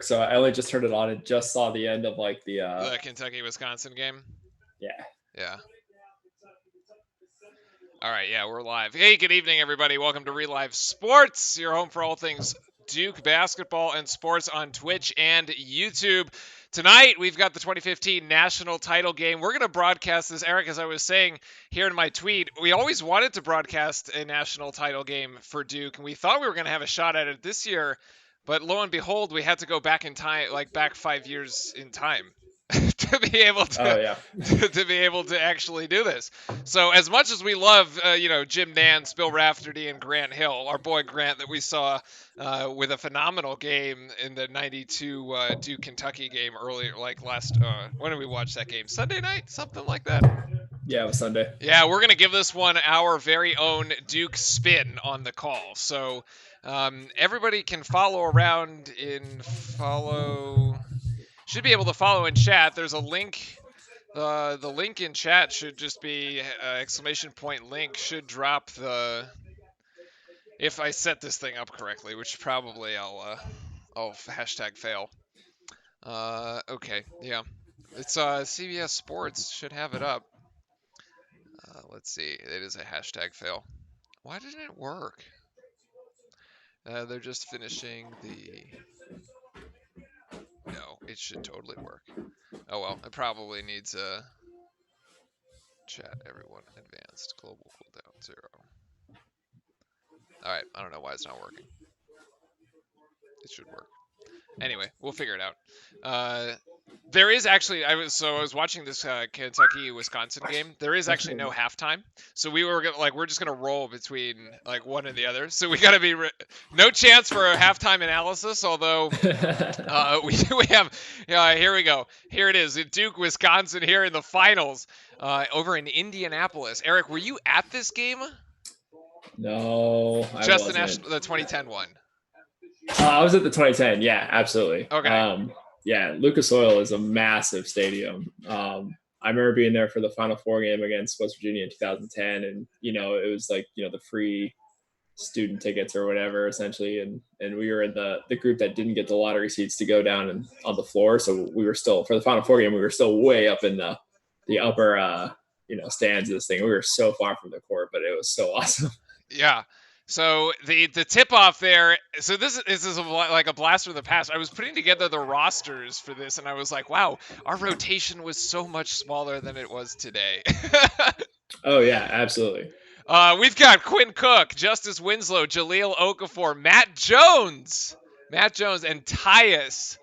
so I only just turned it on and just saw the end of like The Kentucky-Wisconsin game. yeah. Yeah. All right, yeah, we're live. Hey, good evening, everybody. Welcome to Real Life Sports, your home for all things Duke basketball and sports on Twitch and YouTube. Tonight, we've got the 2015 national title game. We're going to broadcast this, Eric, as I was saying here in my tweet. We always wanted to broadcast a national title game for Duke, and we thought we were going to have a shot at it this year. But lo and behold, we had to go back in time, like back 5 years in time, to be able Oh to yeah. to be able to actually do this. So as much as we love, Jim Nance, Bill Raftery, and Grant Hill, our boy Grant that we saw with a phenomenal game in the '92 Duke Kentucky game earlier, like last. When did we watch that game? Sunday night, something like that. Yeah, it was Sunday. Yeah, we're gonna give this one our very own Duke spin on the call. So everybody can follow around in follow. Should be able to follow in chat. There's a link. The link in chat should just be exclamation point link should drop the if I set this thing up correctly, which probably I'll hashtag fail. Okay, yeah, it's CBS Sports should have it up. Let's see, it is a hashtag fail. Why didn't it work? They're just finishing the. No, it should totally work. Oh well, it probably needs a chat. Everyone advanced global cooldown 0. All right, I don't know why it's not working. It should work. Anyway, we'll figure it out. There is actually I was watching this Kentucky Wisconsin game. There is actually no halftime, so we're just gonna roll between like one and the other. So we gotta be no chance for a halftime analysis. Although we have here we go. Here it is, Duke Wisconsin here in the finals over in Indianapolis. Eric, were you at this game? No, I Just wasn't. the 2010 one. I was at the 2010. Yeah, absolutely. Okay. Yeah, Lucas Oil is a massive stadium. I remember being there for the Final Four game against West Virginia in 2010, and it was like the free student tickets or whatever essentially, and we were in the group that didn't get the lottery seats to go down and on the floor, so we were still for the Final Four game. We were still way up in the upper stands of this thing. We were so far from the court, but it was so awesome. Yeah. So the tip off there. So this is like a blast from the past. I was putting together the rosters for this, and I was like, wow, our rotation was so much smaller than it was today. Oh yeah, absolutely. We've got Quinn Cook, Justice Winslow, Jahlil Okafor, Matt Jones, and Tyus.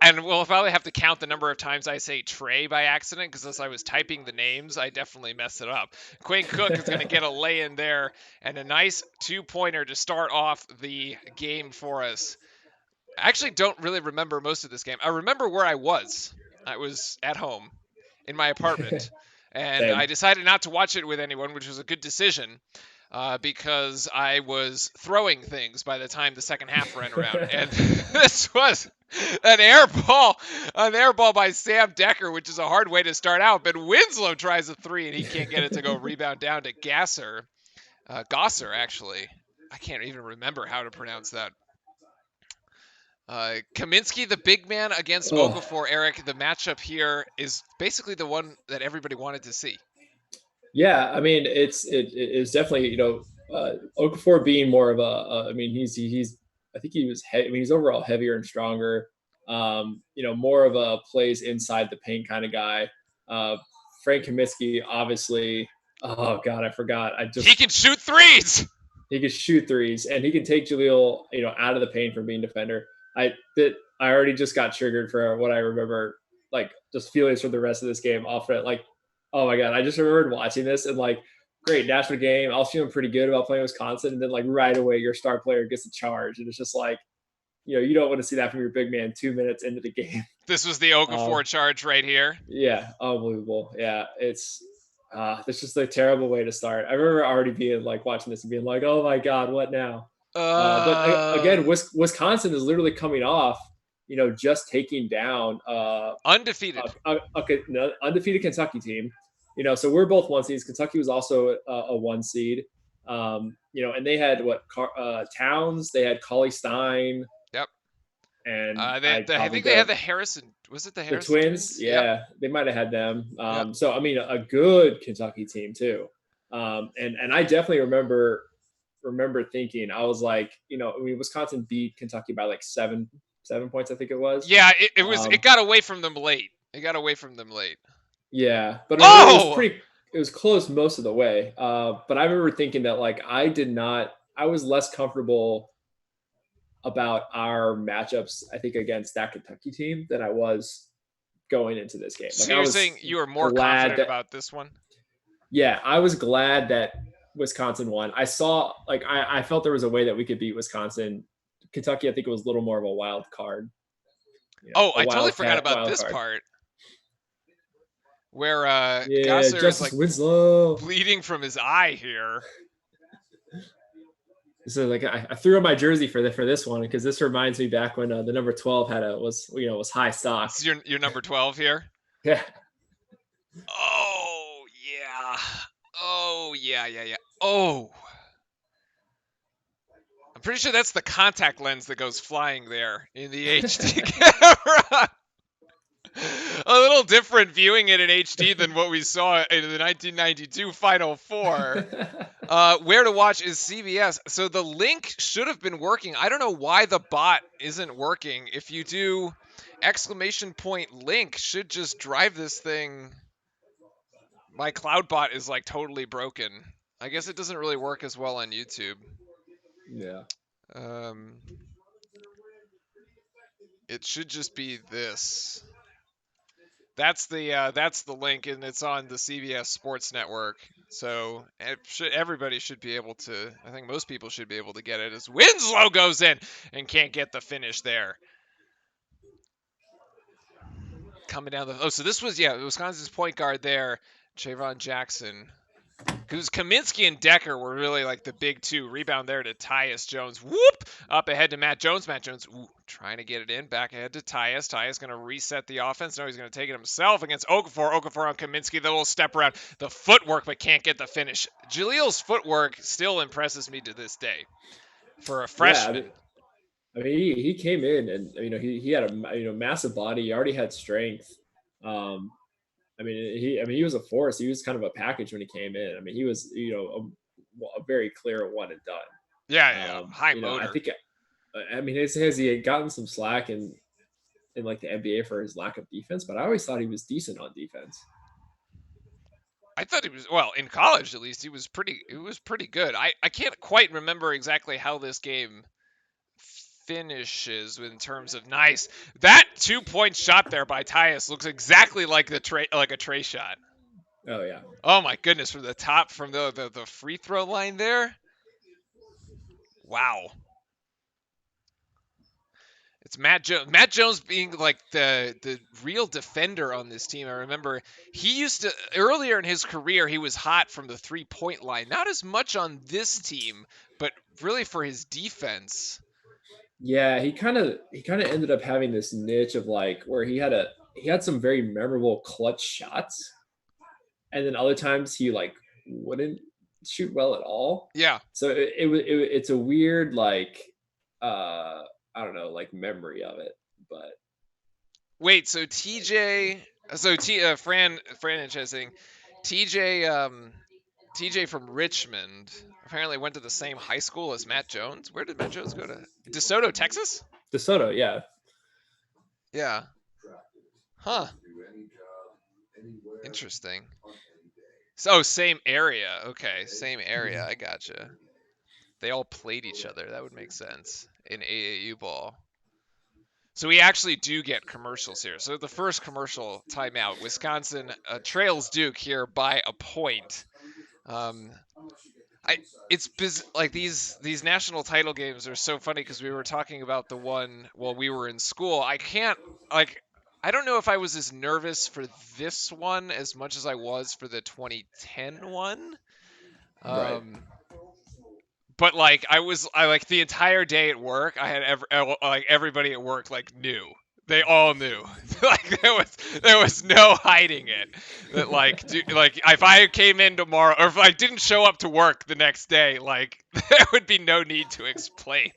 And we'll probably have to count the number of times I say Trey by accident, because as I was typing the names, I definitely messed it up. Quinn Cook is going to get a lay in there and a nice 2-pointer to start off the game for us. I actually don't really remember most of this game. I remember where I was. I was at home in my apartment, and Same. I decided not to watch it with anyone, which was a good decision. Because I was throwing things by the time the second half ran around, and this was an air ball by Sam Decker, which is a hard way to start out. But Winslow tries a three, and he can't get it to go rebound down to Gasser. Gosser, actually. I can't even remember how to pronounce that. Kaminsky, the big man against Okafor, Eric. The matchup here is basically the one that everybody wanted to see. Yeah, I mean it's definitely Okafor being more of I mean he's I think he was I mean he's overall heavier and stronger. More of a plays inside the paint kind of guy. Frank Kaminsky, obviously. Oh God, I forgot. He can shoot threes. He can shoot threes, and he can take Jahlil out of the paint from being defender. I already just got triggered for what I remember, like just feelings for the rest of this game off it. Like, oh my God, I just remembered watching this and like, great national game. I was feeling pretty good about playing Wisconsin, and then like right away your star player gets a charge, and it's just like, you don't want to see that from your big man 2 minutes into the game. This was the Okafor charge right here. Yeah, unbelievable. Yeah, it's just a terrible way to start. I remember already being like watching this and being like, oh my God, what now? But again, Wisconsin is literally coming off, just taking down undefeated undefeated Kentucky team. So we're both one seeds. Kentucky was also a one seed. And they had Towns, they had Cauley Stein. Yep. and I I probably think they go had the Harrison. Was it the the Harrison Twins. twins? Yep. Yeah, they might have had them. Yep. So I mean, a good Kentucky team too. And I definitely remember thinking I was like, I mean, Wisconsin beat Kentucky by like 7 points, I think it was. Yeah, it Um, got away from them late. It got away from them late. yeah, but I mean, Oh! it was close most of the way. But I remember thinking that like I was less comfortable about our matchups, I think, against that Kentucky team than I was going into this game. Like So I you're saying was you were more glad confident that, about this one? yeah, I was glad that Wisconsin won. I saw, like, I felt there was a way that we could beat Wisconsin. Kentucky, I think it was a little more of a wild card, Oh, a I totally forgot about wild this card. part where Yeah, Gasser is Justice like Winslow. bleeding from his eye here. So like I threw on my jersey for this one because this reminds me back when the number 12 was high stock. This is your number 12 here. Yeah. Oh yeah. Oh yeah, yeah, yeah. Oh. I'm pretty sure that's the contact lens that goes flying there in the HD camera. A little different viewing it in HD than what we saw in the 1992 Final Four. Where to watch is CBS. So the link should have been working. I don't know why the bot isn't working. If you do !link should just drive this thing. My cloud bot is like totally broken. I guess it doesn't really work as well on YouTube. Yeah. Um, it should just be this. That's the link, and it's on the CBS Sports Network. So everybody should be able to. I think most people should be able to get it. As Winslow goes in and can't get the finish there. Coming down the. Oh, so this was Wisconsin's point guard there, Javon Jackson. Because Kaminsky and Decker were really like the big two. Rebound there to Tyus Jones. Whoop! Up ahead to Matt Jones. Matt Jones, trying to get it in. Back ahead to Tyus. Tyus going to reset the offense. No, he's going to take it himself against Okafor. Okafor on Kaminsky. The little step around. The footwork, but can't get the finish. Jahlil's footwork still impresses me to this day for a Yeah. freshman. I mean, he came in and he had a massive body. He already had strength. Um, he was a force. He was kind of a package when he came in. I mean, he was a very clear one and done. Yeah. High motor. I think. I mean, has he gotten some slack in like the NBA for his lack of defense? But I always thought he was decent on defense. I thought he was in college at least. He was pretty good. I can't quite remember exactly how this game finishes in terms of nice. That 2-point shot there by Tyus looks exactly like a Trey shot. Oh yeah. Oh my goodness, from the top from the free throw line there. Wow. It's Matt Jones. Matt Jones being like the real defender on this team. I remember he used to earlier in his career he was hot from the 3-point line. Not as much on this team, but really for his defense. Yeah, he kind of ended up having this niche of like where he had some very memorable clutch shots, and then other times he like wouldn't shoot well at all. Yeah. So it's a weird like I don't know, like memory of it, but wait, so TJ, Fran is saying TJ from Richmond apparently went to the same high school as Matt Jones. Where did Matt Jones go to? DeSoto, Texas? DeSoto, yeah. Yeah. Huh. Interesting. So same area. Okay, same area. I gotcha. They all played each other. That would make sense in AAU ball. So we actually do get commercials here. So the first commercial timeout, Wisconsin trails Duke here by a point. Like these national title games are so funny because we were talking about the one while we were in school. I don't know if I was as nervous for this one as much as I was for the 2010 one. Right. But like I like the entire day at work, I had everybody at work like knew. They all knew. Like there was no hiding it. That like if I came in tomorrow or if I didn't show up to work the next day, like there would be no need to explain.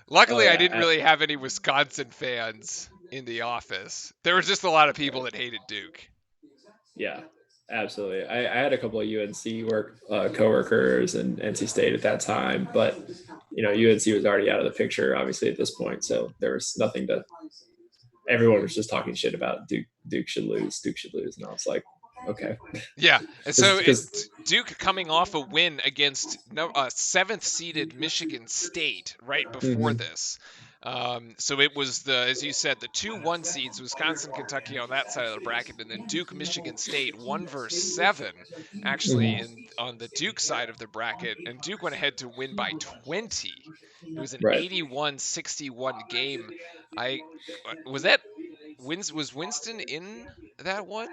Oh Luckily, I didn't yeah, really have any Wisconsin fans in the office. There was just a lot of people that hated Duke. yeah, absolutely. I had a couple of UNC coworkers and NC State at that time, but UNC was already out of the picture, obviously at this point. So there was nothing to. Everyone was just talking shit about Duke. Duke should lose. Duke should lose, and I was like, okay, Yeah, and so because Duke coming off a win against seventh seeded Michigan State right before mm-hmm, this. So it was as you said, the 2-1 seeds, Wisconsin, Kentucky on that side of the bracket, and then Duke, Michigan State, 1-7, actually mm-hmm, on the Duke side of the bracket, and Duke went ahead to win by 20. It was an right. 81-61 game. I was that was Winston in that one?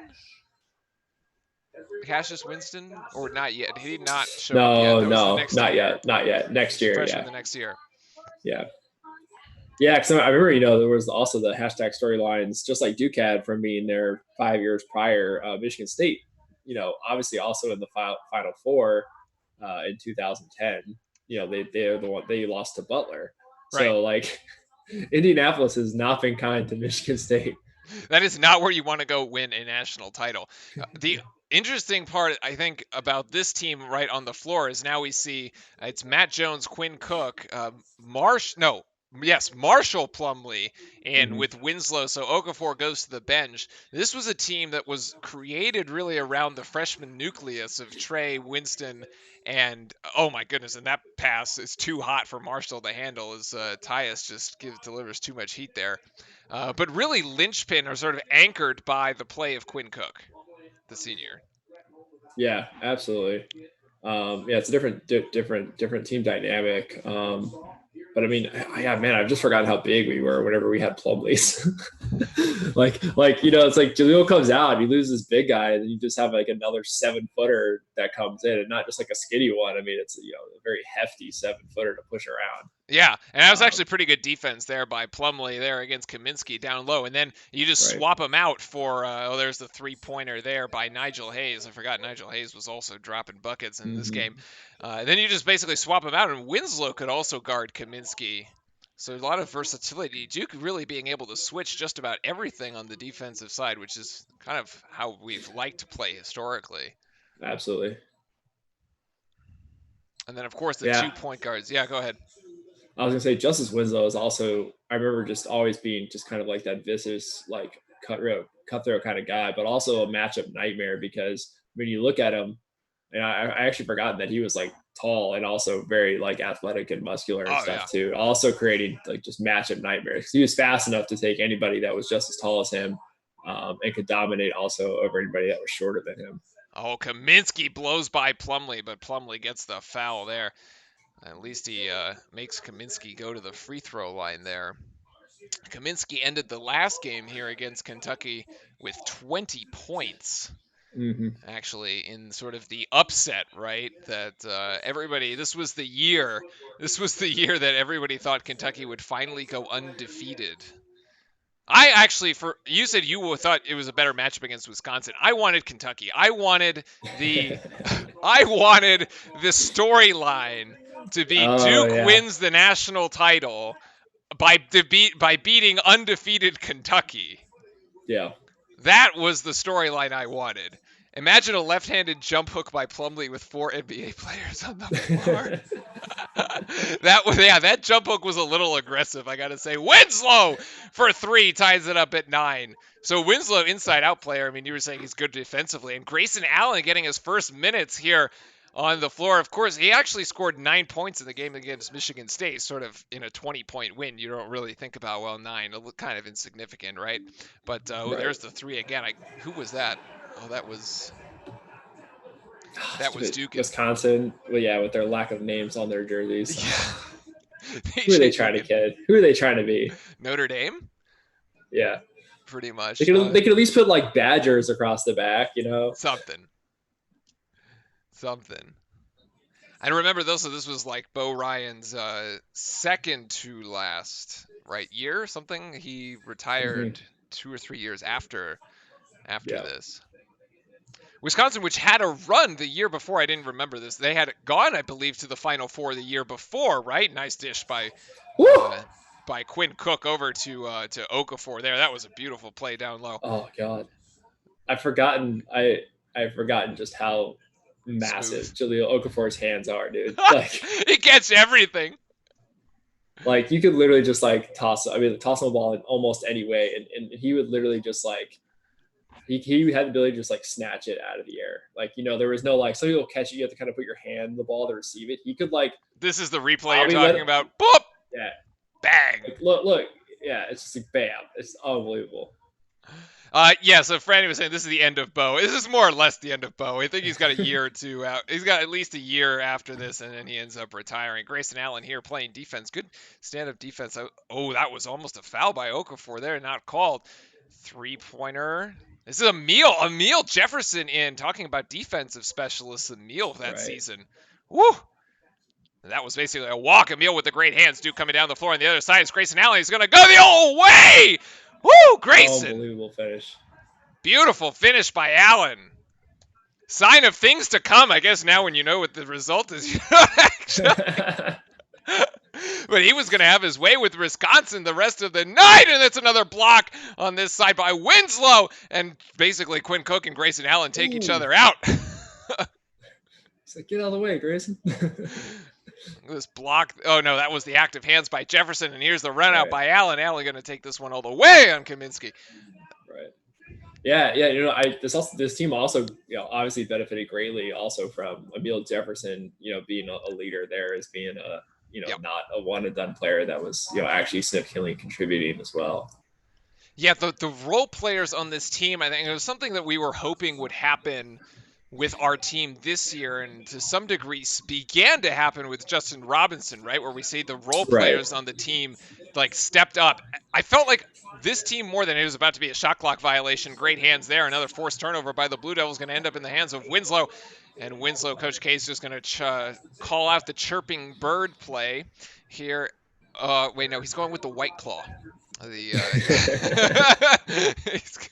Cassius Winston, or not yet? He did not show up yet. No, That was the no, next not year. yet, not yet. Next year, Freshman yeah, the next year. yeah. Yeah, because I remember, there was also the hashtag storylines, just like Duke had from being there 5 years prior. Michigan State, obviously also in the Final Four in 2010. They're the one they lost to Butler. Right. So like, Indianapolis has not been kind to Michigan State. That is not where you want to go win a national title. The interesting part, I think, about this team right on the floor is now we see it's Matt Jones, Quinn Cook, Marshall Plumlee, and Mm-hmm. with Winslow. So Okafor goes to the bench. This was a team that was created really around the freshman nucleus of Trey, Winston, and oh my goodness, and that pass is too hot for Marshall to handle as Tyus just delivers too much heat there. But really, linchpin are sort of anchored by the play of Quinn Cook, the senior. Yeah, absolutely. Yeah, it's a different team dynamic. But I mean, yeah, man, I've just forgotten how big we were whenever we had Plumlees. It's like Jaleel comes out, he loses this big guy, and you just have like another 7-footer that comes in, and not just like a skinny one. I mean, it's a very hefty 7-footer to push around. Yeah, and that was Um, actually pretty good defense there by Plumlee there against Kaminsky down low, and then you just right. swap them out for there's the 3-pointer there by Nigel Hayes. I forgot Nigel Hayes was also dropping buckets in this Mm-hmm. game. Then you just basically swap them out, and Winslow could also guard Kaminsky. So a lot of versatility. Duke really being able to switch just about everything on the defensive side, which is kind of how we've liked to play historically. Absolutely. And then of course the Yeah. 2 point guards. Yeah, go ahead. I was gonna say Justice Winslow is also. I remember just always being just kind of like that vicious, like cutthroat kind of guy, but also a matchup nightmare because when you look at him, and I actually forgot that he was like tall and also very like athletic and muscular and Oh yeah. stuff too. Also creating like just matchup nightmares. He was fast enough to take anybody that was just as tall as him, and could dominate also over anybody that was shorter than him. Oh, Kaminsky blows by Plumlee, but Plumlee gets the foul there. At least he makes Kaminsky go to the free throw line there. Kaminsky ended the last game here against Kentucky with 20 points. Mm-hmm. Actually, in sort of the upset, right? That everybody, this was the year that everybody thought Kentucky would finally go undefeated. I actually, you said you thought it was a better matchup against Wisconsin. I wanted Kentucky. I wanted the storyline to be Oh Duke yeah, wins the national title by beating undefeated Kentucky. yeah. That was the storyline I wanted. Imagine a left-handed jump hook by Plumlee with 4 NBA players on the floor. That jump hook was a little aggressive, I gotta say. Winslow for 3 ties it up at 9. So Winslow, inside out player. I mean, you were saying he's good defensively, and Grayson Allen getting his first minutes here on the floor. Of course, he actually scored 9 points in the game against Michigan State, sort of in a 20-point win. You don't really think about, well, 9, kind of insignificant, right? But Right. there's the 3 again. Who was that? Oh, that was Stupid Dukin. Wisconsin. Well, yeah, with their lack of names on their jerseys. Yeah. Who are they AJ trying to Dukin. kid? Who are they trying to be? Notre Dame? Yeah, Pretty they much. could at least put like Badgers across the back. Something. I remember this was like Bo Ryan's second to last year, something. He retired Mm-hmm. 2 or 3 years after Yeah. this. Wisconsin, which had a run the year before. I didn't remember this. They had gone, I believe, to the Final Four the year before, right? Nice dish Woo! by Quinn Cook over to Okafor there. That was a beautiful play down low. Oh God, I've forgotten just how massive Smooth. Jahlil Okafor's hands are, dude. Like He gets everything. like you could literally just like toss him a ball in almost any way, and he would literally just like he had the ability to just like snatch it out of the air. Like, there was no like some people catch it, you have to kind of put your hand in the ball to receive it. He could like This is the replay you're talking about. Boop! Yeah. Bang! Like, look, yeah, it's just like bam. It's unbelievable. Yeah, so Franny was saying this is the end of Bo. This is more or less the end of Bo. I think he's got a year or two out. He's got at least a year after this, and then he ends up retiring. Grayson Allen here playing defense. Good stand-up defense. Oh, that was almost a foul by Okafor there, not called. Three-pointer. This is Emile Jefferson in, talking about defensive specialists. Emile that season. Woo! And that was basically a walk. Emile with the great hands. Duke coming down the floor on the other side is Grayson Allen. He's going to go the whole way! Woo, Grayson! Unbelievable finish. Beautiful finish by Allen. Sign of things to come, I guess, now when you know what the result is. But he was going to have his way with Wisconsin the rest of the night, and it's another block on this side by Winslow. And basically Quinn Cook and Grayson Allen take each other out. It's like, get out of the way, Grayson. This block. Oh, no, that was the active hands by Jefferson, and here's the run out by Allen. Allen going to take this one all the way on Kaminsky. Right. Yeah. This team also, obviously benefited greatly also from Emile Jefferson, being a leader there, as being a, not a one and done player that was, actually significantly contributing as well. Yeah, the role players on this team, I think it was something that we were hoping would happen with our team this year, and to some degree began to happen with Justin Robinson, right? Where we see the role players on the team like stepped up. I felt like this team, more than it was about to be a shot clock violation. Great hands there. Another forced turnover by the Blue Devils going to end up in the hands of Winslow. And Winslow, Coach K is just going to call out the chirping bird play here. Wait, no, he's going with the White Claw. He's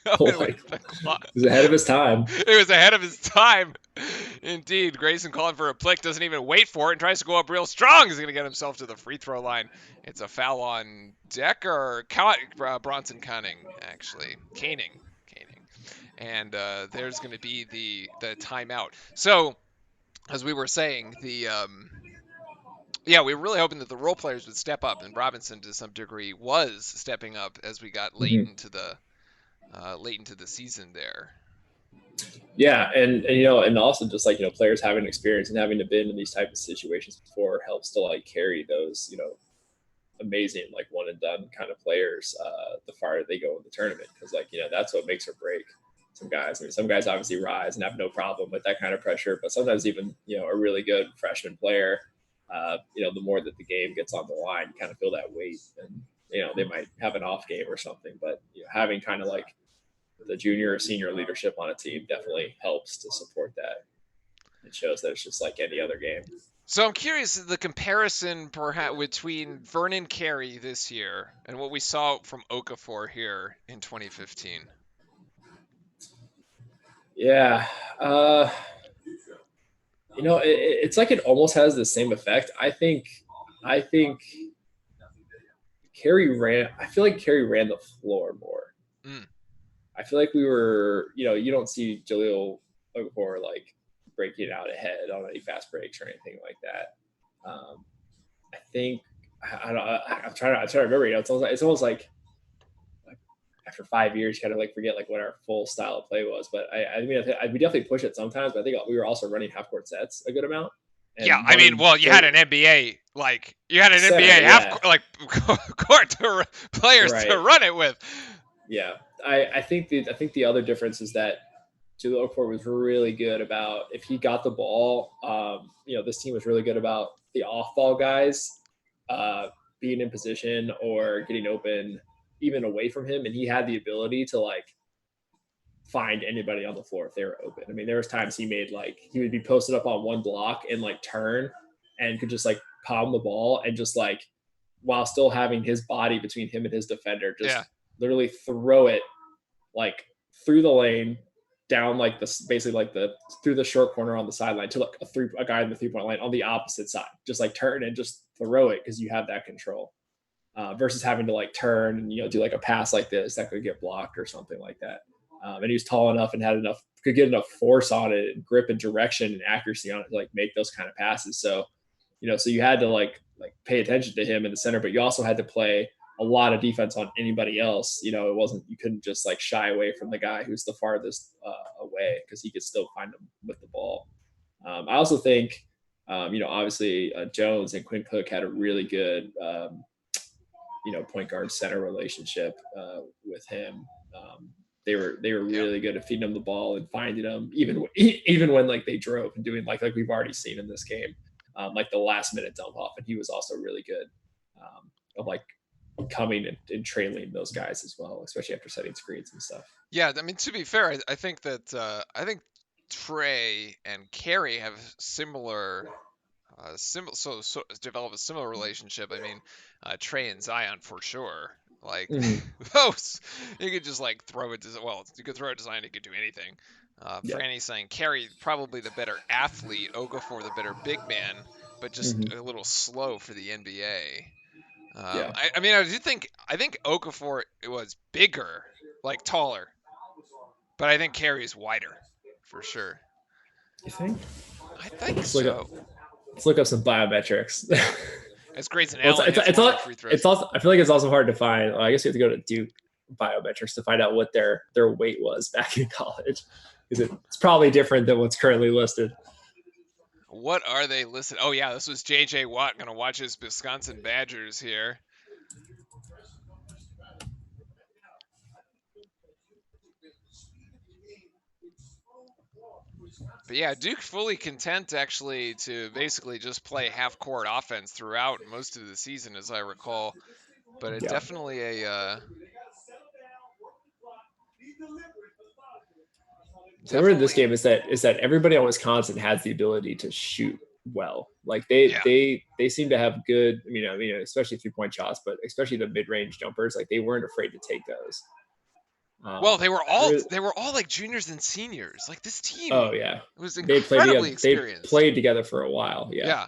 going with the claw. He was ahead of his time. It was ahead of his time. Indeed. Grayson calling for a plick, doesn't even wait for it, and tries to go up real strong. He's going to get himself to the free throw line. It's a foul on Decker, Bronson Canning, actually. Caning. And there's going to be the timeout. So, as we were saying, we were really hoping that the role players would step up, and Robinson, to some degree, was stepping up as we got late into the season there. Yeah, and also just like players having experience and having been in these type of situations before helps to like carry those amazing like one and done kind of players the farther they go in the tournament, because that's what makes or break some guys. I mean, some guys obviously rise and have no problem with that kind of pressure, but sometimes even a really good freshman player. The more that the game gets on the line, you kind of feel that weight, and they might have an off game or something. But having kind of like the junior or senior leadership on a team definitely helps to support that. It shows that it's just like any other game. So I'm curious the comparison perhaps between Vernon Carey this year and what we saw from Okafor here in 2015. Yeah. It's like it almost has the same effect. I think Carey ran. I feel like Carey ran the floor more. I feel like we were. You don't see Jahlil Okafor like breaking out ahead on any fast breaks or anything like that. I think I'm trying to remember. It's almost like after 5 years, you kind of like forget like what our full style of play was. But we definitely push it sometimes. But I think we were also running half court sets a good amount. And you had an NBA half like court players to run it with. Yeah, I think the other difference is that Jahlil Okafor was really good about if he got the ball. This team was really good about the off-ball guys being in position or getting open, even away from him, and he had the ability to like find anybody on the floor if they were open. I mean, there was times he would be posted up on one block and like turn and could just like palm the ball and just like while still having his body between him and his defender, just literally throw it like through the lane down like basically like the through the short corner on the sideline to like a guy in the 3 point line on the opposite side. Just like turn and just throw it because you have that control. Versus having to like turn and do like a pass like this that could get blocked or something like that. And he was tall enough and had enough could get enough force on it, and grip and direction and accuracy on it to like make those kind of passes. So so you had to like pay attention to him in the center, but you also had to play a lot of defense on anybody else. It wasn't you couldn't just like shy away from the guy who's the farthest away because he could still find him with the ball. I also think obviously Jones and Quinn Cook had a really good point guard center relationship with him. They were really good at feeding him the ball and finding him even when like they drove and doing like we've already seen in this game, like the last minute dump off, and he was also really good of like coming and trailing those guys as well, especially after setting screens and stuff. Yeah, I mean, to be fair, I think that I think Trey and Carey have similar develop a similar relationship. I mean, Trey and Zion for sure. Like those, you could just like throw it. You could throw it to Zion. You could do anything. Franny saying Carey probably the better athlete, Okafor the better big man, but just a little slow for the NBA. I mean, I think Okafor was bigger, like taller, but I think Carey's wider, for sure. You think? I think so. Let's look up some biometrics. As Grayson Allen free throws. It's also I feel like it's also hard to find. I guess you have to go to Duke biometrics to find out what their weight was back in college, because it's probably different than what's currently listed. What are they listed? Oh yeah, this was J.J. Watt gonna watch his Wisconsin Badgers here. But yeah, Duke fully content actually to basically just play half-court offense throughout most of the season, as I recall. But it definitely a. So the this game is that everybody on Wisconsin has the ability to shoot well. Like they seem to have good, especially 3-point shots, but especially the mid-range jumpers. Like they weren't afraid to take those. Well, they were all like juniors and seniors. Like this team. Oh yeah, was incredibly experienced. They played together for a while. Yeah.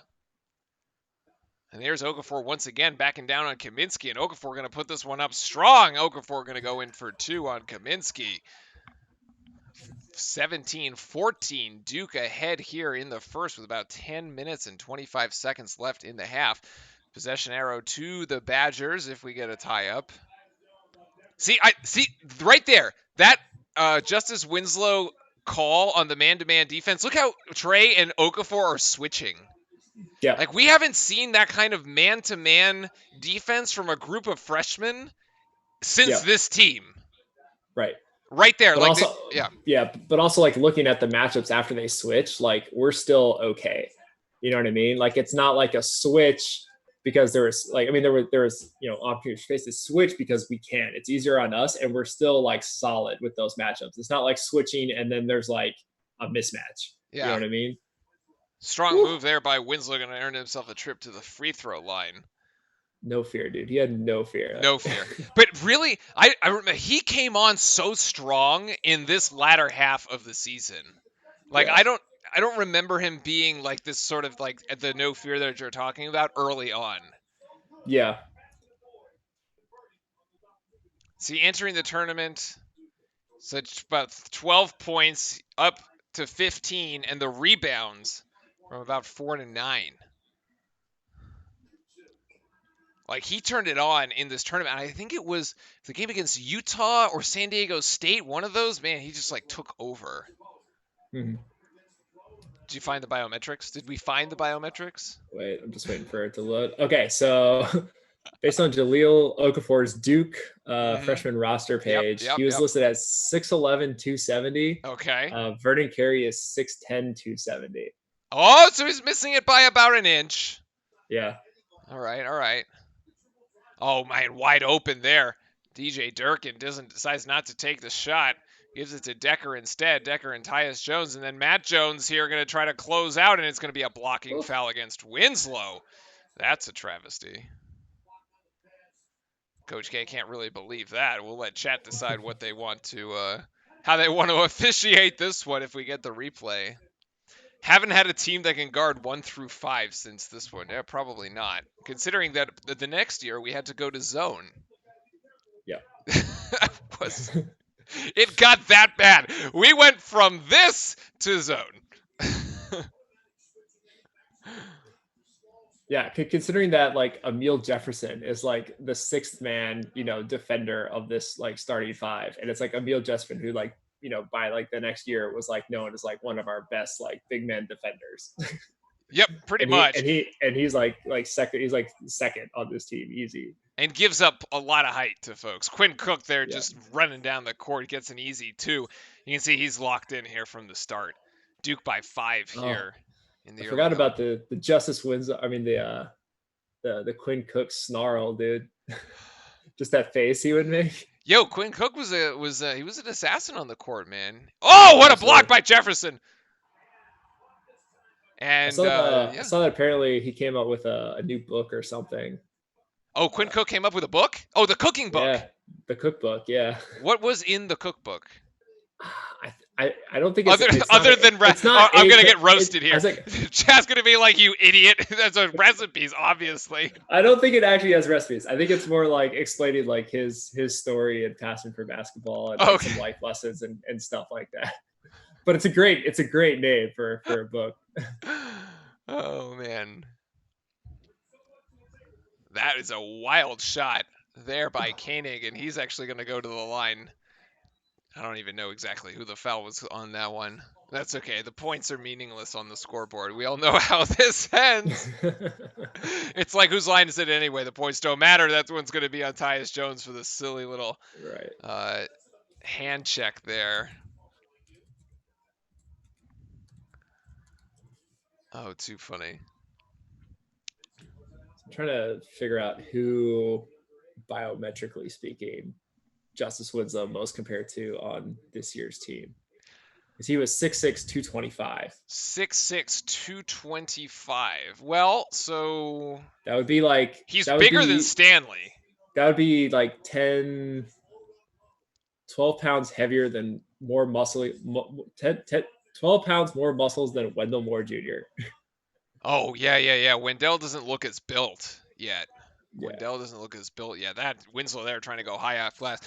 And there's Okafor once again backing down on Kaminsky, and Okafor going to put this one up strong. Okafor going to go in for 2 on Kaminsky. 17-14, Duke ahead here in the first with about 10 minutes and 25 seconds left in the half. Possession arrow to the Badgers if we get a tie-up. See right there, that Justice Winslow call on the man-to-man defense. Look how Trey and Okafor are switching. Yeah. Like we haven't seen that kind of man-to-man defense from a group of freshmen since this team. Right. Right there. But but also like looking at the matchups after they switch, like we're still okay. You know what I mean? Like it's not like a switch because there was opportunity to face the switch because we can. It's easier on us, and we're still like solid with those matchups. It's not like switching and then there's like a mismatch. Yeah. You know what I mean? Strong move there by Winslow, going to earn himself a trip to the free throw line. No fear, dude. He had no fear. No fear. But really, I remember he came on so strong in this latter half of the season. Like I don't remember him being like this sort of like the no fear that you're talking about early on. Yeah. See, entering the tournament, so about 12 points up to 15, and the rebounds from about 4 to 9. Like he turned it on in this tournament. I think it was the game against Utah or San Diego State. One of those, man, he just like took over. Mm-hmm. Did you find the biometrics? Did we find the biometrics? Wait, I'm just waiting for it to load. Okay, so based on Jahlil Okafor's Duke freshman roster page, he was listed as 6'11", 270. Okay. Vernon Carey is 6'10", 270. Oh, so he's missing it by about an inch. Yeah. All right. Oh, man, wide open there. DJ Durkin decides not to take the shot. Gives it to Decker instead. Decker and Tyus Jones. And then Matt Jones here going to try to close out, and it's going to be a blocking foul against Winslow. That's a travesty. Coach K can't really believe that. We'll let chat decide what they want to how they want to officiate this one if we get the replay. Haven't had a team that can guard 1 through 5 since this one. Yeah, probably not. Considering that the next year we had to go to zone. Yeah. It got that bad. We went from this to zone. Yeah, considering that like Emile Jefferson is like the sixth man, defender of this like starting five, and it's like Emile Jefferson who like by like the next year was like known as like one of our best like big man defenders. Yep, pretty and much. He's like second. He's like second on this team, easy. And gives up a lot of height to folks. Quinn Cook there just running down the court gets an easy 2. You can see he's locked in here from the start. Duke by 5 here. I forgot about the Justice Winslow. I mean the Quinn Cook snarl, dude. Just that face he would make. Yo, Quinn Cook was an assassin on the court, man. Oh, what a block by Jefferson! And I saw that apparently he came up with a new book or something. Oh, Quinn Cook came up with a book? Oh, the cooking book. Yeah, the cookbook. Yeah. What was in the cookbook? I don't think it's other than I'm gonna get roasted here. Chad's gonna be like, you idiot. That's recipes, obviously. I don't think it actually has recipes. I think it's more like explaining like his story and passion for basketball and like, some life lessons and stuff like that. But it's a great name for a book. Oh man, that is a wild shot there by Koenig, and he's actually gonna go to the line. I don't even know exactly who the foul was on that one. That's okay. The points are meaningless on the scoreboard. We all know how this ends. It's like, whose line is it anyway? The points don't matter. That one's going to be on Tyus Jones for the silly little hand check there. Oh, too funny. I'm trying to figure out who, biometrically speaking, Justice Winslow most compared to on this year's team. Because he was 6'6", 225. 6'6", 225. Well, so that would be like he's bigger than Stanley. That would be like 10, 12 pounds heavier than more muscle. 12 pounds more muscles than Wendell Moore Jr. Oh yeah. Wendell doesn't look as built yet. Wendell doesn't look as built yet. That Winslow there trying to go high off glass.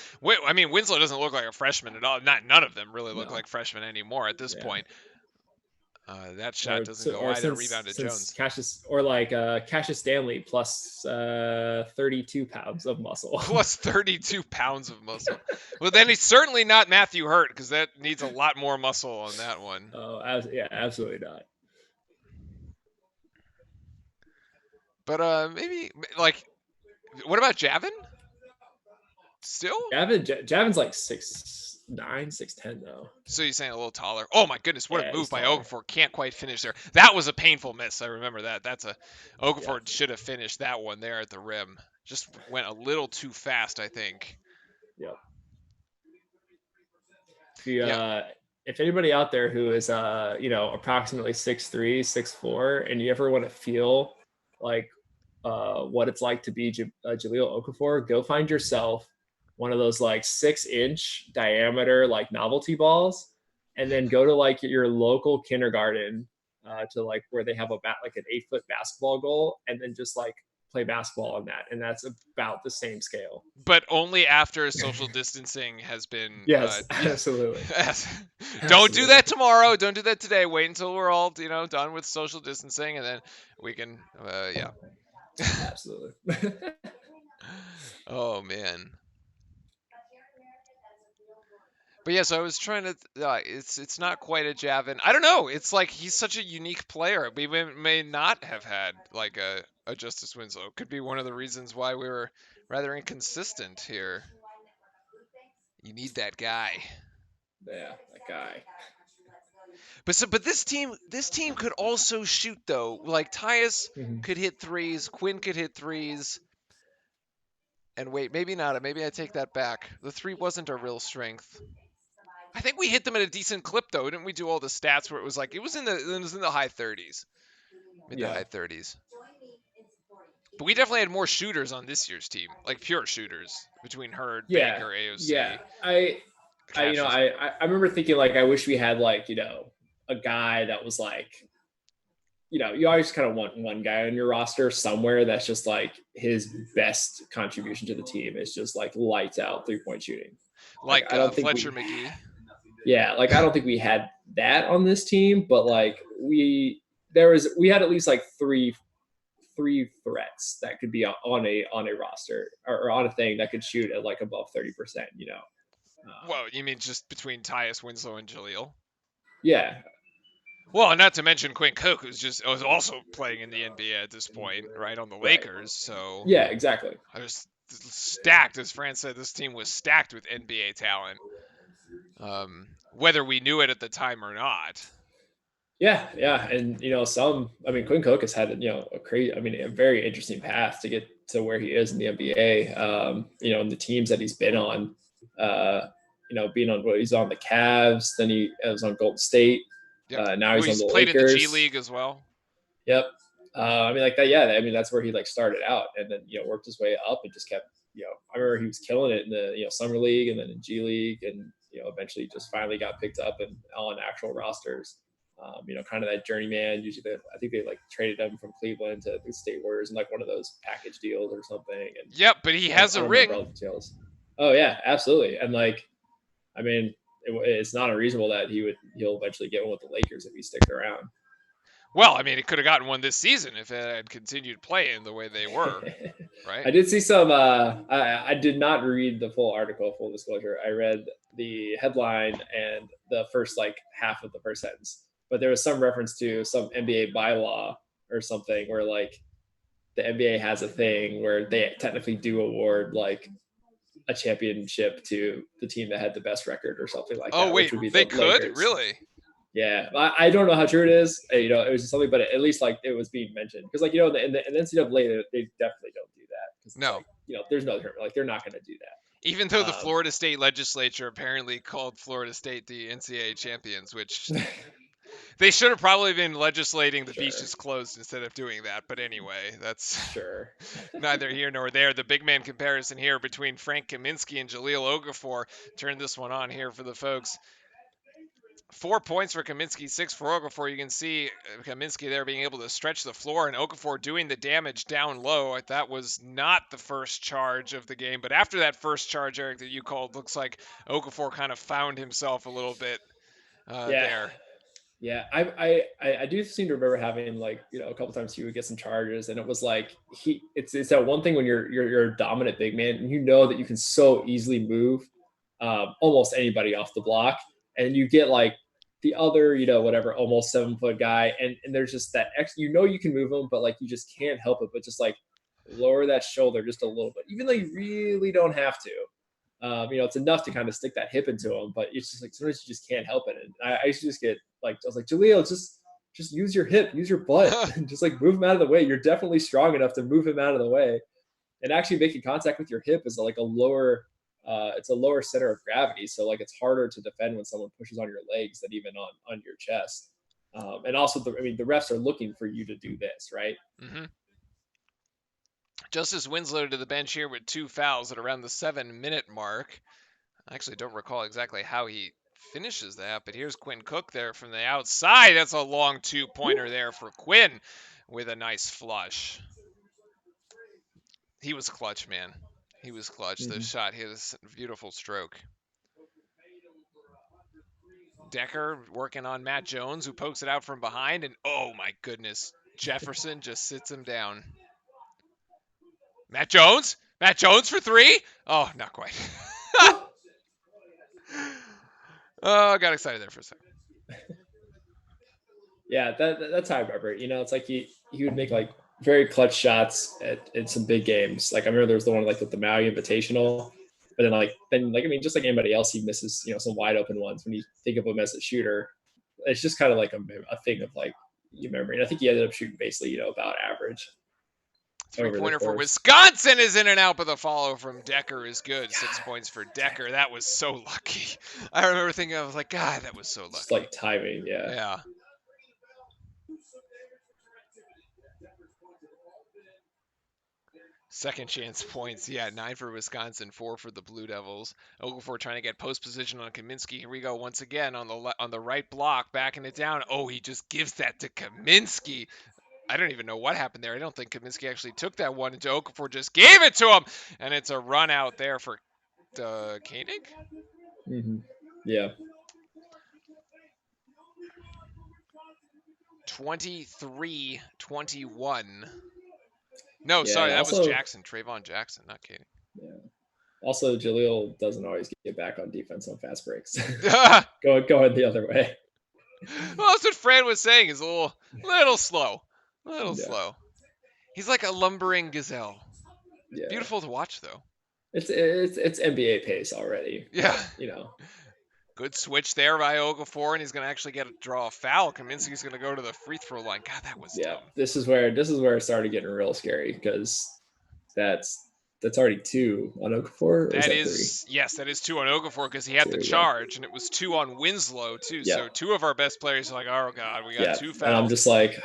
I mean, Winslow doesn't look like a freshman at all. None of them really look like freshmen anymore at this point. That shot doesn't go either. Rebounded Jones. Cassius Stanley plus 32 pounds of muscle. Plus 32 pounds of muscle. Well, then he's certainly not Matthew Hurt, because that needs a lot more muscle on that one. Oh, yeah, absolutely not. But maybe like. What about Javin? Still? Javin's like 6'9", 6'10" though. So you're saying a little taller. Oh my goodness, what a move by Okafor. Can't quite finish there. That was a painful miss. I remember that. Okafor should have finished that one there at the rim. Just went a little too fast, I think. Yep. If anybody out there who is approximately 6'3", 6'4", and you ever want to feel like what it's like to be Jahlil Okafor, go find yourself one of those like 6-inch diameter like novelty balls, and then go to like your local kindergarten to like where they have an 8-foot basketball goal, and then just like play basketball on that, and that's about the same scale. But only after social distancing has been. Yes, absolutely. Don't do that tomorrow. Don't do that today. Wait until we're all done with social distancing, and then we can. Absolutely. Oh man. But yes, I was trying to. It's not quite a Javin. I don't know. It's like he's such a unique player. We may not have had like a Justice Winslow. Could be one of the reasons why we were rather inconsistent here. You need that guy. Yeah, that guy. But this team could also shoot though. Like Tyus could hit threes, Quinn could hit threes. And wait, maybe not. Maybe I take that back. The 3 wasn't our real strength. I think we hit them at a decent clip though. Didn't we do all the stats where it was like it was in the high 30s. Mid to high 30s. But we definitely had more shooters on this year's team, like pure shooters between Hurd, Baker, AOC. Yeah. you know, Cassius. I remember thinking like I wish we had like, you know, a guy that was like, you know, you always kind of want one guy on your roster somewhere that's just like his best contribution to the team is just like lights out 3-point shooting. Like Like I don't think Fletcher we, McGee. yeah, like I don't think we had that on this team, but like we had at least like three threats that could be on a roster or on a thing that could shoot at like above 30%. You know, Whoa, you mean just between Tyus Winslow and Jaleel? yeah, Well, not to mention Quinn Cook, was also playing in the NBA at this point, right, on the right, Lakers. So yeah, exactly. I was stacked, as Fran said. This team was stacked with NBA talent, whether we knew it at the time or not. Yeah, yeah, and you know, I mean, Quinn Cook has had you know a crazy, I mean, a very interesting path to get to where he is in the NBA. You know, and the teams that he's been on, uh, you know, being on he's on the Cavs, then he was on Golden State, Yep. now Well, he's on he's the played in the G Lakers. League as well. Yep. I mean, like that. Yeah, I mean, that's where he like started out, and then you know worked his way up and just kept. You know, I remember he was killing it in the summer league and then in G League, and you know eventually just finally got picked up and on actual rosters. You know, kind of that journeyman. Usually, I think they like traded him from Cleveland to the State Warriors in like one of those package deals or something. And Yep, but he has I a don't remember all ring. the details. Oh yeah, absolutely. And like, I mean, it's not unreasonable that he'll eventually get one with the Lakers if he sticks around. Well, I mean, it could have gotten one this season if it had continued playing the way they were, right? I did see some. I did not read the full article. Full disclosure, I read the headline and the first like half of the first sentence, but there was some reference to some NBA bylaw or something where like the NBA has a thing where they technically do award like a championship to the team that had the best record or something like Oh that, which wait, would be they the could Lakers. really? Yeah, I don't know how true it is. You know, it was just something, but at least like it was being mentioned because, like, you know, in the NCAA, they definitely don't do that because it's No. like, you know, there's no like they're not going to do Even though the that. Florida State legislature apparently called Florida State the NCAA champions, which they should have probably been legislating the Sure, beaches closed instead of doing that. But anyway, that's sure. neither here nor there. The big man comparison here between Frank Kaminsky and Jaleel Okafor. Turn this one on here for the folks. 4 points for Kaminsky, 6 for Okafor. You can see Kaminsky there being able to stretch the floor and Okafor doing the damage down low. That was not the first charge of the game, but after that first charge, Eric, that you called, looks like Okafor kind of found himself a little bit Yeah, there. yeah. I do seem to remember having like you know a couple times he would get some charges, and it was like it's that one thing when you're a dominant big man and you know that you can so easily move almost anybody off the block, and you get like the other you know whatever almost 7 foot guy, and there's just that you know you can move him, but like you just can't help it, but just like lower that shoulder just a little bit, even though you really don't have to. You know, it's enough to kind of stick that hip into him, but it's just like sometimes you just can't help it. And I used to just get like, I was like, Jaleel, just use your hip, use your butt, and just like move him out of the way. You're definitely strong enough to move him out of the way. And actually making contact with your hip is like a lower, it's a lower center of gravity. So like it's harder to defend when someone pushes on your legs than even on your chest. And also, I mean, the refs are looking for you to do this, right? Mm-hmm. Justice Winslow to the bench here with 2 fouls at around the 7-minute mark. I actually don't recall exactly how he finishes that, but here's Quinn Cook there from the outside. That's a long 2-pointer there for Quinn with a nice flush. He was clutch, man. He was clutch. The Mm-hmm. shot hit a beautiful stroke. Decker working on Matt Jones, who pokes it out from behind, and oh my goodness, Jefferson just sits him down. Matt Jones? Matt Jones for 3? Oh, not quite. Oh, I got excited there for a second. Yeah, that's how I remember it. You know, it's like he would make like very clutch shots at some big games. Like I remember there was the one like with the Maui Invitational, but then like I mean, just like anybody else, he misses you know some wide open ones when you think of him as a shooter. It's just kind of like a thing of like you remember. And I think he ended up shooting basically you know about average over the Three-pointer for course. Wisconsin is in and out, but the follow from Decker is good. 6 points for Decker. That was so lucky. I remember thinking, I was like, God, that was so Just lucky. like timing, yeah. Yeah. Second chance points. Yeah, 9 for Wisconsin, 4 for the Blue Devils. Okafor trying to get post position on Kaminsky. Here we go once again on the right block, backing it down. Oh, he just gives that to Kaminsky. I don't even know what happened there. I don't think Kaminsky actually took that one, and Okafor just gave it to him, and it's a run out there for Koenig. Mm-hmm. Yeah. 23-21. No, Yeah. sorry, that Also, was Jackson. Trayvon Jackson, not Koenig. yeah. Also, Jaleel doesn't always get back on defense on fast breaks. Well, Going the other way. that's what Fran was saying. Is a little slow, Yeah. slow. He's like a lumbering gazelle. Yeah. Beautiful to watch, though. It's NBA pace already. Yeah. But, you know. Good switch there by Okafor, and he's going to actually draw a foul. Kaminsky's going to go to the free throw line. God, that was dumb. This is where it started getting real scary because that's already 2 on Okafor. That is 3? Yes, that is 2 on Okafor because he had 2, the charge, and it was 2 on Winslow too. Yeah. So 2 of our best players are like, oh god, we got 2 fouls. And I'm just like,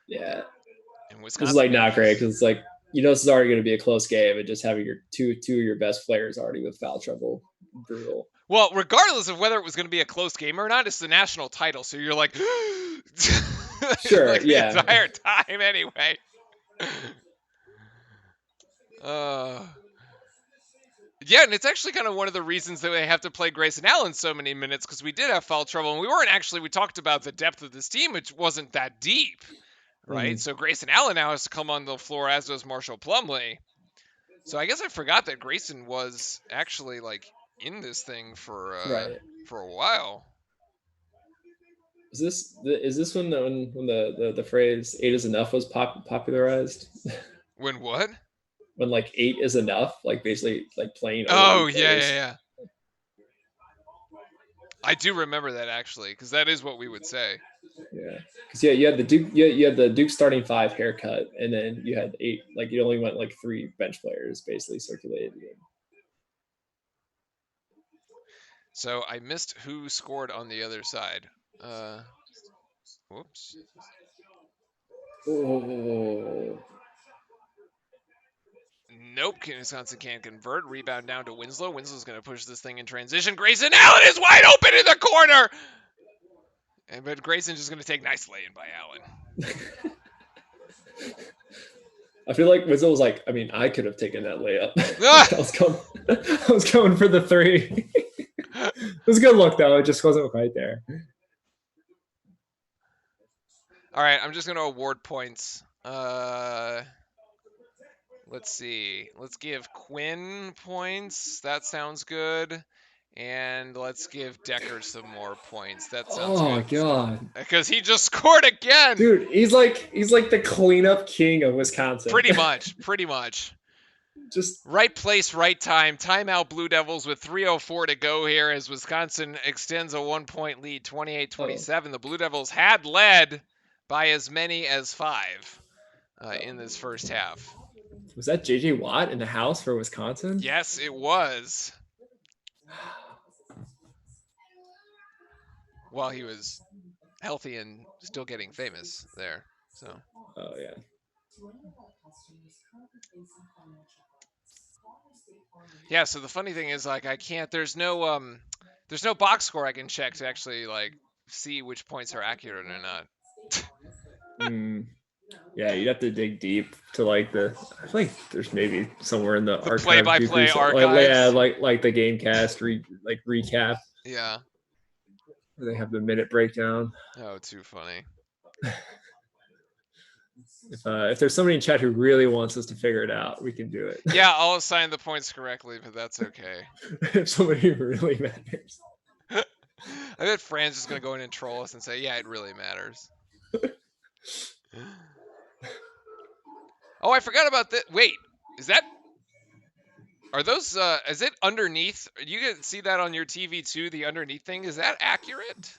yeah. And this is like not great because it's like, this is already going to be a close game, and just having your two of your best players already with foul trouble, brutal. Well, regardless of whether it was going to be a close game or not, it's the national title, so you're like, sure, like the entire time anyway. Yeah, and it's actually kind of one of the reasons that they have to play Grayson Allen so many minutes, because we did have foul trouble, and we talked about the depth of this team, which wasn't that deep, right? So Grayson Allen now has to come on the floor, as does Marshall Plumlee. So I guess I forgot that Grayson was actually like in this thing for a while. Is this when the phrase 8 is enough was popularized? When what? When like 8 is enough, like basically like playing. Oh yeah. I do remember that actually, because that is what we would say. Yeah, because you had the Duke, you had the Duke starting 5 haircut, and then you had 8. Like you only went like 3 bench players basically circulated the game. So I missed who scored on the other side. Whoops. Oh. Nope, Wisconsin can't convert. Rebound down to Winslow. Winslow's going to push this thing in transition. Grayson Allen is wide open in the corner! But Grayson's just going to take nice lay-in by Allen. I feel like Winslow was like, I mean, I could have taken that layup. I was going for the 3. It was a good look, though. It just wasn't quite there. All right, I'm just going to award points. Let's see. Let's give Quinn points. That sounds good. And let's give Decker some more points. That sounds good. Oh, God. Because he just scored again. Dude, he's like the cleanup king of Wisconsin. Pretty much. Just right place, right time. Timeout Blue Devils with 3:04 to go here as Wisconsin extends a 1-point lead, 28-27. The Blue Devils had led by as many as 5 in this first half. Was that J.J. Watt in the house for Wisconsin? Yes, it was. While he was healthy and still getting famous there. So. Oh yeah. Yeah. So the funny thing is, like, I can't. There's no box score I can check to actually like see which points are accurate or not. Yeah, you'd have to dig deep to like I feel like there's maybe somewhere in the archive, play-by-play archives. Like the GameCast recap. Yeah. Where they have the minute breakdown. Oh, too funny. If there's somebody in chat who really wants us to figure it out, we can do it. Yeah, I'll assign the points correctly, but that's okay. If somebody really matters. I bet Fran's just gonna go in and troll us and say, "Yeah, it really matters." Oh, I forgot about that. Wait, is it underneath? You can see that on your TV too, the underneath thing. Is that accurate?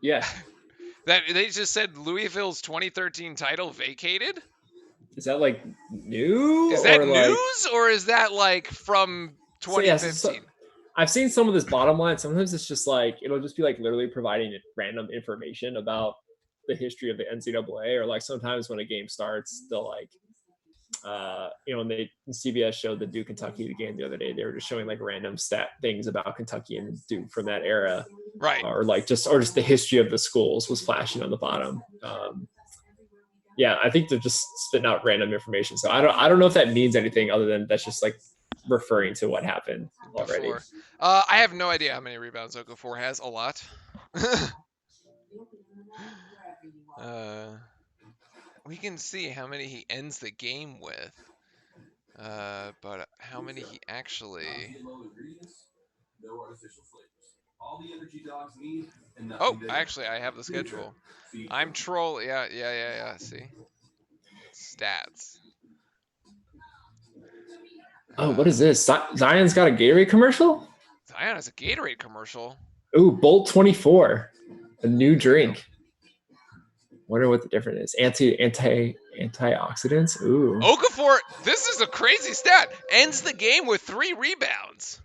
Yeah. That they just said Louisville's 2013 title vacated? Is that like new? Is that news or is that like from 2015? So I've seen some of this bottom line. Sometimes it's just like, it'll just be like literally providing random information about the history of the NCAA, or like sometimes when a game starts, they'll like, when CBS showed the Duke Kentucky game the other day, they were just showing like random stat things about Kentucky and Duke from that era, Right. or just the history of the schools was flashing on the bottom. I think they're just spitting out random information. So I don't know if that means anything other than that's just like referring to what happened already. Before. I have no idea how many rebounds Okafor has. A lot. We can see how many he ends the game with. But how many he actually... Oh, actually, I have the schedule. I'm troll. Yeah. See? Stats. Oh, what is this? Zion's got a Gatorade commercial? Zion has a Gatorade commercial. Ooh, Bolt 24. A new drink. Wonder what the difference is. Antioxidants? Ooh. Okafor, this is a crazy stat. Ends the game with 3 rebounds.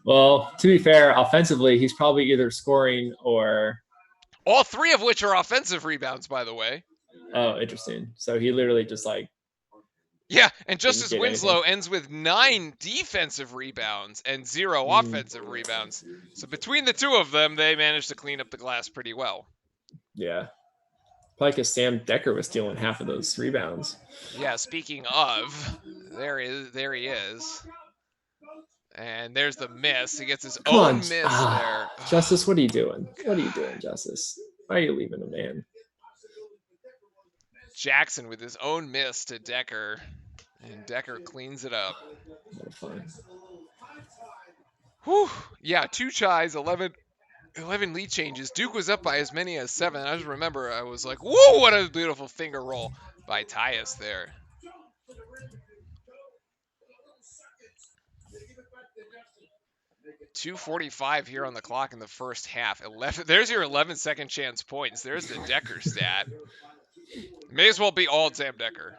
Well, to be fair, offensively, he's probably either scoring or... All 3 of which are offensive rebounds, by the way. Oh, interesting. So he literally just like... Yeah, and Justice Winslow ends with 9 defensive rebounds and 0 offensive rebounds. So between the 2 of them, they managed to clean up the glass pretty well. Yeah. Probably because Sam Dekker was stealing half of those rebounds. Yeah, speaking of, there he is. And there's the miss. He gets his own miss there. Justice, what are you doing? What are you doing, Justice? Why are you leaving him, man? Jackson with his own miss to Dekker. And Dekker cleans it up. Whew. Yeah, 2 tries, 11 lead changes. Duke was up by as many as 7. I just remember I was like, whoa, what a beautiful finger roll by Tyus there. .245 here on the clock in the first half. 11. There's your 11 second chance points. There's the Dekker stat. May as well be all Sam Dekker.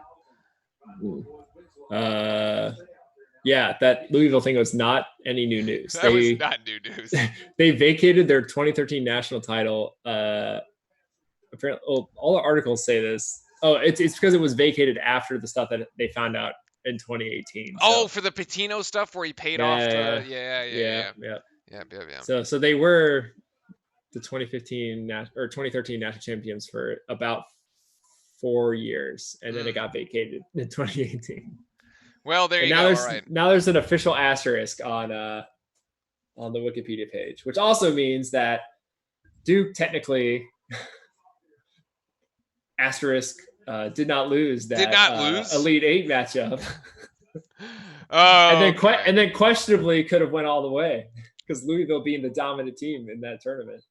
Yeah, that Louisville thing was not any new news. That was not new news. They vacated their 2013 national title. Apparently, all the articles say this. Oh, it's because it was vacated after the stuff that they found out in 2018. Oh, for the Pitino stuff where he paid off. Yeah. So they were the 2015 or 2013 national champions for about 4 years, and then it got vacated in 2018. Well, there you go. Now there's an official asterisk on the Wikipedia page, which also means that Duke technically asterisk did not lose that Elite Eight matchup. And then questionably could have went all the way because Louisville being the dominant team in that tournament.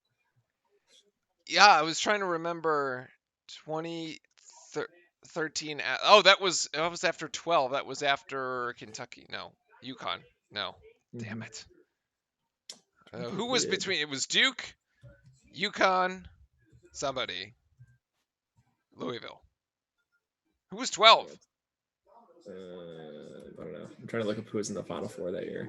Yeah, I was trying to remember 2013. Oh, that was after 12. That was after Kentucky. No, UConn. No, damn it. Who was between? It was Duke, UConn, somebody, Louisville. Who was 12? I don't know. I'm trying to look up who was in the Final Four that year.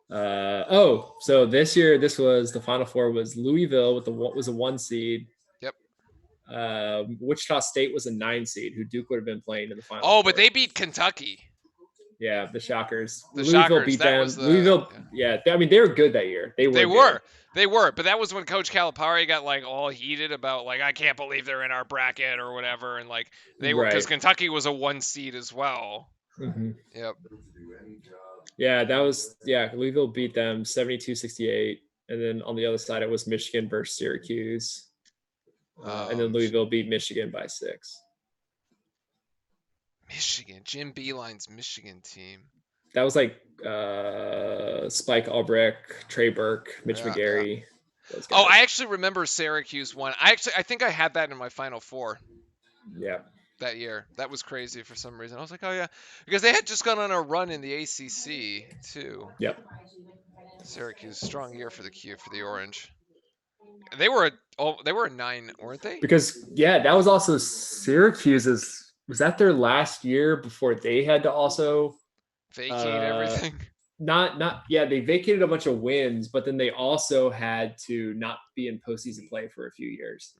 So this year, the Final Four was Louisville was a 1 seed. Yep. Wichita State was a 9 seed, who Duke would have been playing in the Final Four. But they beat Kentucky. Yeah, the Shockers. Louisville beat them. Louisville, I mean, they were good that year. They were, but that was when Coach Calipari got like all heated about like, I can't believe they're in our bracket or whatever, and like they were, because Kentucky was a 1 seed as well. Mm-hmm. Yep. Yeah, Louisville beat them 72-68, and then on the other side it was Michigan versus Syracuse, and then Louisville beat Michigan by 6. Michigan, Jim Beeline's Michigan team. That was like Spike Albrecht, Trey Burke, Mitch McGarry. Yeah. Oh, I actually remember Syracuse won. I think I had that in my Final Four. Yeah. That year. That was crazy for some reason. I was like, oh yeah, because they had just gone on a run in the ACC too. Yep. Syracuse, strong year for the Orange. They were a 9, weren't they? Because that was also Syracuse's. Was that their last year before they had to also vacate everything? not yeah, they vacated a bunch of wins, but then they also had to not be in postseason play for a few years.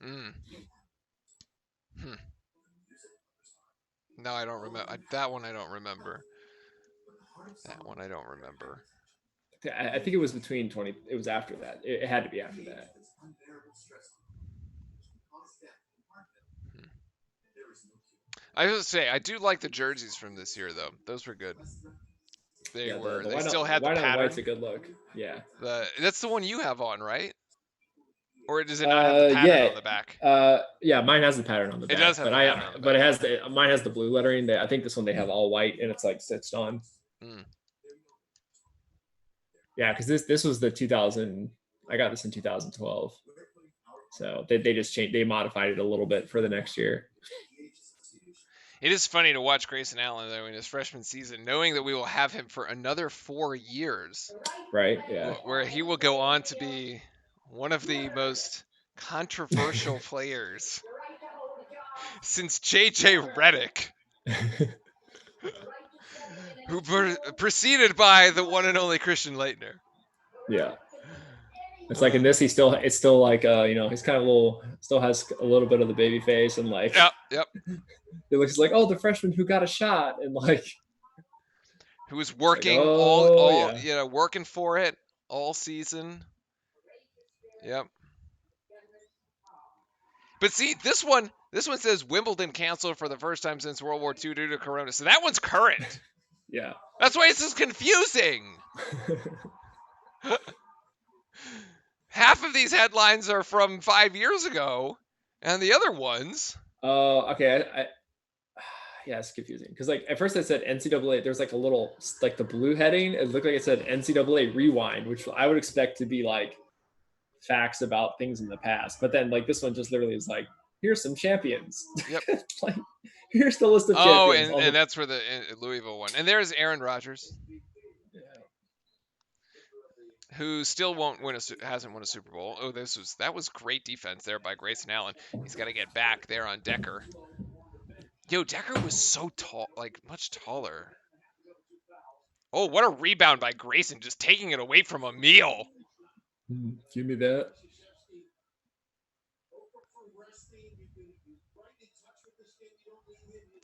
No, I don't remember. That one I don't remember. That one I don't remember. I think it was between 20. It was after that. It had to be after that. I was gonna say I do like the jerseys from this year though. Those were good. They were. They still had the white pattern. on white's a good look. Yeah. That's the one you have on, right? Or does it not have the pattern on the back? Yeah, mine has the pattern on the back. It does have the pattern on the back. But it has mine has the blue lettering. I think this one they have all white and it's like stitched on. Yeah, because this was the 2000. I got this in 2012. So they just changed. They modified it a little bit for the next year. It is funny to watch Grayson Allen though in his freshman season, knowing that we will have him for another 4 years. Right. Yeah. Where he will go on to be one of the most controversial players since J.J. Redick, who preceded by the one and only Christian Laettner. Yeah. It's like in this, it's still like he's kind of still has a little bit of the baby face and like yep. It looks like the freshman who got a shot and like who was working working for it all season. Yep. But see, this one says Wimbledon canceled for the first time since World War II due to Corona. So that one's current. Yeah. That's why it's just confusing. Half of these headlines are from 5 years ago, and the other ones. Oh, okay. Yeah, it's confusing because like at first I said NCAA. There's like a little like the blue heading. It looked like it said NCAA Rewind, which I would expect to be like facts about things in the past. But then like this one just literally is like, here's some champions. Yep. Like here's the list of champions. And that's for the Louisville one. And there's Aaron Rodgers. Who still hasn't won a Super Bowl. Oh, that was great defense there by Grayson Allen. He's got to get back there on Decker. Yo, Decker was so tall, like much taller. Oh, what a rebound by Grayson, just taking it away from Emil. Give me that.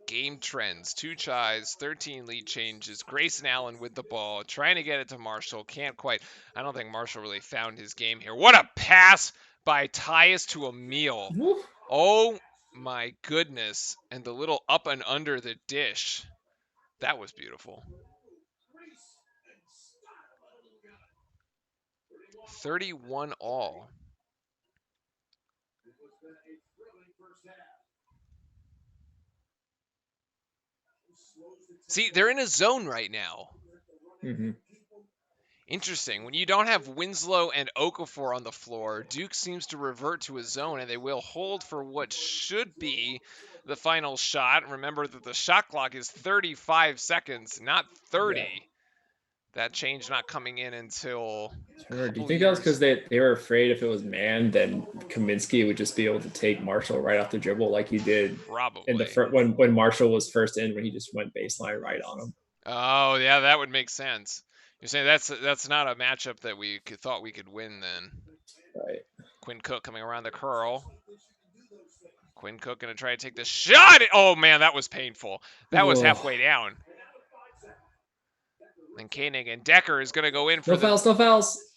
Game trends, 2 tries, 13 lead changes. Grayson Allen with the ball, trying to get it to Marshall. Can't quite. I don't think Marshall really found his game here. What a pass by Tyus to Emil. Woo. Oh my goodness. And the little up and under the dish. That was beautiful. 31 all. See, they're in a zone right now. Mm-hmm. Interesting. When you don't have Winslow and Okafor on the floor, Duke seems to revert to a zone, and they will hold for what should be the final shot. Remember that the shot clock is 35 seconds, not 30. Yeah. That change not coming in until. Do you think that was because they were afraid if it was man, then Kaminsky would just be able to take Marshall right off the dribble like he did probably in the when Marshall was first in, when he just went baseline right on him? Oh yeah, that would make sense. You're saying that's not a matchup that we thought we could win then. Right. Quinn Cook coming around the curl. Quinn Cook gonna try to take the shot. Oh man, that was painful. That was halfway down. And Koenig and Decker is going to go in for no fouls.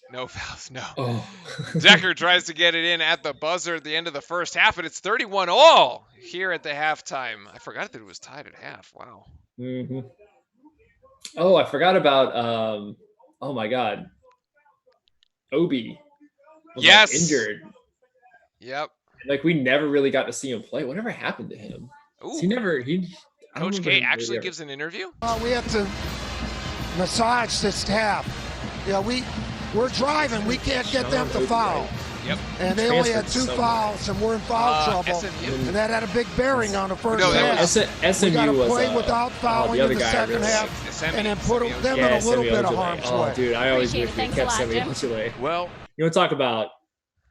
No fouls, no. Oh. Decker tries to get it in at the buzzer at the end of the first half, and it's 31 all here at the halftime. I forgot that it was tied at half. Wow. Mm-hmm. Oh, I forgot about, oh my God. Obi was like injured. Yep. Like we never really got to see him play. Whatever happened to him? Coach K actually gives an interview? We have to massage this half. We're driving. We can't get them to foul. Yep. And they only had 2 fouls, and we're in foul trouble. SMU. And that had a big bearing on the first half. SMU we got to was play without fouling in the second half, and then put them in a little bit of harm's way. Dude, I always wish we kept Semi Ojeleye. Well, you want to talk about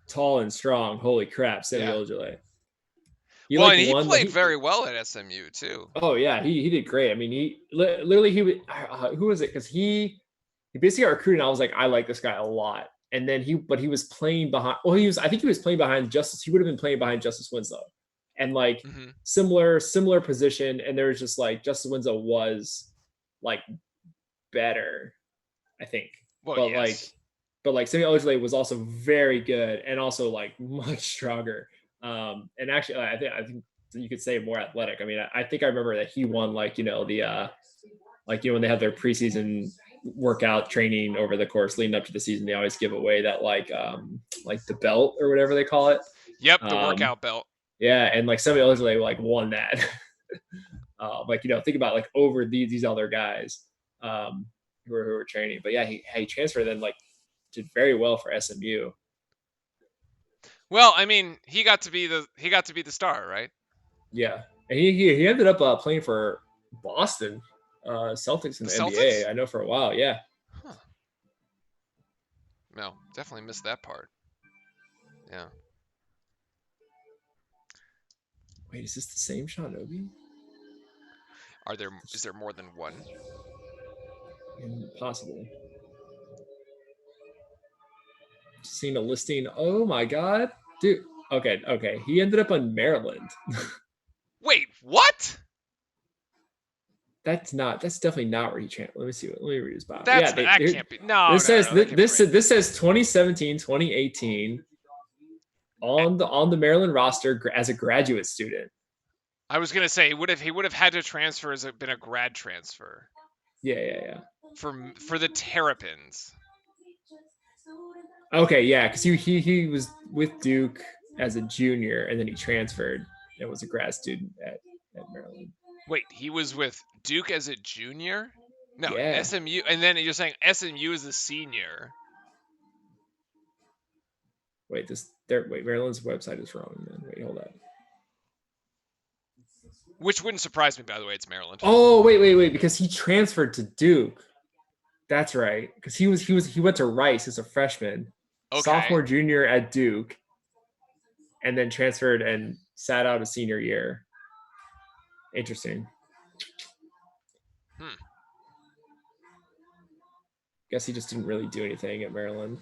tall and strong? Holy crap, Semi Ojeleye. And he played very well at SMU too. Oh yeah, he did great. I mean, he literally who was it? Because he he basically got recruited. And I was like, I like this guy a lot. And then he was playing behind. Well, I think he was playing behind Justice. He would have been playing behind Justice Winslow, and like similar position. And there was just like Justice Winslow was like better, I think. Well, but yes. like Samuel Ojale was also very good and also like much stronger. And actually, I think you could say more athletic. I mean, I think I remember that he won like the when they have their preseason workout training over the course leading up to the season, they always give away that like the belt or whatever they call it. Yep, the workout belt. Yeah, and like Samuel Ojale like won that. Think about like over these other guys who were training. But yeah, he transferred, then like did very well for SMU. Well, I mean, he got to be the star, right? Yeah, and he ended up playing for Boston Celtics in the NBA. I know for a while. Yeah. Huh. No, definitely missed that part. Yeah. Wait, is this the same Sean Obi? Is there more than one? Possibly. Seen a listing. Oh my god, dude. Okay. He ended up on Maryland. Wait, what? That's definitely not where he trained. Let me read his bio. That can't be. No, this says 2017, 2018 on the Maryland roster as a graduate student. I was gonna say he would have had to transfer as been a grad transfer. Yeah. For the Terrapins. Okay, yeah, because he was with Duke as a junior, and then he transferred and was a grad student at Maryland. Wait, he was with Duke as a junior? No, yeah. SMU, and then you're saying SMU is a senior. Wait, Maryland's website is wrong. Then wait, hold on. Which wouldn't surprise me, by the way. It's Maryland. Oh, wait, because he transferred to Duke. That's right, because he went to Rice as a freshman, sophomore, junior at Duke, and then transferred and sat out a senior year. Interesting. Guess he just didn't really do anything at Maryland.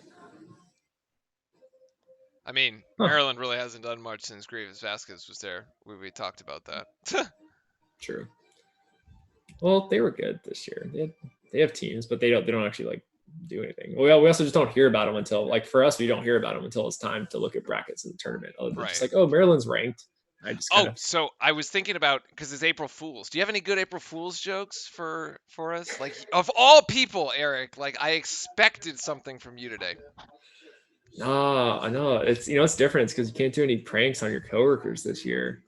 I mean, Maryland really hasn't done much since Grievous Vasquez was there. We talked about that. True. Well, they were good this year. They have teams, but they don't actually like do anything. We also just don't hear about them until, like, for us, we don't hear about them until it's time to look at brackets in the tournament. Right. It's like, oh, Maryland's ranked. So I was thinking about, because it's April Fool's. Do you have any good April Fool's jokes for us? Like, of all people, Eric, like I expected something from you today. No, I know it's it's different because you can't do any pranks on your coworkers this year.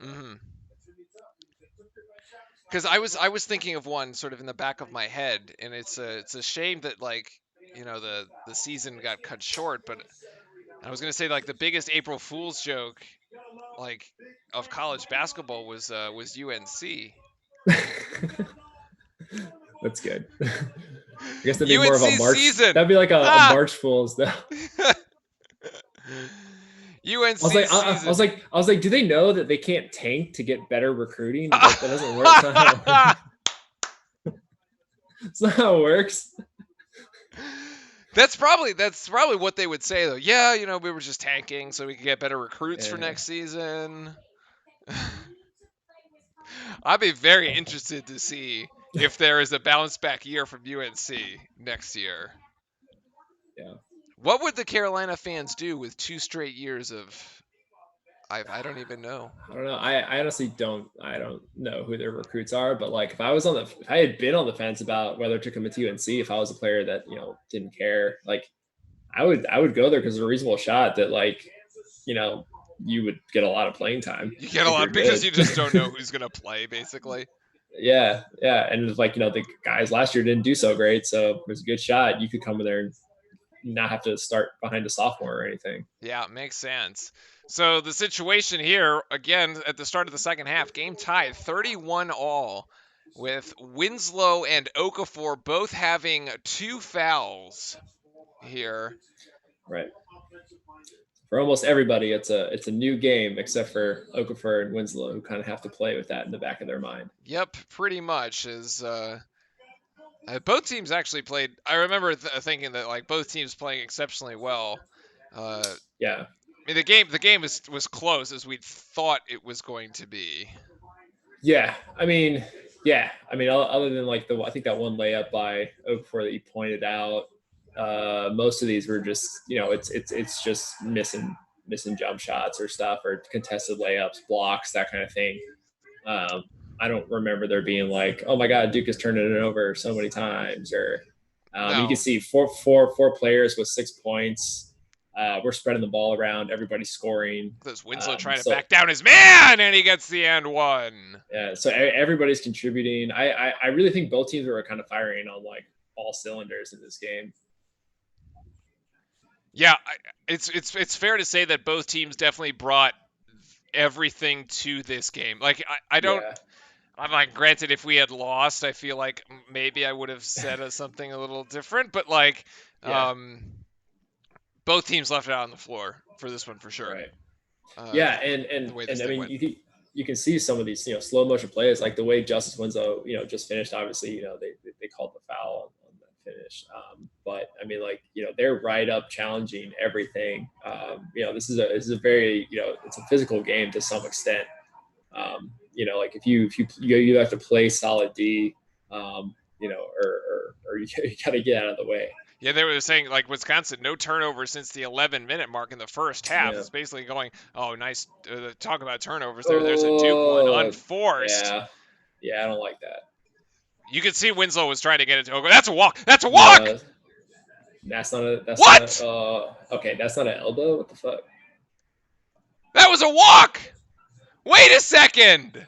Because I was thinking of one sort of in the back of my head, and it's a shame that like the season got cut short. But I was gonna say like the biggest April Fool's joke like of college basketball was UNC. That's good. I guess that'd be more of a March season. That'd be like a March Fool's though. UNC. I was like, do they know that they can't tank to get better recruiting? That doesn't work. It's not how it works. That's probably what they would say though. Yeah, we were just tanking so we could get better recruits for next season. I'd be very interested to see if there is a bounce back year from UNC next year. Yeah. What would the Carolina fans do with 2 straight years of? I don't even know. I don't know. I honestly don't. I don't know who their recruits are. But like, if I had been on the fence about whether to commit to UNC, if I was a player that didn't care, like, I would go there because there's a reasonable shot that like, you would get a lot of playing time. You get a lot because you just don't know who's gonna play, basically. Yeah, and it's like the guys last year didn't do so great, so there's a good shot you could come in there and not have to start behind a sophomore or anything. Yeah, makes sense. So the situation here, again, at the start of the second half, game tied 31-all, with Winslow and Okafor both having 2 fouls here. Right. For almost everybody, it's a new game except for Okafor and Winslow, who kind of have to play with that in the back of their mind. Yep, pretty much. Both teams actually played. I remember thinking that like both teams playing exceptionally well. Yeah. I mean, the game was close as we thought it was going to be. Yeah. I mean, other than like I think that one layup by Okafor that you pointed out, most of these were just, it's just missing jump shots or stuff or contested layups, blocks, that kind of thing. I don't remember there being like, oh my God, Duke has turned it over so many times, or No. you can see four players with 6 points. We're spreading the ball around, everybody's scoring. There's Winslow trying to back down his man, and he gets the and one. Yeah, so everybody's contributing. I really think both teams were kind of firing on like all cylinders in this game. Yeah, it's fair to say that both teams definitely brought everything to this game. Like I don't. Yeah. I'm like, granted, if we had lost, I feel like maybe I would have said something a little different. But like, both teams left it out on the floor for this one for sure. Right. And I mean, you can see some of these slow motion plays, like the way Justice Winslow just finished. Obviously, they called the foul on that finish. But I mean, like they're right up challenging everything. This is a very it's a physical game to some extent. Like if you have to play solid D, or you got to get out of the way. Yeah, they were saying like Wisconsin, no turnovers since the 11-minute mark in the first half. Yeah. It's basically going, oh, nice. Talk about turnovers there. There's a Duke one unforced. Yeah, I don't like that. You could see Winslow was trying to get it to Ogo. That's a walk. That's a walk. That's not a. That's what? Okay, that's not an elbow. What the fuck? That was a walk. Wait a second.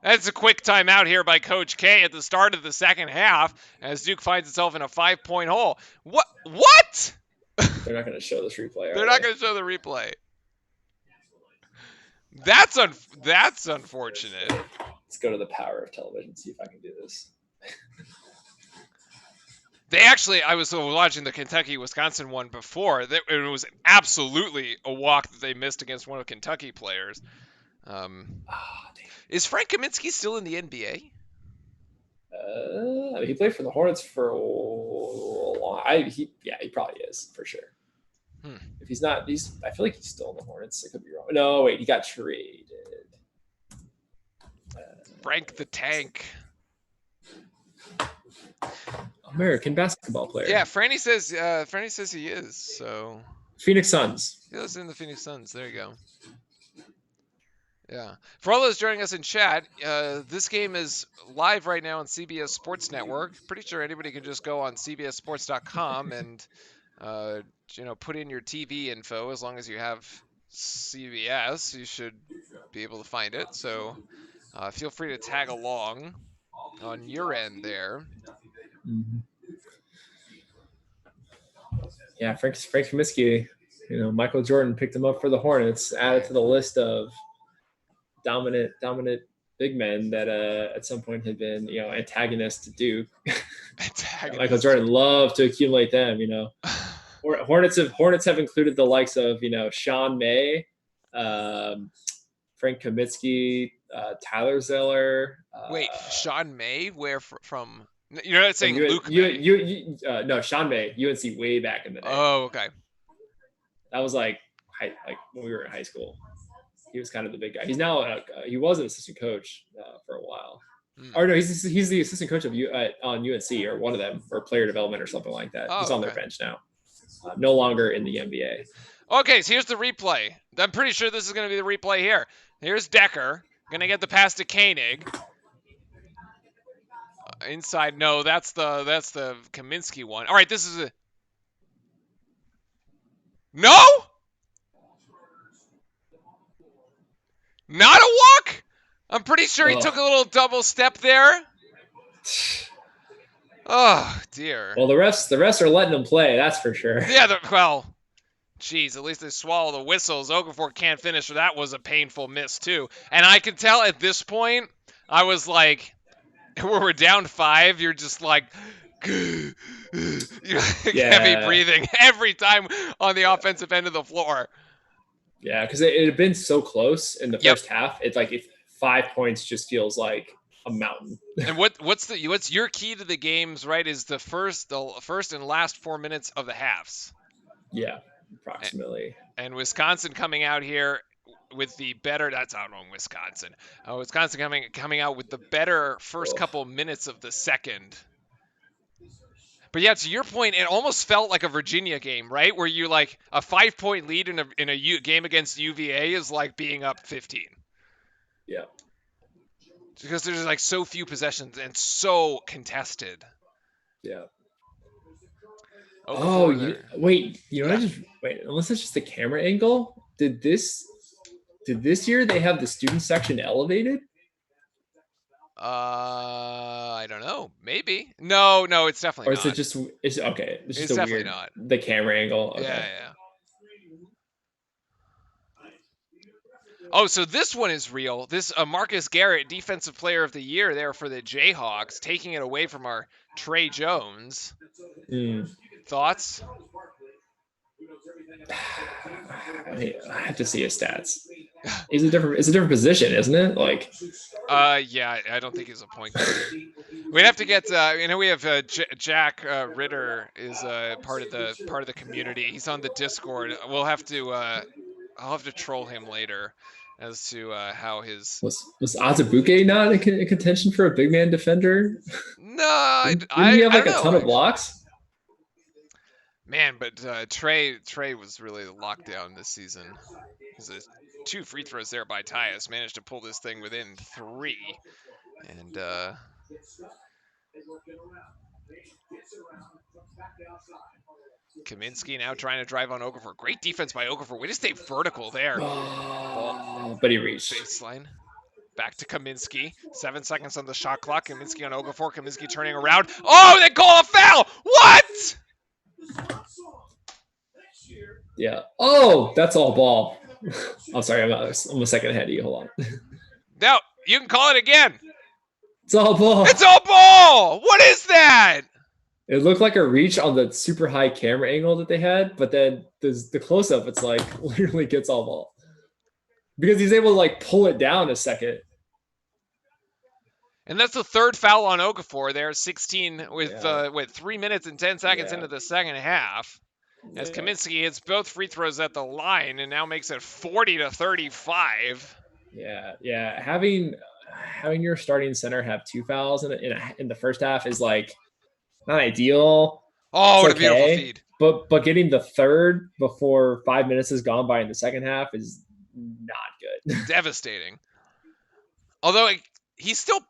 That's a quick timeout here by Coach K at the start of the second half as Duke finds itself in a 5-point hole. What? They're not going to show this replay. They're not going to show the replay. That's unfortunate. Let's go to the power of television, see if I can do this. I was watching the Kentucky-Wisconsin one before. It was absolutely a walk that they missed against one of the Kentucky players. Is Frank Kaminsky still in the NBA? He played for the Hornets for a long. He probably is for sure. If he's not, I feel like he's still in the Hornets. I could be wrong. No, wait, he got traded. Frank the Tank. American basketball player. Yeah, Franny says he is. So Phoenix Suns. He lives in the Phoenix Suns. There you go. Yeah. For all those joining us in chat, this game is live right now on CBS Sports Network. Pretty sure anybody can just go on cbssports.com and put in your TV info. As long as you have CBS, you should be able to find it. So feel free to tag along on your end there. Mm-hmm. Yeah, Frank Kaminsky. Michael Jordan picked him up for the Hornets, added to the list of dominant big men that at some point had been antagonists to Duke. Michael Jordan loved to accumulate them. Hornets have included the likes of Sean May, Frank Kaminsky, Tyler Zeller. Wait, Sean May? Where from? You're not saying Luke May? No, Sean May, UNC way back in the day. Oh, okay. That was like when we were in high school. He was kind of the big guy. He's now he was an assistant coach for a while. Or no, he's the assistant coach of on UNC or one of them, or player development or something like that. He's on their bench now. No longer in the NBA. Okay, so here's the replay. I'm pretty sure this is going to be the replay here. Here's Decker going to get the pass to Koenig. Inside, no, that's the Kaminsky one. All right, this is a no. Not a walk? I'm pretty sure he took a little double step there. Oh, dear. Well, the refs are letting him play, that's for sure. Yeah, geez, at least they swallow the whistles. Okafor can't finish, so that was a painful miss, too. And I could tell at this point, I was like, where we're down 5, you're just like, you heavy breathing every time on the offensive end of the floor. Yeah, because it had been so close in the first half. It's like 5 points just feels like a mountain. And what's your key to the games, right? Is the first and last 4 minutes of the halves. Yeah, approximately. And Wisconsin coming out here with the better. That's out on Wisconsin. Wisconsin coming out with the better first couple minutes of the second. But yeah, to your point, it almost felt like a Virginia game, right? Where you like a 5-point lead in a game against UVA is like being up 15. Yeah. Because there's like so few possessions and so contested. Yeah. Wait. You know what? Unless it's just the camera angle. Did this year they have the student section elevated? I don't know. Maybe. No, it's definitely or is not. it just it's okay? It's just a definitely weird not. the camera angle. Okay. Yeah. Oh, so this one is real. This Marcus Garrett, Defensive Player of the Year there for the Jayhawks, taking it away from our Trey Jones. Thoughts? I have to see his stats. It's a different position, isn't it? Like, yeah, I don't think he's a point guard. We'd have to get. We have Jack Ritter is part of the community. He's on the Discord. We'll have to. I'll have to troll him later as to how his was Azubuike not in contention for a big man defender? No, didn't he have like a ton of blocks? Man, but Trey was really locked down this season. There's 2 free throws there by Tyus. Managed to pull this thing within 3. And Kaminsky now trying to drive on Okafor. Great defense by Okafor. Way to stay vertical there. But he reached. Baseline. Back to Kaminsky. 7 seconds on the shot clock. Kaminsky on Okafor. Kaminsky turning around. Oh, they call a foul! What? Yeah. Oh, that's all ball. I'm sorry. I'm a second ahead of you. Hold on. No, you can call it again. It's all ball. It's all ball. What is that? It looked like a reach on the super high camera angle that they had, but then the close up, it's like literally gets all ball because he's able to like pull it down a second. And that's the 3rd foul on Okafor there, 16 with 3 minutes and 10 seconds into the second half. As Kaminsky hits both free throws at the line and now makes it 40-35. Yeah. Having your starting center have 2 fouls in the first half is like not ideal. Oh, what a beautiful feed. But getting the 3rd before 5 minutes has gone by in the second half is not good. Devastating. Although he's still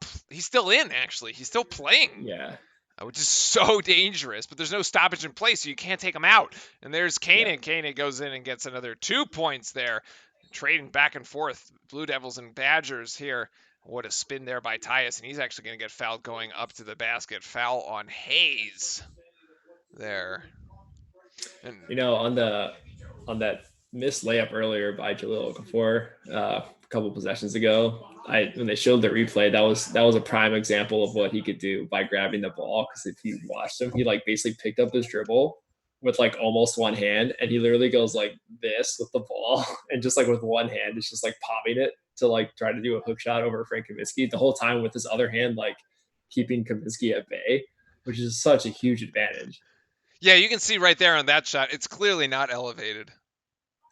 in, actually. He's still playing. Yeah. Which is so dangerous, but there's no stoppage in place, so you can't take him out. And there's Kanan. Yeah. Kanan goes in and gets another 2 points there. Trading back and forth. Blue Devils and Badgers here. What a spin there by Tyus, and he's actually going to get fouled going up to the basket. Foul on Hayes there. And, on that missed layup earlier by Jahlil Okafor a couple possessions ago, when they showed the replay, that was a prime example of what he could do by grabbing the ball. Because if you watched him, he like basically picked up his dribble with like almost one hand, and he literally goes like this with the ball, and just like with one hand, it's just like popping it to like try to do a hook shot over Frank Kaminsky the whole time with his other hand like keeping Kaminsky at bay, which is such a huge advantage. Yeah, you can see right there on that shot, it's clearly not elevated.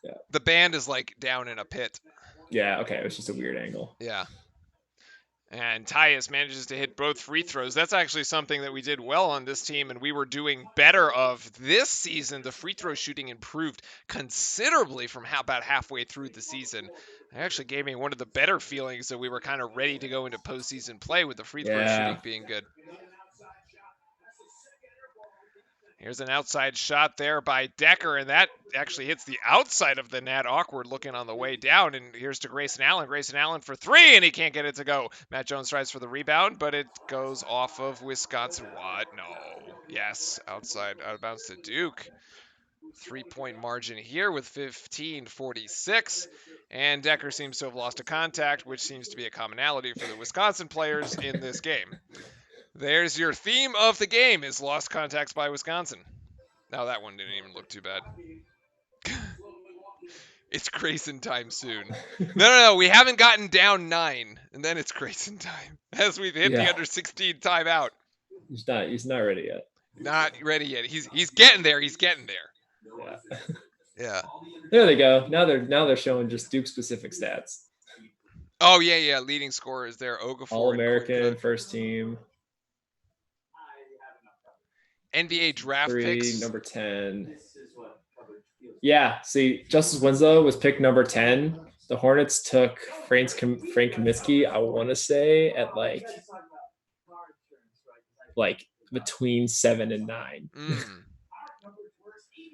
Yeah. The band is like down in a pit. Yeah, okay. It was just a weird angle. Yeah. And Tyus manages to hit both free throws. That's actually something that we did well on this team, and we were doing better of this season. The free throw shooting improved considerably from about halfway through the season. It actually gave me one of the better feelings that we were kind of ready to go into postseason play with the free throw shooting being good. Here's an outside shot there by Decker, and that actually hits the outside of the net. Awkward looking on the way down, and here's to Grayson Allen. Grayson Allen for 3, and he can't get it to go. Matt Jones tries for the rebound, but it goes off of Wisconsin. What? No. Yes, outside, out of bounds to Duke. 3-point margin here with 15:46, and Decker seems to have lost a contact, which seems to be a commonality for the Wisconsin players in this game. There's your theme of the game, is lost contacts by Wisconsin. Now that one didn't even look too bad. It's Grayson time soon. No. We haven't gotten down 9, and then it's Grayson time as we've hit the Yeah. under 16 timeout. He's not ready yet. Not ready yet. He's getting there. He's getting there. Yeah. Yeah. There they go. Now they're showing just Duke specific stats. Oh yeah. Leading scorer is there. Okafor. All and Quinn American, Cook. first team. NBA draft 3, picks. number 10. Yeah, see, Justice Winslow was picked number 10. The Hornets took Frank Kaminsky, I want to say, at like between 7 and 9.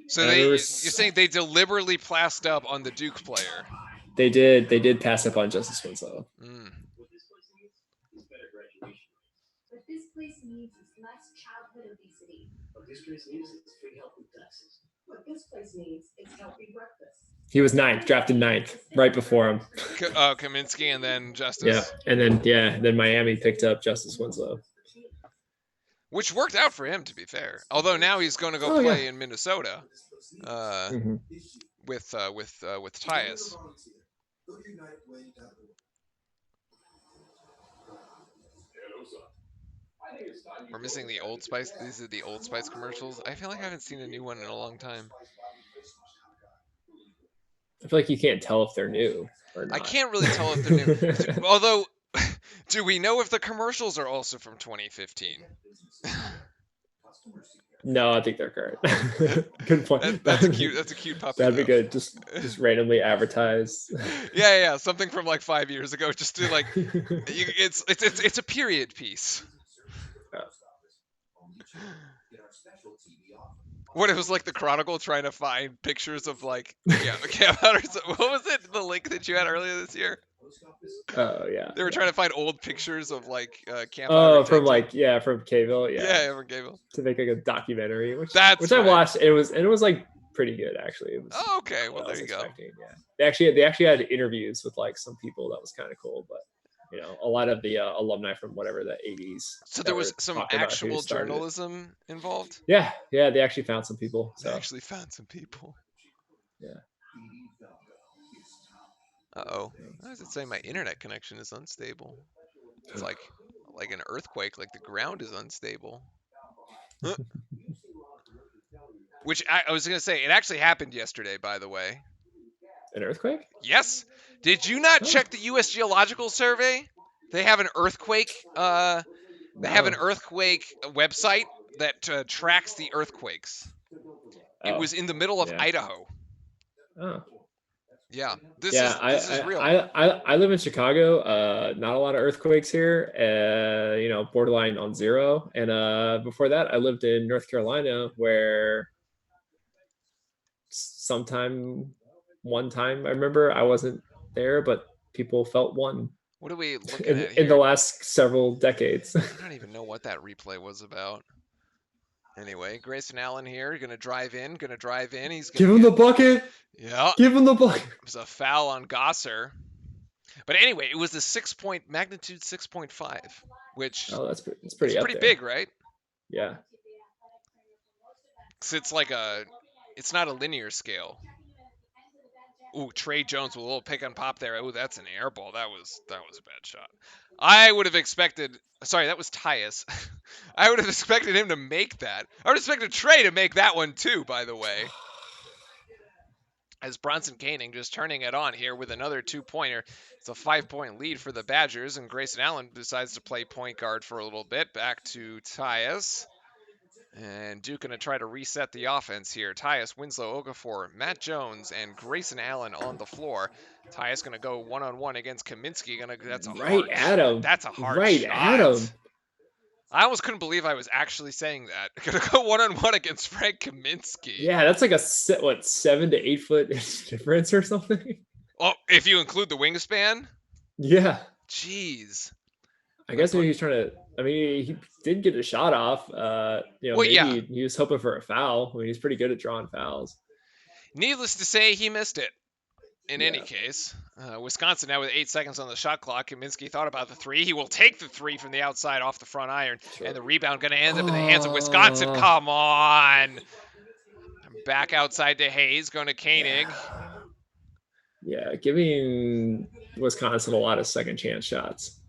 So you're saying they deliberately passed up on the Duke player? They did pass up on Justice Winslow. What this place needs is less childhood obesity. What this place needs is free healthy taxes. What this place needs is healthy breakfast. He was 9th, drafted 9th, right before him. Kaminsky and then Justice. Yeah, and then Miami picked up Justice Winslow, which worked out for him, to be fair. Although now he's going to go play in Minnesota, with Tyus. We're missing the Old Spice. These are the Old Spice commercials. I feel like I haven't seen a new one in a long time. I feel like you can't tell if they're new or not. I can't really tell if they're new. Although, do we know if the commercials are also from 2015? No, I think they're current. Good point. That's a cute puppy. That'd be good. Just randomly advertise. Yeah. Something from like 5 years ago, just to like, it's a period piece. What, it was like the Chronicle trying to find pictures of like Camp Hunters. What was it? The link that you had earlier this year? Oh yeah. They were trying to find old pictures of like Camp Oh, Hunter. from Cable. Yeah, from Cable. To make like a documentary, which I watched. It was like pretty good actually. It was, okay. Well, there you go. Yeah. They actually had interviews with like some people that was kind of cool, but a lot of the alumni from whatever the 80s. So there was some actual journalism involved? Yeah, they actually found some people. So. They actually found some people. Yeah. Uh-oh. Why does it say my internet connection is unstable? It's like an earthquake, like the ground is unstable. Which I was going to say, it actually happened yesterday, by the way. An earthquake? Yes. Did you not check the U.S. Geological Survey? They have an earthquake. They have an earthquake website that tracks the earthquakes. It was in the middle of Idaho. Oh. Yeah. This is real. I live in Chicago. Not a lot of earthquakes here. Borderline on 0. And before that, I lived in North Carolina, where one time I remember I wasn't there, but people felt one. What are we looking at here? In the last several decades? I don't even know what that replay was about. Anyway, Grayson Allen here, gonna drive in. He's gonna give him the bucket. Yeah. Give him the bucket. It was a foul on Gosser. But anyway, it was a magnitude 6.5, which that's pretty big, right? Yeah. So it's not a linear scale. Ooh, Trey Jones with a little pick and pop there. Ooh, that's an air ball. That was a bad shot. I would have expected. Sorry, that was Tyus. I would have expected him to make that. I would have expected Trey to make that one too, by the way. As Bronson Koenig just turning it on here with another 2-pointer. It's a 5-point lead for the Badgers, and Grayson Allen decides to play point guard for a little bit. Back to Tyus. And Duke going to try to reset the offense here. Tyus, Winslow, Okafor, Matt Jones, and Grayson Allen on the floor. Tyus going to go one-on-one against Kaminsky. That's a hard shot. That's a hard shot. Right at him. I almost couldn't believe I was actually saying that. Going to go one-on-one against Frank Kaminsky. Yeah, that's like a 7 to 8 foot difference or something. Oh, if you include the wingspan? Yeah. Jeez. I guess maybe he's trying to. I mean, he did get a shot off. Maybe he was hoping for a foul. I mean, he's pretty good at drawing fouls. Needless to say, he missed it. In any case, Wisconsin now with 8 seconds on the shot clock. Kaminsky thought about the 3. He will take the 3 from the outside off the front iron. Sure. And the rebound going to end up in the hands of Wisconsin. Come on. Back outside to Hayes. Going to Koenig. Yeah, giving Wisconsin a lot of second chance shots.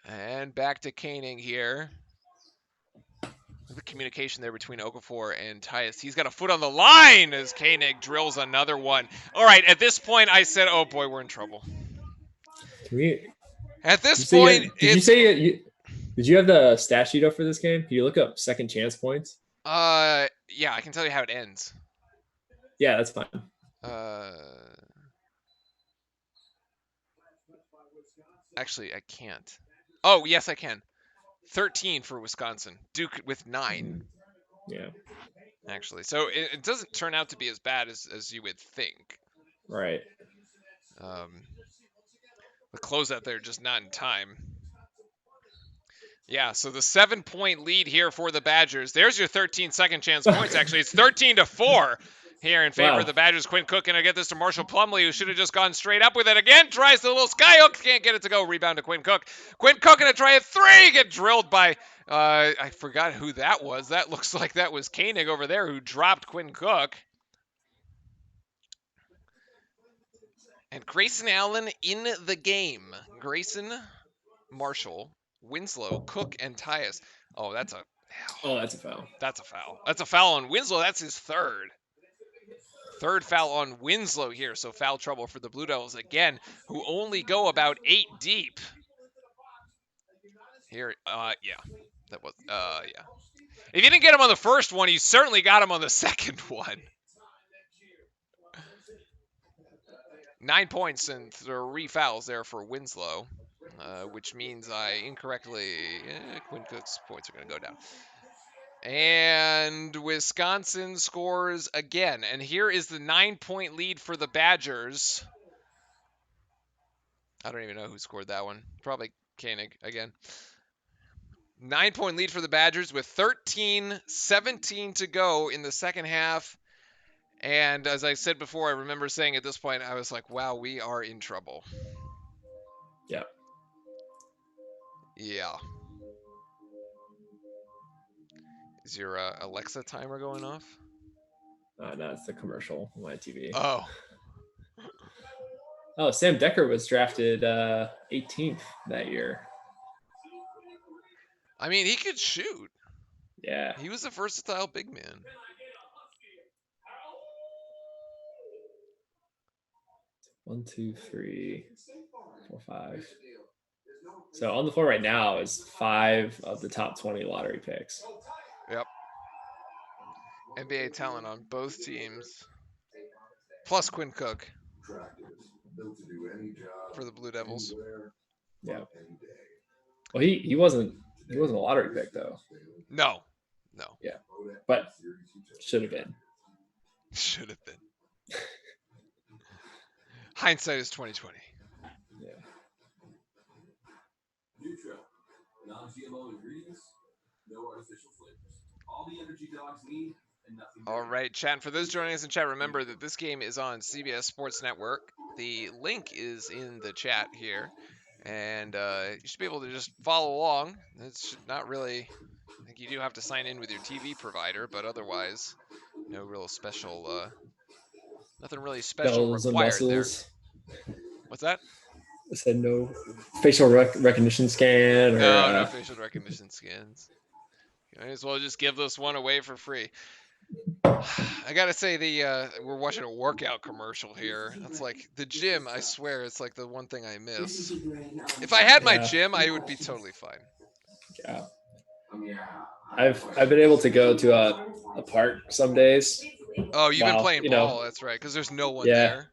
And back to Koenig here. The communication there between Okafor and Tyus. He's got a foot on the line as Koenig drills another one. All right, at this point, I said, oh boy, we're in trouble. At this point, did you have the stat sheet up for this game? Can you look up second chance points? Yeah, I can tell you how it ends. Yeah, that's fine. Actually, I can't. Oh, yes, I can. 13 for Wisconsin. Duke with 9. Yeah. Actually, so it doesn't turn out to be as bad as you would think. Right. The closeout there just not in time. Yeah, so the 7-point lead here for the Badgers. There's your 13 second chance points, actually. It's 13-4 here in favor of the Badgers. Quinn Cook going to get this to Marshall Plumlee, who should have just gone straight up with it again. Tries the little skyhook. Can't get it to go. Rebound to Quinn Cook. Quinn Cook going to try a 3. Get drilled by, I forgot who that was. That looks like that was Koenig over there who dropped Quinn Cook. And Grayson Allen in the game. Grayson, Marshall, Winslow, Cook, and Tyus. Oh, that's a foul. That's a foul. That's a foul on Winslow. That's his third. Third foul on Winslow here. So foul trouble for the Blue Devils again, who only go about 8 deep. Here, yeah. That was, yeah. If you didn't get him on the first one, you certainly got him on the second one. 9 points and 3 fouls there for Winslow. Which means I incorrectly... Quinn Cook's points are going to go down. And Wisconsin scores again. And here is the 9-point lead for the Badgers. I don't even know who scored that one. Probably Koenig again. 9-point lead for the Badgers with 13-17 to go in the second half. And as I said before, I remember saying at this point, I was like, wow, we are in trouble. Yeah. Yeah. Is your Alexa timer going off? No, it's the commercial on my TV. Oh. Oh, Sam Decker was drafted 18th that year. I mean, he could shoot. Yeah. He was a versatile big man. One, two, three, 4, 5. So on the floor right now is 5 of the top 20 lottery picks. Yep. NBA talent on both teams. Plus Quinn Cook for the Blue Devils. Yeah. Well, he wasn't a lottery pick though. No. Yeah. But should have been. Should have been. Hindsight is 2020. Yeah. Nutra, non-GMO ingredients, no artificial flavors. All the energy dogs need and nothing. All right, chat. For those joining us in chat, remember that this game is on CBS Sports Network. The link is in the chat here, and you should be able to just follow along. It's not really. I think you do have to sign in with your TV provider, but otherwise, no real special. Nothing really special required there. What's that? I said no facial recognition scan. Or, no facial recognition scans. You might as well just give this one away for free. I gotta say, we're watching a workout commercial here. That's like the gym. I swear, it's like the one thing I miss. If I had my gym, I would be totally fine. Yeah. I've been able to go to a park some days. Oh, you've been playing ball. That's right, because there's no one there.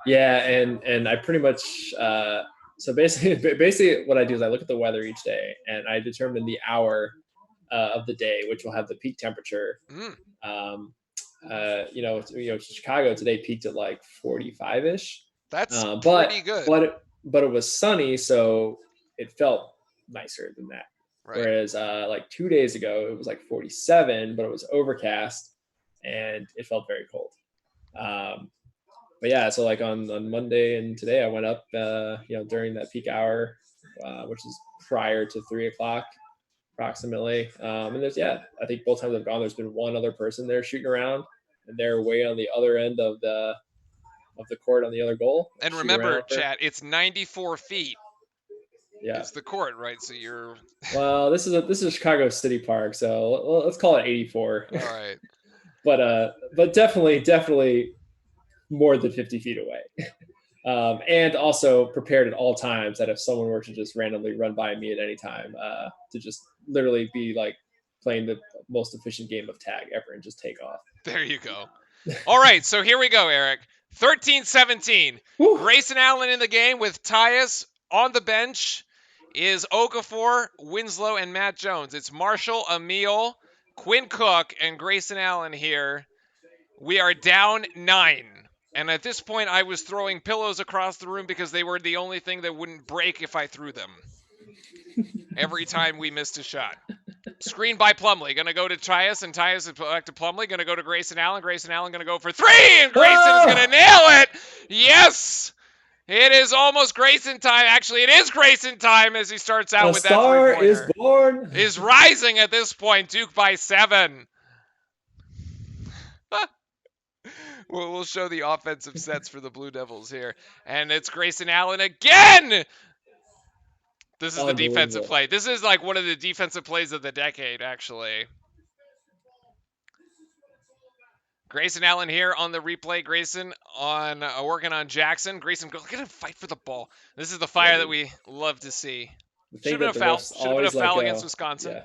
Yeah, and I pretty much so basically what I do is I look at the weather each day and I determine the hour of the day which will have the peak temperature. Chicago today peaked at like 45-ish. That's pretty good. But it was sunny, so it felt nicer than that. Right. Whereas like 2 days ago it was like 47, but it was overcast and it felt very cold. But yeah, so like on Monday and today I went up, during that peak hour, which is prior to 3 o'clock approximately. And I think both times I've gone, there's been one other person there shooting around. and they're way on the other end of the court on the other goal. And Shoot remember, around there. chat, it's 94 feet Yeah. is the court, right? So you're Well, this is Chicago City Park, so let's call it 84. all right. But definitely more than 50 feet away. And also prepared at all times that if someone were to just randomly run by me at any time, to just literally be like playing the most efficient game of tag ever and just take off. There you go. All right, so here we go, Eric. 13-17. Whew. Grayson Allen in the game with Tyus. On the bench is Okafor, Winslow, and Matt Jones. It's Marshall, Emil, Quinn Cook, and Grayson Allen here. We are down 9. And at this point, I was throwing pillows across the room because they were the only thing that wouldn't break if I threw them. Every time we missed a shot. Screen by Plumlee. Going to go to Tyus, and Tyus is back to Plumlee. Going to go to Grayson Allen. Grayson Allen going to go for 3, and Grayson's going to nail it. Yes! It is almost Grayson time. Actually, it is Grayson time as he starts out with that three-pointer. three-pointer. Is born. Is rising at this point. Duke by 7. We'll show the offensive sets for the Blue Devils here. And it's Grayson Allen again! This is the defensive play. This is like one of the defensive plays of the decade, actually. Grayson Allen here on the replay. Grayson on working on Jackson. Grayson, look at him fight for the ball. This is the fire that we love to see. Should have been a foul. Should have been a foul against Wisconsin.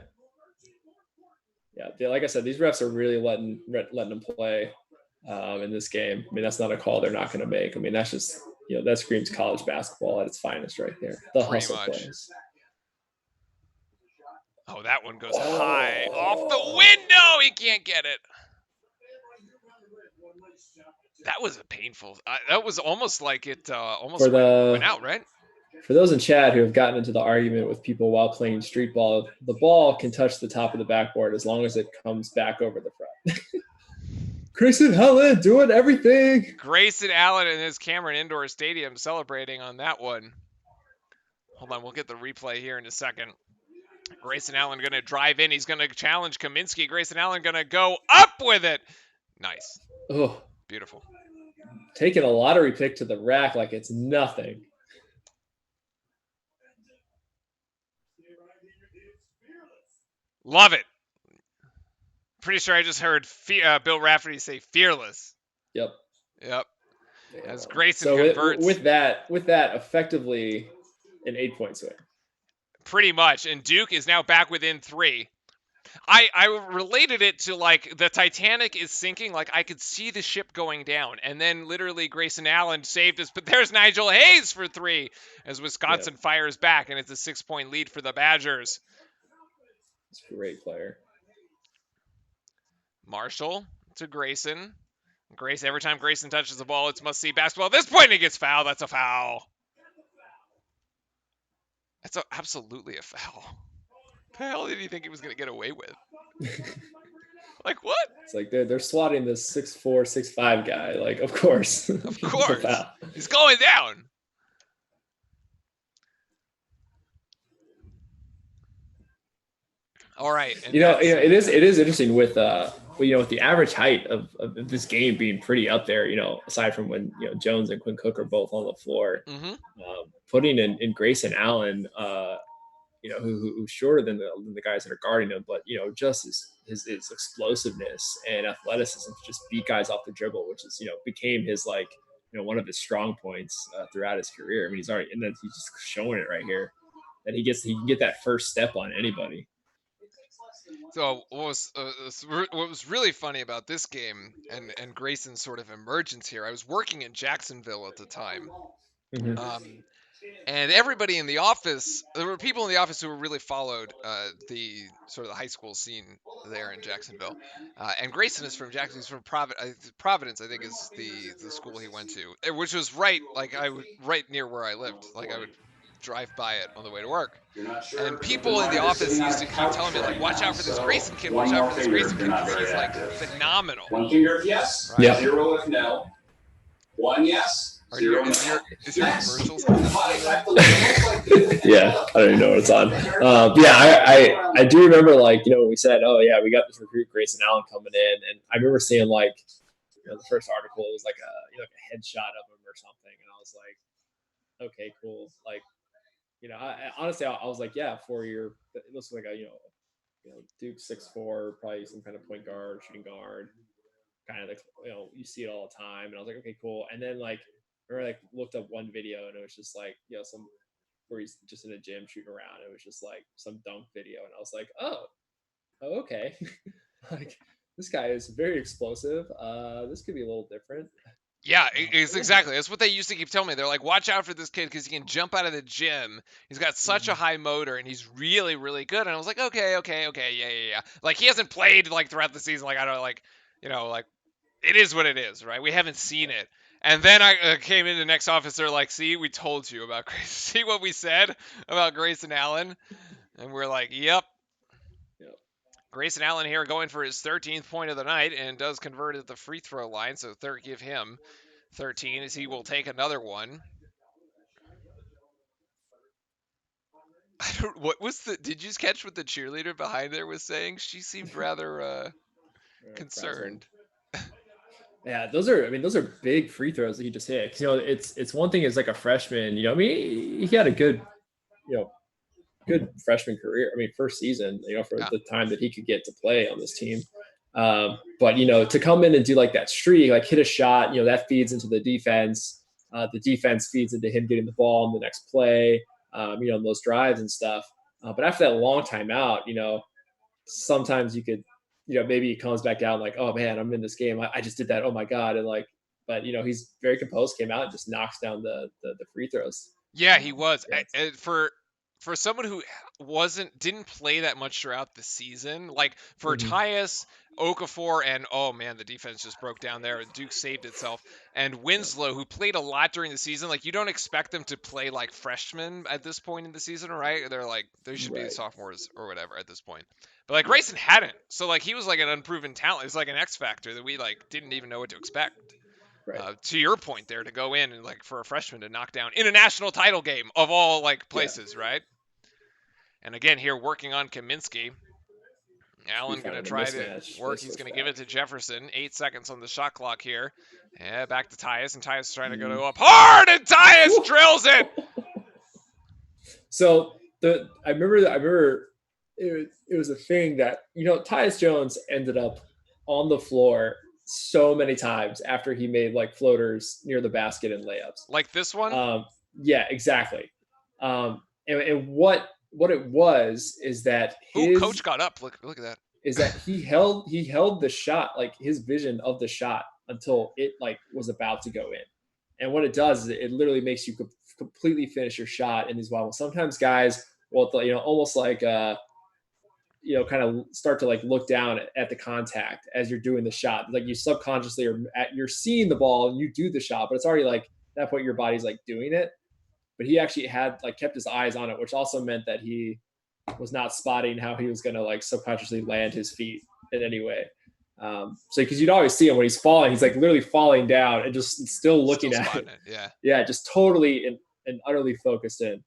Yeah. Like I said, these refs are really letting them play in this game. I mean, that's not a call they're not going to make. I mean, that's just, that screams college basketball at its finest right there. The hustle plays. Oh, that one goes high off the window. He can't get it. That was a painful. That was almost like it almost went out, right? For those in chat who have gotten into the argument with people while playing street ball, the ball can touch the top of the backboard as long as it comes back over the front. Grayson Allen doing everything. Grayson Allen in his Cameron Indoor Stadium celebrating on that one. Hold on, we'll get the replay here in a second. Grayson Allen going to drive in. He's going to challenge Kaminsky. Grayson Allen going to go up with it. Nice. Oh, beautiful. Taking a lottery pick to the rack like it's nothing. Love it. Pretty sure I just heard Bill Rafferty say fearless. Yep. As Grayson converts. With that, effectively an 8-point swing. Pretty much. And Duke is now back within 3. I related it to like the Titanic is sinking. Like I could see the ship going down. And then literally Grayson Allen saved us. But there's Nigel Hayes for 3 as Wisconsin fires back. And it's a 6-point lead for the Badgers. It's a great player. Marshall to Grayson. Every time Grayson touches the ball, it's must-see basketball. At this point, he gets fouled. That's a foul. That's absolutely a foul. What the hell did he think he was going to get away with? Like, what? It's like they're swatting this 6'4", 6'5" guy. Like, of course. Of course. He's going down. All right. It is interesting with with the average height of this game being pretty up there, aside from when Jones and Quinn Cook are both on the floor, putting in Grayson Allen, who's shorter than the guys that are guarding him, but just his explosiveness and athleticism to just beat guys off the dribble, which is became his one of his strong points throughout his career. I mean, he's just showing it right here that he can get that first step on anybody. So what was really funny about this game and Grayson's sort of emergence here, I was working in Jacksonville at the time. And everybody in the office, there were people in the office who really followed the sort of the high school scene there in Jacksonville. And Grayson is from Jackson. He's from Providence, I think, is the school he went to, which was right near where I lived. Like I would drive by it on the way to work. And people in the office used to keep telling me, like, watch out for this Grayson kid, watch out for this Grayson kid, because he's like phenomenal. 1 finger if yes, right? 0 if no. 1 yes. Is your commercials? Yeah, I don't even know what it's on. I do remember when we said, oh yeah, we got this recruit Grayson Allen coming in, and I remember seeing the first article was like like a headshot of him or something, and I was like, okay, cool. Like, honestly, I was like, yeah, it looks like a Duke 6'4", probably some kind of point guard, shooting guard, kind of like you see it all the time, and I was like, okay, cool. And then like I remember, like looked up one video, and it was just like some where he's just in a gym shooting around. It was just like some dunk video, and I was like, oh okay, like this guy is very explosive. This could be a little different. Yeah, it's exactly. That's what they used to keep telling me. They're like, watch out for this kid because he can jump out of the gym. He's got such a high motor and he's really, really good. And I was like, okay, yeah. Like he hasn't played like throughout the season. Like I don't like, like it is what it is, right? We haven't seen it. And then I came in the next office. They're like, see, we told you about Grace. See what we said about Grayson Allen? And we're like, yep. Grayson Allen here going for his 13th point of the night and does convert at the free throw line. So give him 13 as he will take another one. Did you catch what the cheerleader behind there was saying? She seemed rather concerned. Yeah, those are big free throws that he just hit. It's one thing as like a freshman, he had a good, good freshman career. First season, for the time that he could get to play on this team. But to come in and do like that streak, like hit a shot, that feeds into the defense. The defense feeds into him getting the ball in the next play. In those drives and stuff. But after that long time out, sometimes you could, maybe he comes back down like, oh man, I'm in this game. I just did that. Oh my God. And like, but he's very composed, came out and just knocks down the free throws. Yeah, he was. For someone who didn't play that much throughout the season, like for Tyus, Okafor, and oh man, the defense just broke down there. Duke saved itself. And Winslow, who played a lot during the season, like you don't expect them to play like freshmen at this point in the season, right? They're like they should be sophomores or whatever at this point. But like Grayson hadn't, so like he was like an unproven talent. It's like an X factor that we like didn't even know what to expect. Right. To your point there, to go in and like for a freshman to knock down in a national title game of all like places, right? And again here working on Kaminsky. Allen going to try to work. He's going to give it to Jefferson. 8 seconds on the shot clock here. Yeah, back to Tyus, and Tyus trying to go up hard, and Tyus drills it. So I remember it was a thing that Tyus Jones ended up on the floor so many times after he made like floaters near the basket and layups. Like this one? Yeah, exactly. And what it was is that coach got up. Look at that. Is that he held the shot, like his vision of the shot until it like was about to go in. And what it does is it literally makes you completely finish your shot in these wobbles. Sometimes guys will, almost like kind of start to like look down at the contact as you're doing the shot. Like you subconsciously you're seeing the ball and you do the shot, but it's already like at that point your body's like doing it. But he actually had like kept his eyes on it, which also meant that he was not spotting how he was going to like subconsciously land his feet in any way. So because you'd always see him when he's falling, he's like literally falling down and just still looking at it. Yeah, just totally and utterly focused in.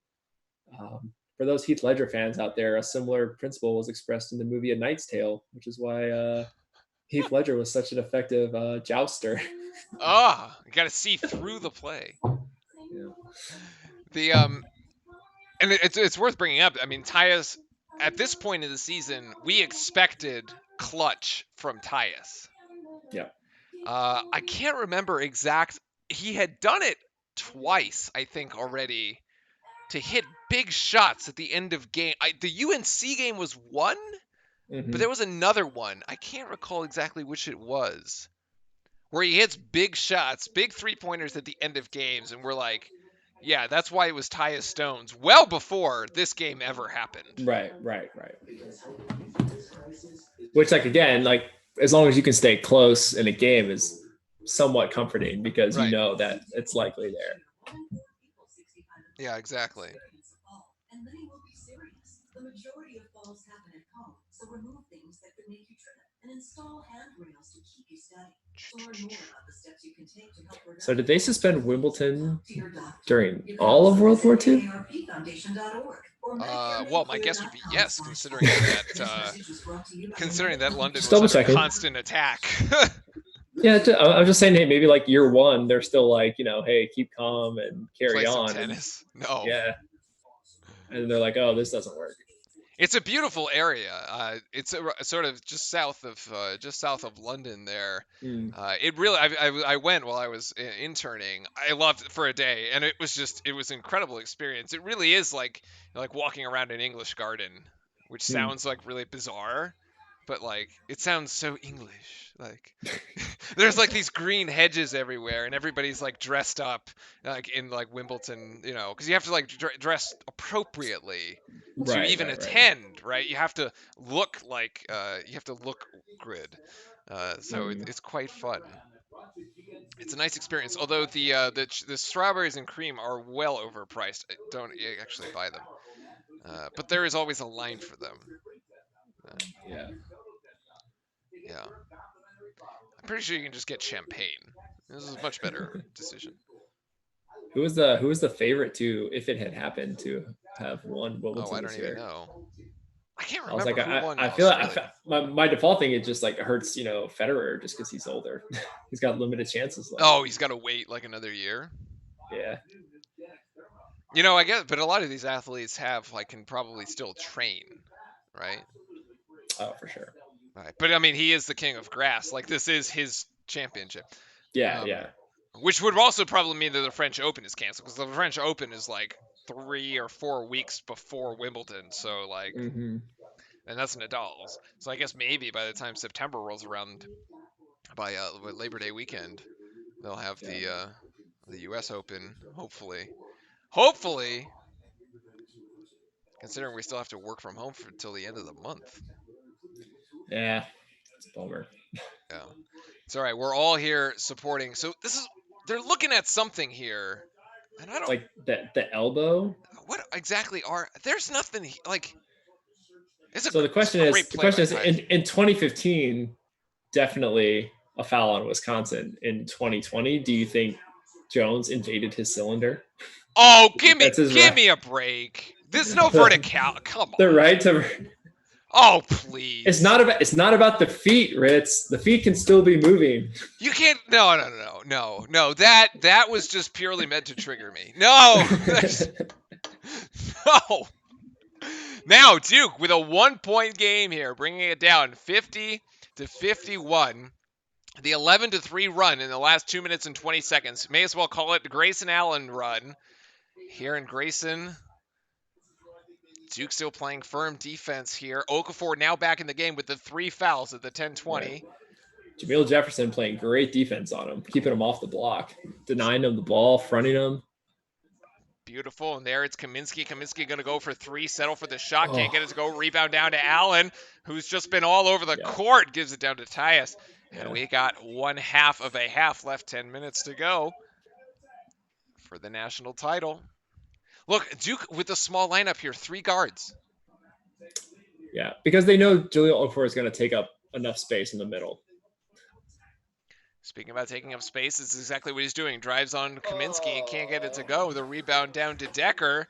For those Heath Ledger fans out there, a similar principle was expressed in the movie A Knight's Tale, which is why Heath Ledger was such an effective jouster. You got to see through the play. Yeah. And it's worth bringing up. Tyus, at this point in the season, we expected clutch from Tyus. Yeah. I can't remember he had done it twice, I think, already, to hit big shots at the end of game. The UNC game was one, but there was another one. I can't recall exactly which it was, where he hits big shots, big three-pointers at the end of games, and we're like, yeah, that's why it was Tyus Stones, well before this game ever happened. Right. Which, like, again, like, as long as you can stay close in a game is somewhat comforting because you know that it's likely there. Yeah, exactly. And many will be serious. The majority of falls happen at home, so remove things that could make you trip and install handrails to keep you steady. Learn more about the steps you can take to help. So did they suspend Wimbledon during all of World War II? Well, my guess would be yes, considering that London Just was under checking. constant attack. Yeah, I'm just saying, hey, maybe like year one, they're still like, hey, keep calm and Play carry some on, and tennis. No. yeah, and they're like, oh, this doesn't work. It's a beautiful area. It's sort of just south of London there. Mm, It really, I went while I was interning. I loved it for a day, and it was an incredible experience. It really is like walking around an English garden, which mm. sounds like really bizarre, but like it sounds so English. Like there's like these green hedges everywhere, and everybody's like dressed up like in like Wimbledon, because you have to like dress appropriately to Right, even right, right. attend, right? You have to look like you have to look good. So Mm. it's quite fun. It's a nice experience. Although the strawberries and cream are well overpriced. Don't actually buy them. But there is always a line for them. Yeah. Yeah, I'm pretty sure you can just get champagne. This is a much better decision. Who was the favorite to, if it had happened, to have won Oh, Wimbledon I this don't even year? know. I can't I was remember like, who I, won I feel like Australia. my default thing, it just like hurts, Federer just because he's older. He's got limited chances left. Oh, he's got to wait like another year. Yeah. I guess, but a lot of these athletes can probably still train, right? Oh, for sure. Right. But I mean, he is the king of grass. Like this is his championship. Yeah, Um, yeah. which would also probably mean that the French Open is canceled because the French Open is like 3 or 4 weeks before Wimbledon. So like, Hmm. and that's Nadal's. So I guess maybe by the time September rolls around, by Labor Day weekend, they'll have Yeah. the U.S. Open. Hopefully, considering we still have to work from home until the end of the month. Yeah. It's a bummer. Yeah, it's all right. We're all here supporting. So they're looking at something here, and I don't. Like the elbow. What exactly there's nothing like. It's So the it's question a is, great play by Ty. in 2015, definitely a foul on Wisconsin. In 2020, do you think Jones invaded his cylinder? Oh, give That's his right. me a break. There's no vertical. Come The on. right to. Oh, please. It's not about the feet, Ritz. The feet can still be moving. You can't. No. That was just purely meant to trigger me. No. No. Now Duke with a 1-point game here, bringing it down 50-51. The 11-3 run in the last 2 minutes and 20 seconds. May as well call it the Grayson Allen run. Here in Grayson, Duke still playing firm defense here. Okafor now back in the game with the 3 fouls at the 10-20. Right. Jamil Jefferson playing great defense on him, keeping him off the block, denying him the ball, fronting him. Beautiful. And there it's Kaminsky. Kaminsky going to go for 3, settle for the shot. Can't get it to go. Rebound down to Allen, who's just been all over the court. Gives it down to Tyus. And we got 1/2 of a half left, 10 minutes to go for the national title. Look, Duke with the small lineup here, 3 guards. Yeah, because they know Jahlil Okafor is going to take up enough space in the middle. Speaking about taking up space, this is exactly what he's doing. Drives on Kaminsky and can't get it to go. The rebound down to Decker.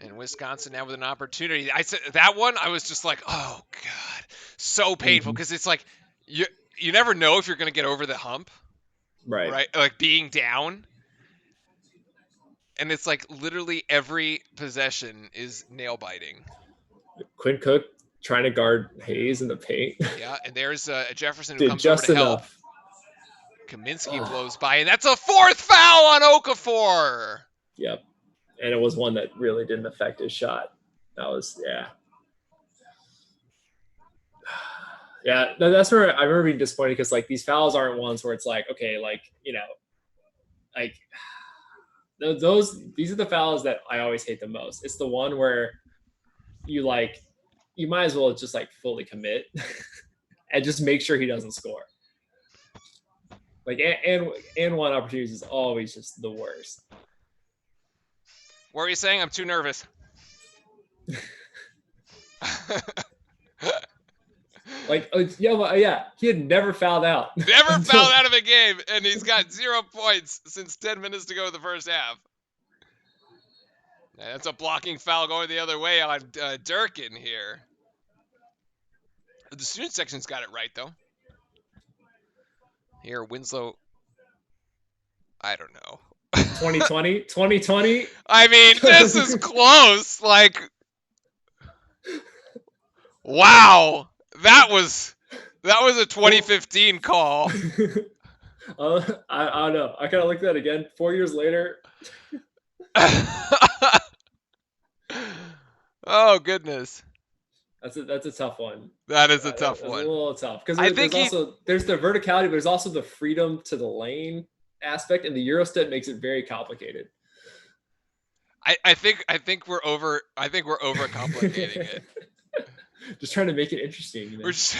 And Wisconsin now with an opportunity. I said that one, I was just like, oh, God. So painful because it's like you never know if you're going to get over the hump. Right. Like being down. And it's like literally every possession is nail biting. Quinn Cook trying to guard Hayes in the paint. Yeah, and there's Jefferson who comes over to help. Kaminsky blows by, and that's a 4th foul on Okafor. Yep. And it was one that really didn't affect his shot. That was, yeah. Yeah, that's where I remember being disappointed because, like, these fouls aren't ones where it's like, okay, like, like these are the fouls that I always hate the most. It's the one where you might as well just like fully commit and just make sure he doesn't score. Like and one opportunities is always just the worst. What are you saying? I'm too nervous. Yeah, he had never fouled out. Never fouled out of a game, and he's got 0 points since 10 minutes to go in the first half. That's a blocking foul going the other way on Durkin here. The student section's got it right, though. Here, Winslow. I don't know. 2020, 2020. I mean, this is close. Like, wow, that was a 2015 call. I don't know. I kind of looked at it again. 4 years later. Oh goodness, That's a tough one. that is a tough That's one. a little tough because I think there's the verticality, but there's also the freedom to the lane aspect, and the Eurostep makes it very complicated. I think we're overcomplicating it. Just trying to make it interesting. You know? We're just,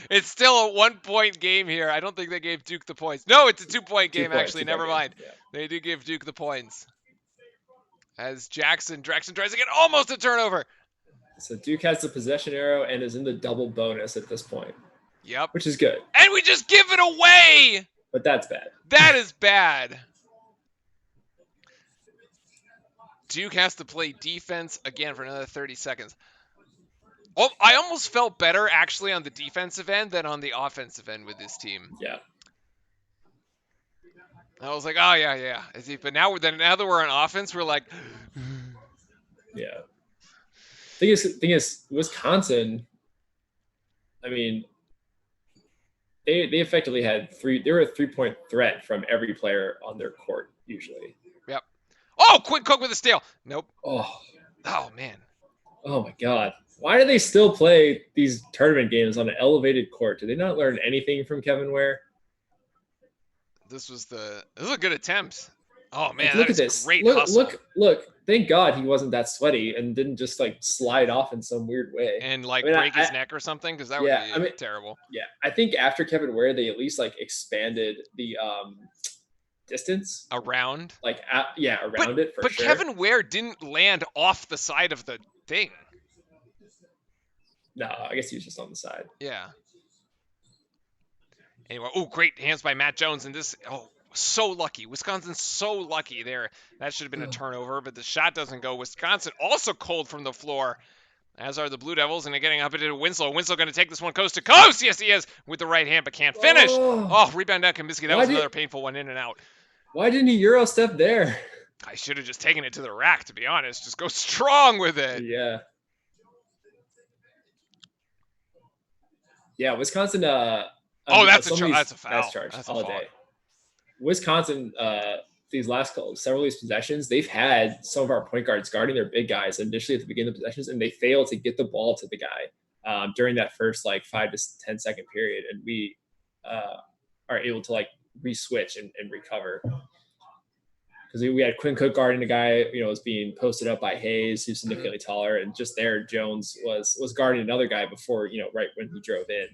it's still a 1-point game here. I don't think they gave Duke the points. No, it's a 2-point game, actually. Never mind. Yeah. They do give Duke the points. As Drexen tries to get almost a turnover. So Duke has the possession arrow and is in the double bonus at this point. Yep. Which is good. And we just give it away. But that's bad. That is bad. Duke has to play defense again for another 30 seconds. Oh, I almost felt better actually on the defensive end than on the offensive end with this team. Yeah. I was like, oh yeah. But now that we're on offense, we're like, yeah. Thing is, Wisconsin. I mean, they effectively had they were a 3-point threat from every player on their court usually. Yep. Oh, Quinn Cook with a steal. Nope. Oh man. Oh my God. Why do they still play these tournament games on an elevated court? Do they not learn anything from Kevin Ware? This was a good attempt. Oh man, look at this. Great hustle. Look. Thank God he wasn't that sweaty and didn't just like slide off in some weird way and break his neck or something, because that would be terrible. Yeah, I think after Kevin Ware, they at least like expanded the distance around. Around it. But Kevin Ware didn't land off the side of the thing. No, I guess he was just on the side. Yeah. Anyway, great hands by Matt Jones, and this, so lucky. Wisconsin's so lucky there. That should have been a turnover, but the shot doesn't go. Wisconsin also cold from the floor, as are the Blue Devils, and they're getting up into Winslow. Winslow going to take this one coast to coast. Yes, he is, with the right hand, but can't finish. Rebound down Kaminsky. That was another painful one, in and out. Why didn't he Euro step there? I should have just taken it to the rack, to be honest. Just go strong with it. Yeah. Yeah, Wisconsin. That's a foul. That's charged all day. Wisconsin, these last several of these possessions, they've had some of our point guards guarding their big guys initially at the beginning of the possessions, and they failed to get the ball to the guy during that first 5 to 10 second period, and we are able to re-switch and recover. Because we had Quinn Cook guarding the guy, was being posted up by Hayes, who's significantly taller, and just there Jones was guarding another guy before, right when he drove in.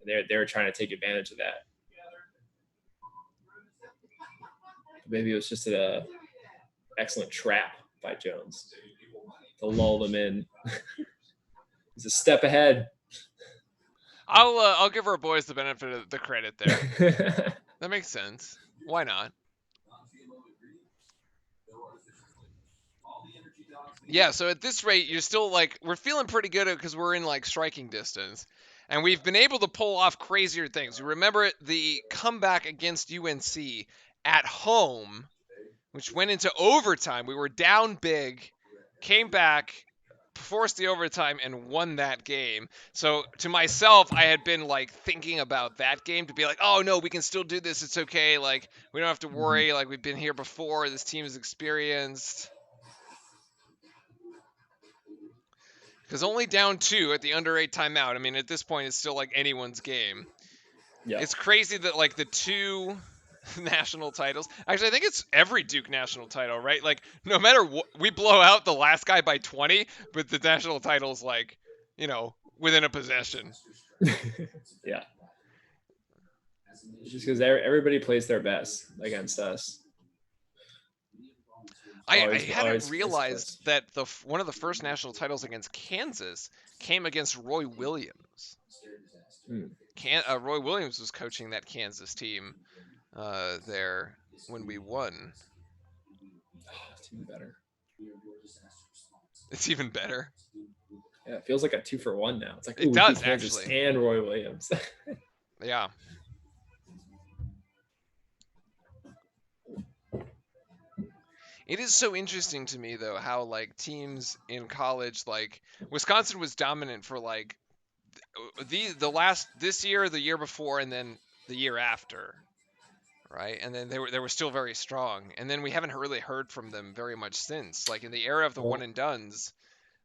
They were trying to take advantage of that. Maybe it was just an excellent trap by Jones to lull them in. He's a step ahead. I'll give our boys the benefit of the credit there. That makes sense. Why not? Yeah, so at this rate, you're still we're feeling pretty good because we're in striking distance. And we've been able to pull off crazier things. You remember the comeback against UNC at home, which went into overtime. We were down big, came back, forced the overtime, and won that game. So to myself, I had been thinking about that game to be oh no, we can still do this. It's okay. We don't have to worry. We've been here before. This team is experienced. Because only down 2 at the under 8 timeout. I mean, at this point, it's still anyone's game. Yeah. It's crazy that the 2 national titles. Actually, I think it's every Duke national title, right? No matter what, we blow out the last guy by 20, but the national title's within a possession. Yeah. Just because everybody plays their best against us. I hadn't realized that one of the first national titles against Kansas came against Roy Williams. Roy Williams was coaching that Kansas team there when we won. It's even better. It's even better. Yeah, it feels like a 2-for-1 now. It's like, It ooh, we does, beat Kansas actually. and Roy Williams. Yeah. It is so interesting to me though how like teams in college, like Wisconsin was dominant for like this year, the year before, and then the year after, right? And then they were still very strong. And then we haven't really heard from them very much since. Like in the era of the one Well, and dones,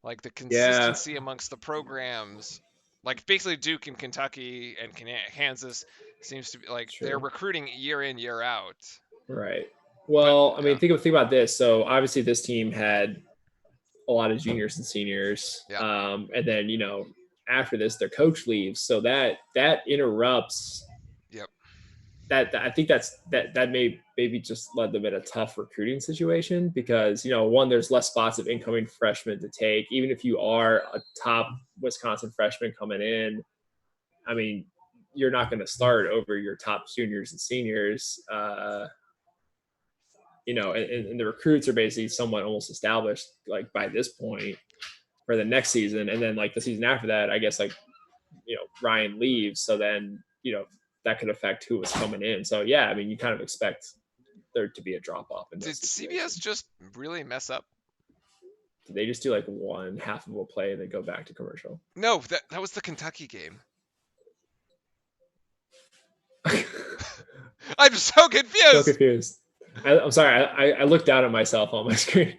like the yeah, consistency amongst the programs, like basically Duke and Kentucky and Kansas seems to be like they're true. recruiting year in year out. Right. But Well, I yeah, mean, think about this. So obviously, this team had a lot of juniors and seniors, yeah. and then after this, their coach leaves, so that interrupts. Yep. That I think that may maybe just led them in a tough recruiting situation because one, there's less spots of incoming freshmen to take, even if you are a top Wisconsin freshman coming in. I mean, you're not going to start over your top juniors and seniors. And the recruits are basically somewhat almost established like by this point for the next season, and then like the season after that, I guess like Ryan leaves, so then that could affect who was coming in. So yeah, I mean, you kind of expect there to be a drop off in Did those CBS situations. just really mess up? Did they just do like one half of a play and then go back to commercial? No, that was the Kentucky game. I'm so So confused. confused. I'm sorry. I looked down at myself on my screen.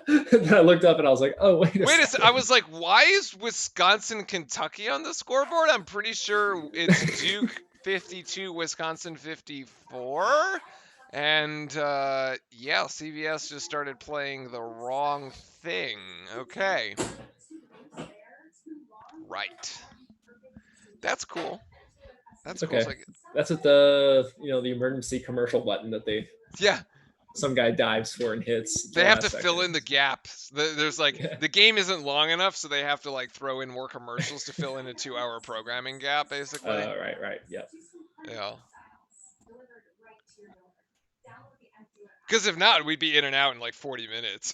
Then I looked up and I was like, oh, wait a second. I was like, why is Wisconsin Kentucky on the scoreboard? I'm pretty sure it's Duke 52, Wisconsin 54. And yeah, CBS just started playing the wrong thing. Okay. Right. That's cool. That's cool. Okay. So That's what the the emergency commercial button that yeah, some guy dives for and hits. they have to fill in the gaps. There's like Yeah. the game isn't long enough, so they have to like throw in more commercials to fill in a 2-hour programming gap, basically. Right. Yep. Yeah. Because if not, we'd be in and out in like 40 minutes.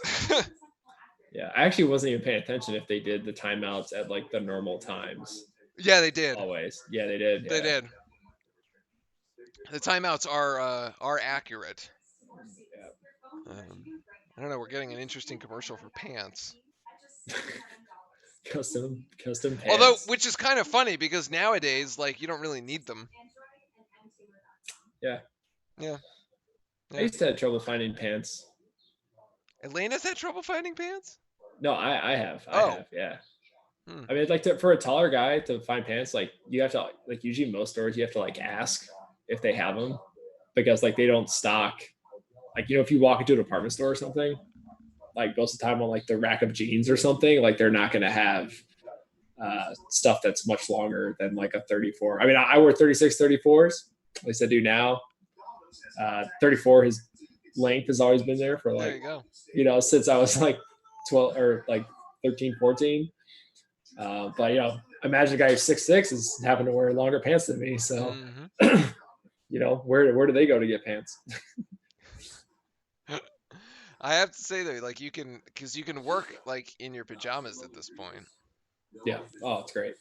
Yeah, I actually wasn't even paying attention if they did the timeouts at like the normal times. Yeah, they did. Always. Yeah, they did. They Yeah. did. The timeouts are accurate. I don't know. We're getting an interesting commercial for pants. Custom pants. Although, which is kind of funny because nowadays, like, you don't really need them. Yeah. Yeah. I used to have trouble finding pants. Elena's had trouble finding pants? No, I have. I Oh. have. Yeah. Hmm. I mean, like for a taller guy to find pants, like you have to like usually most stores you have to like ask if they have them because like they don't stock. Like if you walk into a department store or something, like most of the time on like the rack of jeans or something, like they're not going to have stuff that's much longer than like a 34. I mean, I wear 36 34s. At least I do now. 34, his length has always been there for There like, you go. Since I was like 12 or like 13, 14. But imagine a guy who's 6'6" is having to wear longer pants than me. So, where do they go to get pants? I have to say though, like you can work like in your pajamas at this point. Yeah. Oh, it's great.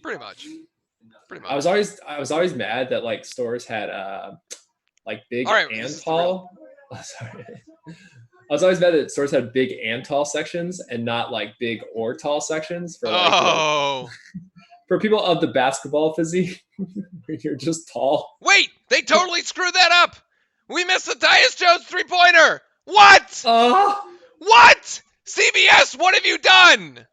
Pretty much. I was always mad that like stores had like big and tall. Oh, sorry. I was always mad that stores had big and tall sections and not like big or tall sections for like for people of the basketball physique. You're just tall. Wait, they totally screwed that up. We missed the Tyus Jones 3-pointer. What? What? CBS, what have you done?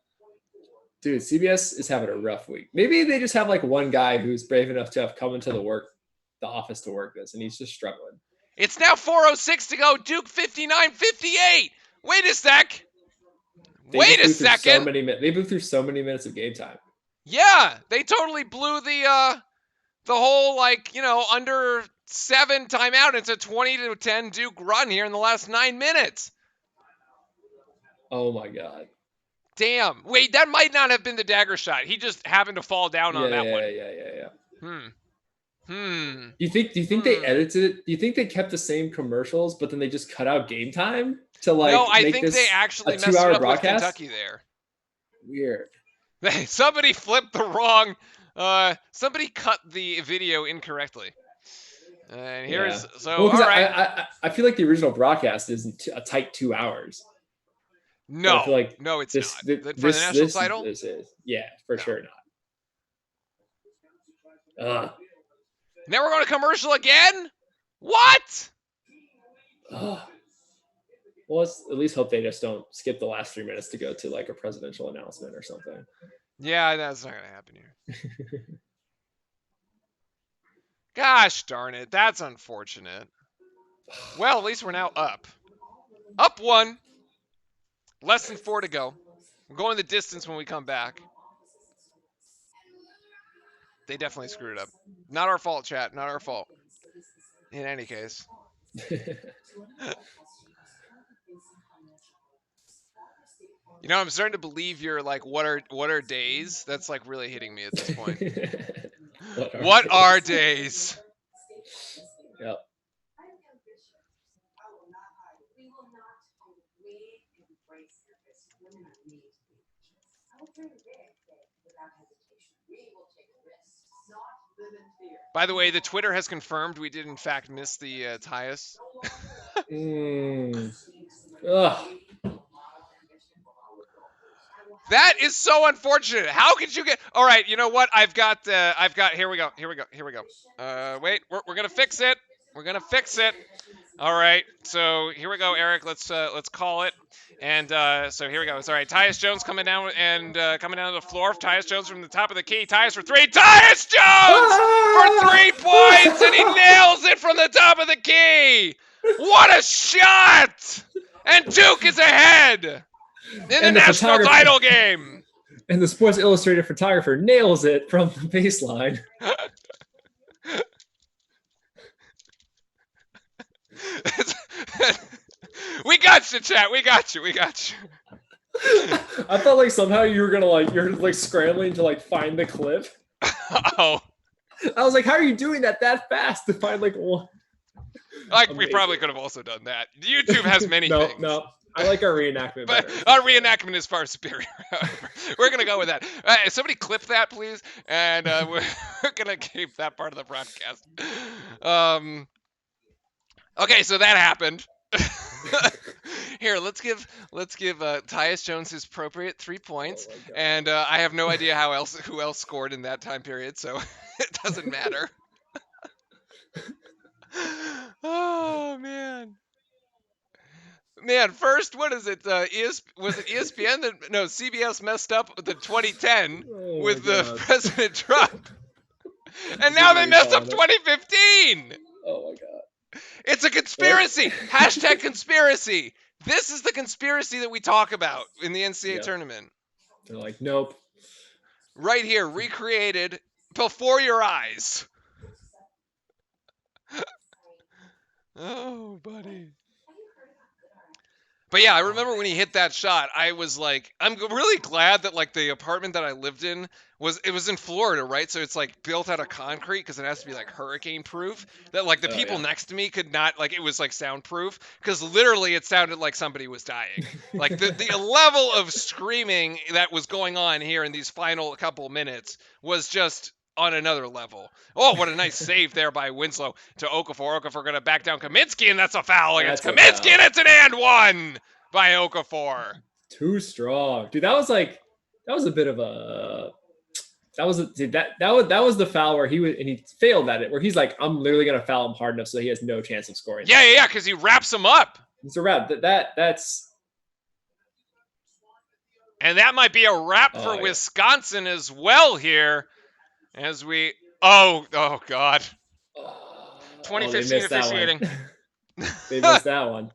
Dude, CBS is having a rough week. Maybe they just have like one guy who's brave enough to have come into the office to work this, and he's just struggling. It's now 4:06 to go. Duke 59-58. Wait a sec. Wait a second. They blew through so many minutes of game time. Yeah, they totally blew the whole under 7 timeout. It's a 20-10 Duke run here in the last 9 minutes. Oh my god. Damn. Wait, that might not have been the dagger shot. He just happened to fall down on that one. Yeah. Do you think they edited it? Do you think they kept the same commercials, but then they just cut out game time to like? No, I make think this they actually a messed it 2-hour up broadcast? with Kentucky there. Weird. Somebody flipped the wrong. Somebody cut the video incorrectly. And here's Well, all because right. I feel like the original broadcast is a tight 2 hours. But I feel No, like no, it's this not. For the national title? this is for No. sure not. Now we're going to commercial again? What? Well, let's at least hope they just don't skip the last 3 minutes to go to like a presidential announcement or something. Yeah, that's not going to happen here. Gosh darn it. That's unfortunate. Well, at least we're now up. Up 1. Less than 4 to go. We're going the distance when we come back. They definitely screwed it up. Not our fault, chat. Not our fault. In any case. You know, I'm starting to believe you're like, what are days? That's like really hitting me at this point. What are days? Yep. By the way, the Twitter has confirmed we did in fact miss the Tyus. Ugh. That is so unfortunate. How could you get? All right, you know what? I've got. Here we go. Wait, we're gonna fix it. We're gonna fix it. All right. So here we go, Eric. Let's call it. And so here we go. It's all right. Tyus Jones coming down and coming down to the floor. Tyus Jones from the top of the key. Tyus for 3. Tyus Jones for 3 points, and he nails it from the top of the key. What a shot! And Duke is ahead in the national title game. And the Sports Illustrated photographer nails it from the baseline. We got you, chat. We got you. I thought like somehow you were gonna you're like scrambling to like find the clip. Oh. I was like, how are you doing that fast to find like one? Like we probably could have also done that. YouTube has many things. No. I like our reenactment but better. Our reenactment is far superior. We're gonna go with that. Somebody clip that, please, and we're gonna keep that part of the broadcast. Okay, so that happened. Here, let's give Tyus Jones his appropriate 3 points, and I have no idea who else scored in that time period, so it doesn't matter. Oh man. Man, first, what is it? Was it ESPN that CBS messed up the 2010 with President Trump, and now they messed up 2015. Oh my god! It's a conspiracy. Hashtag conspiracy. This is the conspiracy that we talk about in the NCAA tournament. They're like, nope. Right here, recreated before your eyes. Oh, buddy. But yeah, I remember when he hit that shot, I was like, I'm really glad that like the apartment that I lived in was in Florida, right? So it's like built out of concrete because it has to be like hurricane proof. That like the people next to me could not, like, it was like soundproof because literally it sounded like somebody was dying. Like the level of screaming that was going on here in these final couple minutes was just on another level. Oh, what a nice save there by Winslow to Okafor. Okafor going to back down Kaminsky, and that's a foul against Kaminsky, and it's an and one by Okafor. Too strong, dude. That was a bit of a. That was the foul where he failed at it, where he's like, I'm literally gonna foul him hard enough so he has no chance of scoring. Yeah, because he wraps him up. It's a wrap. That's. And that might be a wrap for Wisconsin as well here. As we, oh God, 2015 officiating. They missed that one.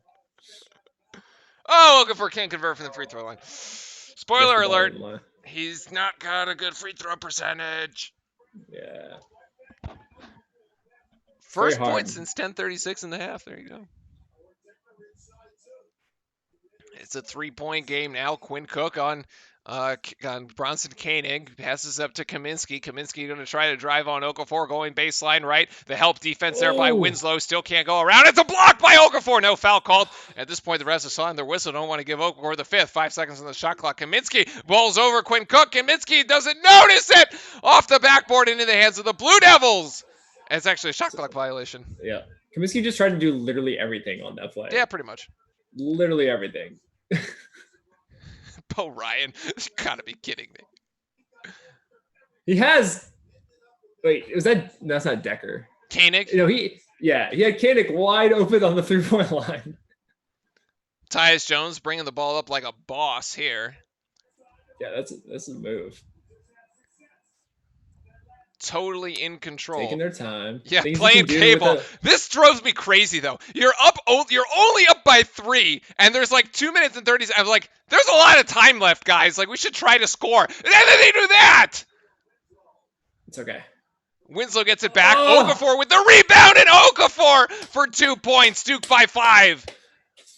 Oh, Okafor can't convert from the free throw line. Spoiler alert, he's not got a good free throw percentage. Yeah. First point since 10:36 in the half. There you go. It's a 3-point game now. Quinn Cook on Bronson Koenig passes up to Kaminsky. Kaminsky going to try to drive on Okafor, going baseline right. The help defense there by Oh. Winslow. Still can't go around. It's a block by Okafor. No foul called. At this point, the refs are sawing their whistle. Don't want to give Okafor the fifth. 5 seconds on the shot clock. Kaminsky bowls over Quinn Cook. Kaminsky doesn't notice it. Off the backboard into the hands of the Blue Devils. It's actually a shot clock violation. Yeah. Kaminsky just tried to do literally everything on that play. Yeah, pretty much. Literally everything. Bo Ryan. You gotta be kidding me. He has. Wait, was that? That's not Decker. Koenig. You know, he had Koenig wide open on the 3-point line. Tyus Jones bringing the ball up like a boss here. Yeah, that's a move. Totally in control. Taking their time. Yeah, Things you playing can do cable. with This drives me crazy though. You're only up by 3, and there's like 2 minutes and 30 seconds. I'm like, there's a lot of time left, guys. Like, we should try to score. And then they do that. It's okay. Winslow gets it back. Oh! Okafor with the rebound, and Okafor for 2 points. Duke by 5.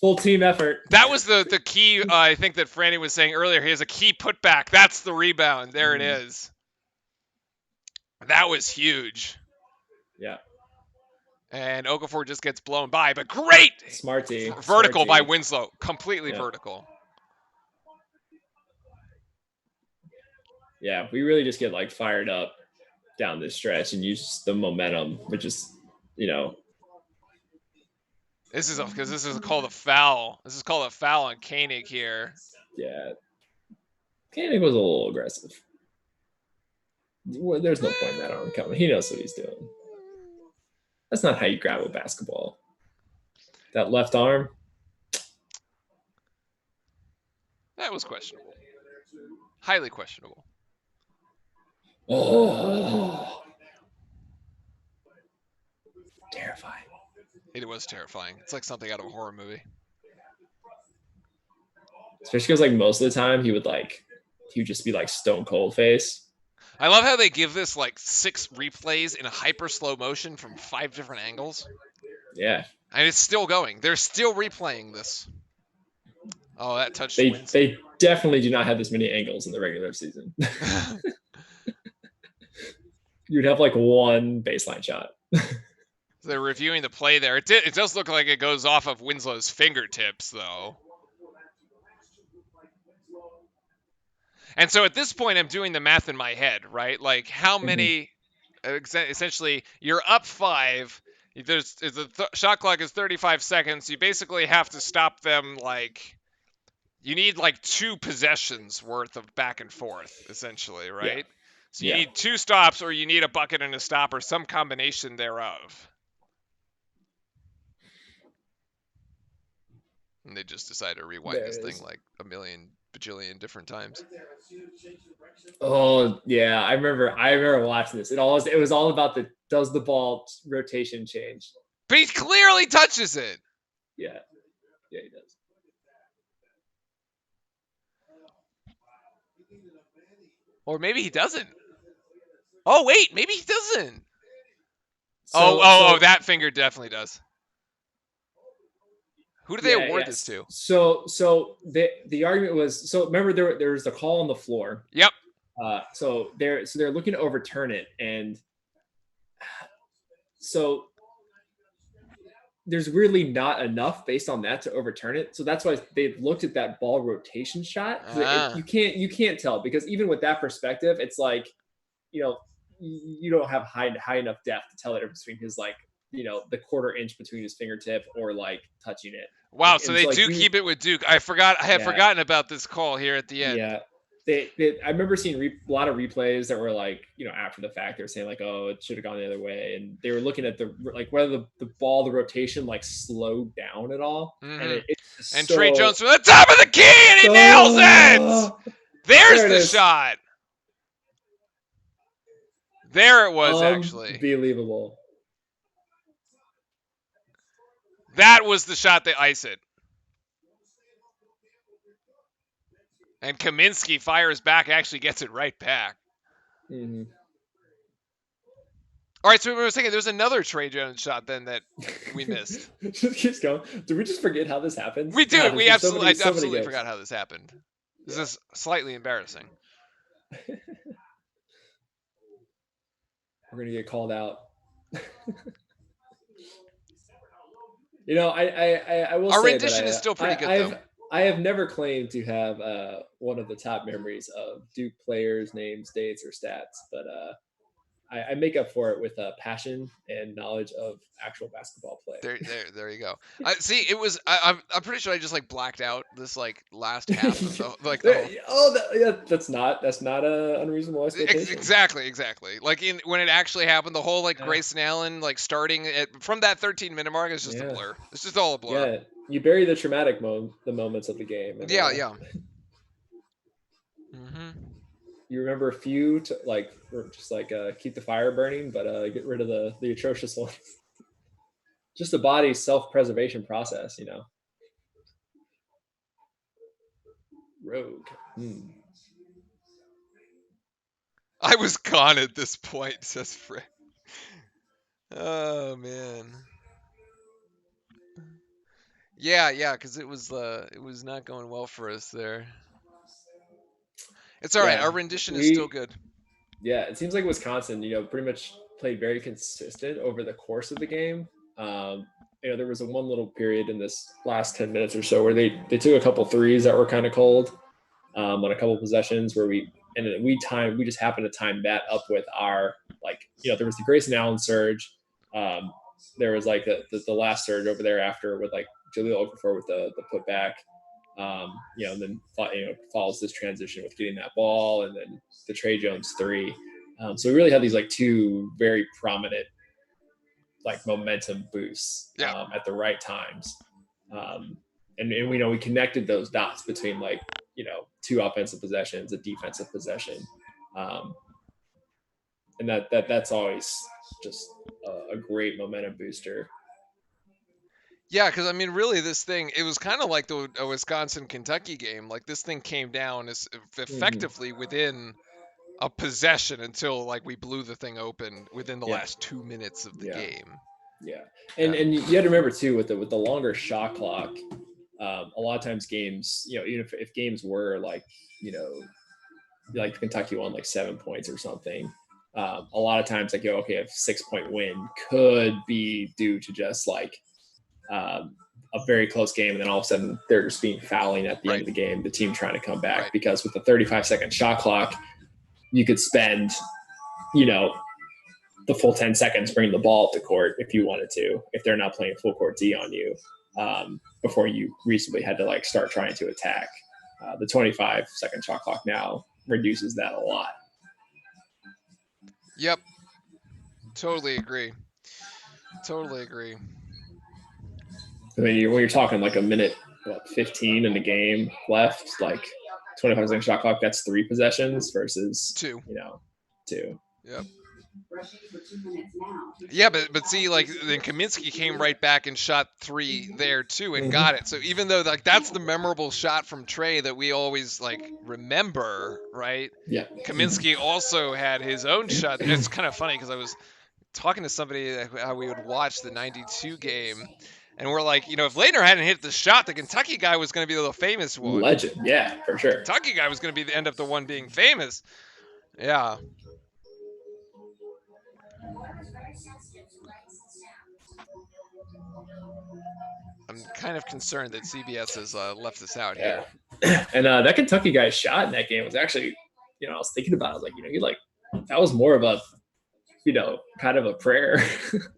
Full team effort. That was the key. I think that Franny was saying earlier. He has a key putback. That's the rebound. There it is. That was huge. Yeah. And Okafor just gets blown by, but great Smarty. vertical by Smarty. Winslow. Completely Yeah. vertical. Yeah, we really just get like fired up down this stretch and use the momentum, which is, you know, This is called a foul. This is called a foul on Koenig here. yeah. Koenig was a little aggressive. Well, there's no point in that arm coming. He knows what he's doing. That's not how you grab a basketball. That left arm. That was questionable. Highly questionable. Oh. Terrifying. It was terrifying. It's like something out of a horror movie. Especially because like most of the time he would just be like stone cold face. I love how they give this like 6 replays in a hyper slow motion from 5 different angles. Yeah. And it's still going. They're still replaying this. Oh, that touched They Winslow. they definitely do not have this many angles in the regular season. You'd have like one baseline shot. They're reviewing the play there. It does look like it goes off of Winslow's fingertips, though. And so at this point, I'm doing the math in my head, right? Like how many, essentially, you're up 5. The shot clock is 35 seconds. You basically have to stop them like, you need like 2 possessions worth of back and forth, essentially, right? Yeah. So you need 2 stops, or you need a bucket and a stop, or some combination thereof. And they just decided to rewind There this it thing is. like a million bajillion different times. Oh yeah, I remember watching this. It was all about does the ball rotation change? But he clearly touches it. Yeah. Yeah, he does. Or maybe he doesn't. Oh, wait, maybe he doesn't. So- Oh, that finger definitely does. Who do they Yeah, award yes. this to? So the argument was, so remember there was the call on the floor. Yep. So they're looking to overturn it, and so there's really not enough based on that to overturn it. So that's why they looked at that ball rotation shot. Ah. You can't tell, because even with that perspective, it's like, you know, you don't have high enough depth to tell the difference between his, like, you know, the quarter inch between his fingertip or like touching it. Wow, And so it's they like do keep it with Duke. I had Yeah. forgotten about this call here at the end. Yeah. I remember seeing a lot of replays that were like, you know, after the fact, they were saying like, oh, it should have gone the other way. And they were looking at whether the rotation like slowed down at all. Mhm. It's And so- Trey Jones from the top of the key, and he nails it! Oh, There's there it the is. shot. There it was, actually. Unbelievable. That was the shot that iced it. And Kaminsky fires back, actually gets it right back. Mhm. All right, so we were thinking there's another Trey Jones shot then that we missed. Just keeps going. Did we just forget how this happened? We do. God, We there's been I so many absolutely games. forgot how this happened. This is slightly embarrassing. We're gonna get called out. I will Our say rendition that is still pretty good, I've though. I have never claimed to have one of the top memories of Duke players' names, dates, or stats, but I make up for it with passion and knowledge of actual basketball play. There you go. I see. It was. I'm pretty sure I just like blacked out this like last half of the whole. That's not a unreasonable expectation. Exactly. Like when it actually happened, the whole like Yeah. Grayson Allen like starting from that 13-minute mark is just a blur. It's just all a blur. Yeah, you bury the traumatic the moments of the game. And, Yeah. You remember a few to keep the fire burning, but get rid of the atrocious ones. Just the body's self-preservation process, Rogue. I was gone at this point, says Fred. Oh man. Yeah, because it was not going well for us there. It's all right. Our rendition is still good. Yeah, it seems like Wisconsin, pretty much played very consistent over the course of the game. There was one little period in this last 10 minutes or so where they took a couple threes that were kind of cold on a couple possessions where we just happened to time that up with our there was the Grayson Allen surge. There was like the last surge over there after with like Jahlil Okafor with the putback. And then follows this transition with getting that ball and then the Trey Jones three. So we really had these like two very prominent like momentum boosts at the right times. And we connected those dots between like, two offensive possessions, a defensive possession. And that's always just a great momentum booster. Yeah, because I mean, really, this thing, it was kind of like the Wisconsin-Kentucky game. Like, this thing came down as effectively within a possession until, like, we blew the thing open within the last 2 minutes of the game. Yeah. And you had to remember, too, with the longer shot clock, a lot of times games, even if games were, like Kentucky won, like, 7 points or something, a lot of times, like, a 6-point win could be due to just, like, a very close game, and then all of a sudden they're just being fouling at the end of the game, the team trying to come back, because with the 35-second shot clock, you could spend, the full 10 seconds bringing the ball up the court if you wanted to, if they're not playing full court D on you, before you reasonably had to like start trying to attack. The 25-second shot clock now reduces that a lot. Yep. Totally agree. I mean, when you're talking like a minute 15 in the game left, like 25-second shot clock, that's 3 possessions versus 2. 2. Yep. Yeah, but see, like then Kaminsky came right back and shot 3 there too and got it. So even though like that's the memorable shot from Trey that we always like remember, right? Yeah. Kaminsky also had his own shot. It's kind of funny because I was talking to somebody how we would watch the '92 game. And we're like, if Leitner hadn't hit the shot, the Kentucky guy was going to be the famous one. Legend, yeah, for sure. Kentucky guy was going to be the end of the one being famous. Yeah. I'm kind of concerned that CBS has left us out here. And that Kentucky guy's shot in that game was actually, I was thinking about it. I was like, that was more of a, kind of a prayer.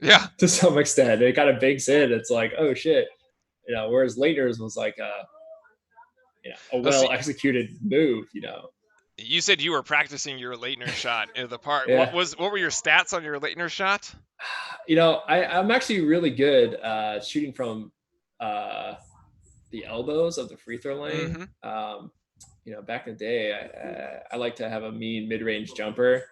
Yeah. To some extent. It kind of bakes in. It's like, oh shit. Whereas Leitner's was like a well-executed move, You said you were practicing your Leitner shot in the park. Yeah. What were your stats on your Leitner shot? I'm actually really good shooting from the elbows of the free throw lane. Mm-hmm. Back in the day, I like to have a mean mid-range jumper.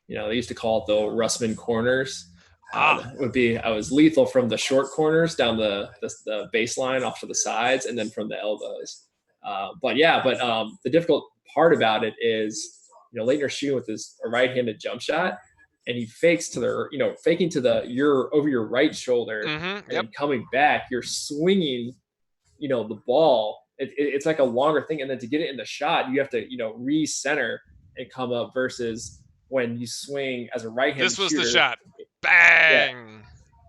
They used to call it the Russman corners. I was lethal from the short corners down the baseline off to the sides and then from the elbows. But the difficult part about it is, Leitner's shooting with his right-handed jump shot, and he fakes faking to you're over your right shoulder, and coming back, you're swinging, the ball it's like a longer thing, and then to get it in the shot, you have to recenter and come up versus when you swing as a right-handed This was shooter. the shot. Yeah. Bang.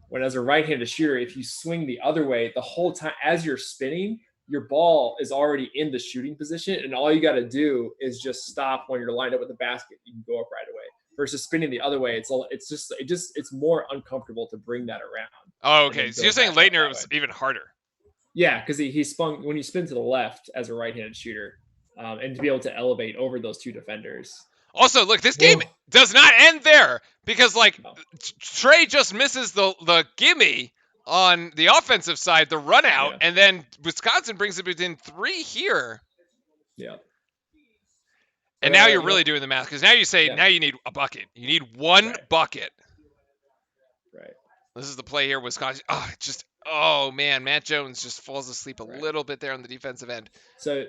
When as a right-handed shooter, if you swing the other way the whole time as you're spinning, your ball is already in the shooting position, and all you got to do is just stop when you're lined up with the basket. You can go up right away. Versus spinning the other way, it's more uncomfortable to bring that around. Oh, okay. So you're saying Leitner was even harder? Yeah, because he spun when you spin to the left as a right-handed shooter, and to be able to elevate over those two defenders. Also, look, this game does not end there because Trey just misses the gimme on the offensive side, the run out, and then Wisconsin brings it within 3 here. Yeah. And now you're really doing the math because now you say now you need a bucket. You need one bucket. Right. This is the play here, Wisconsin. Oh man, Matt Jones just falls asleep a little bit there on the defensive end. So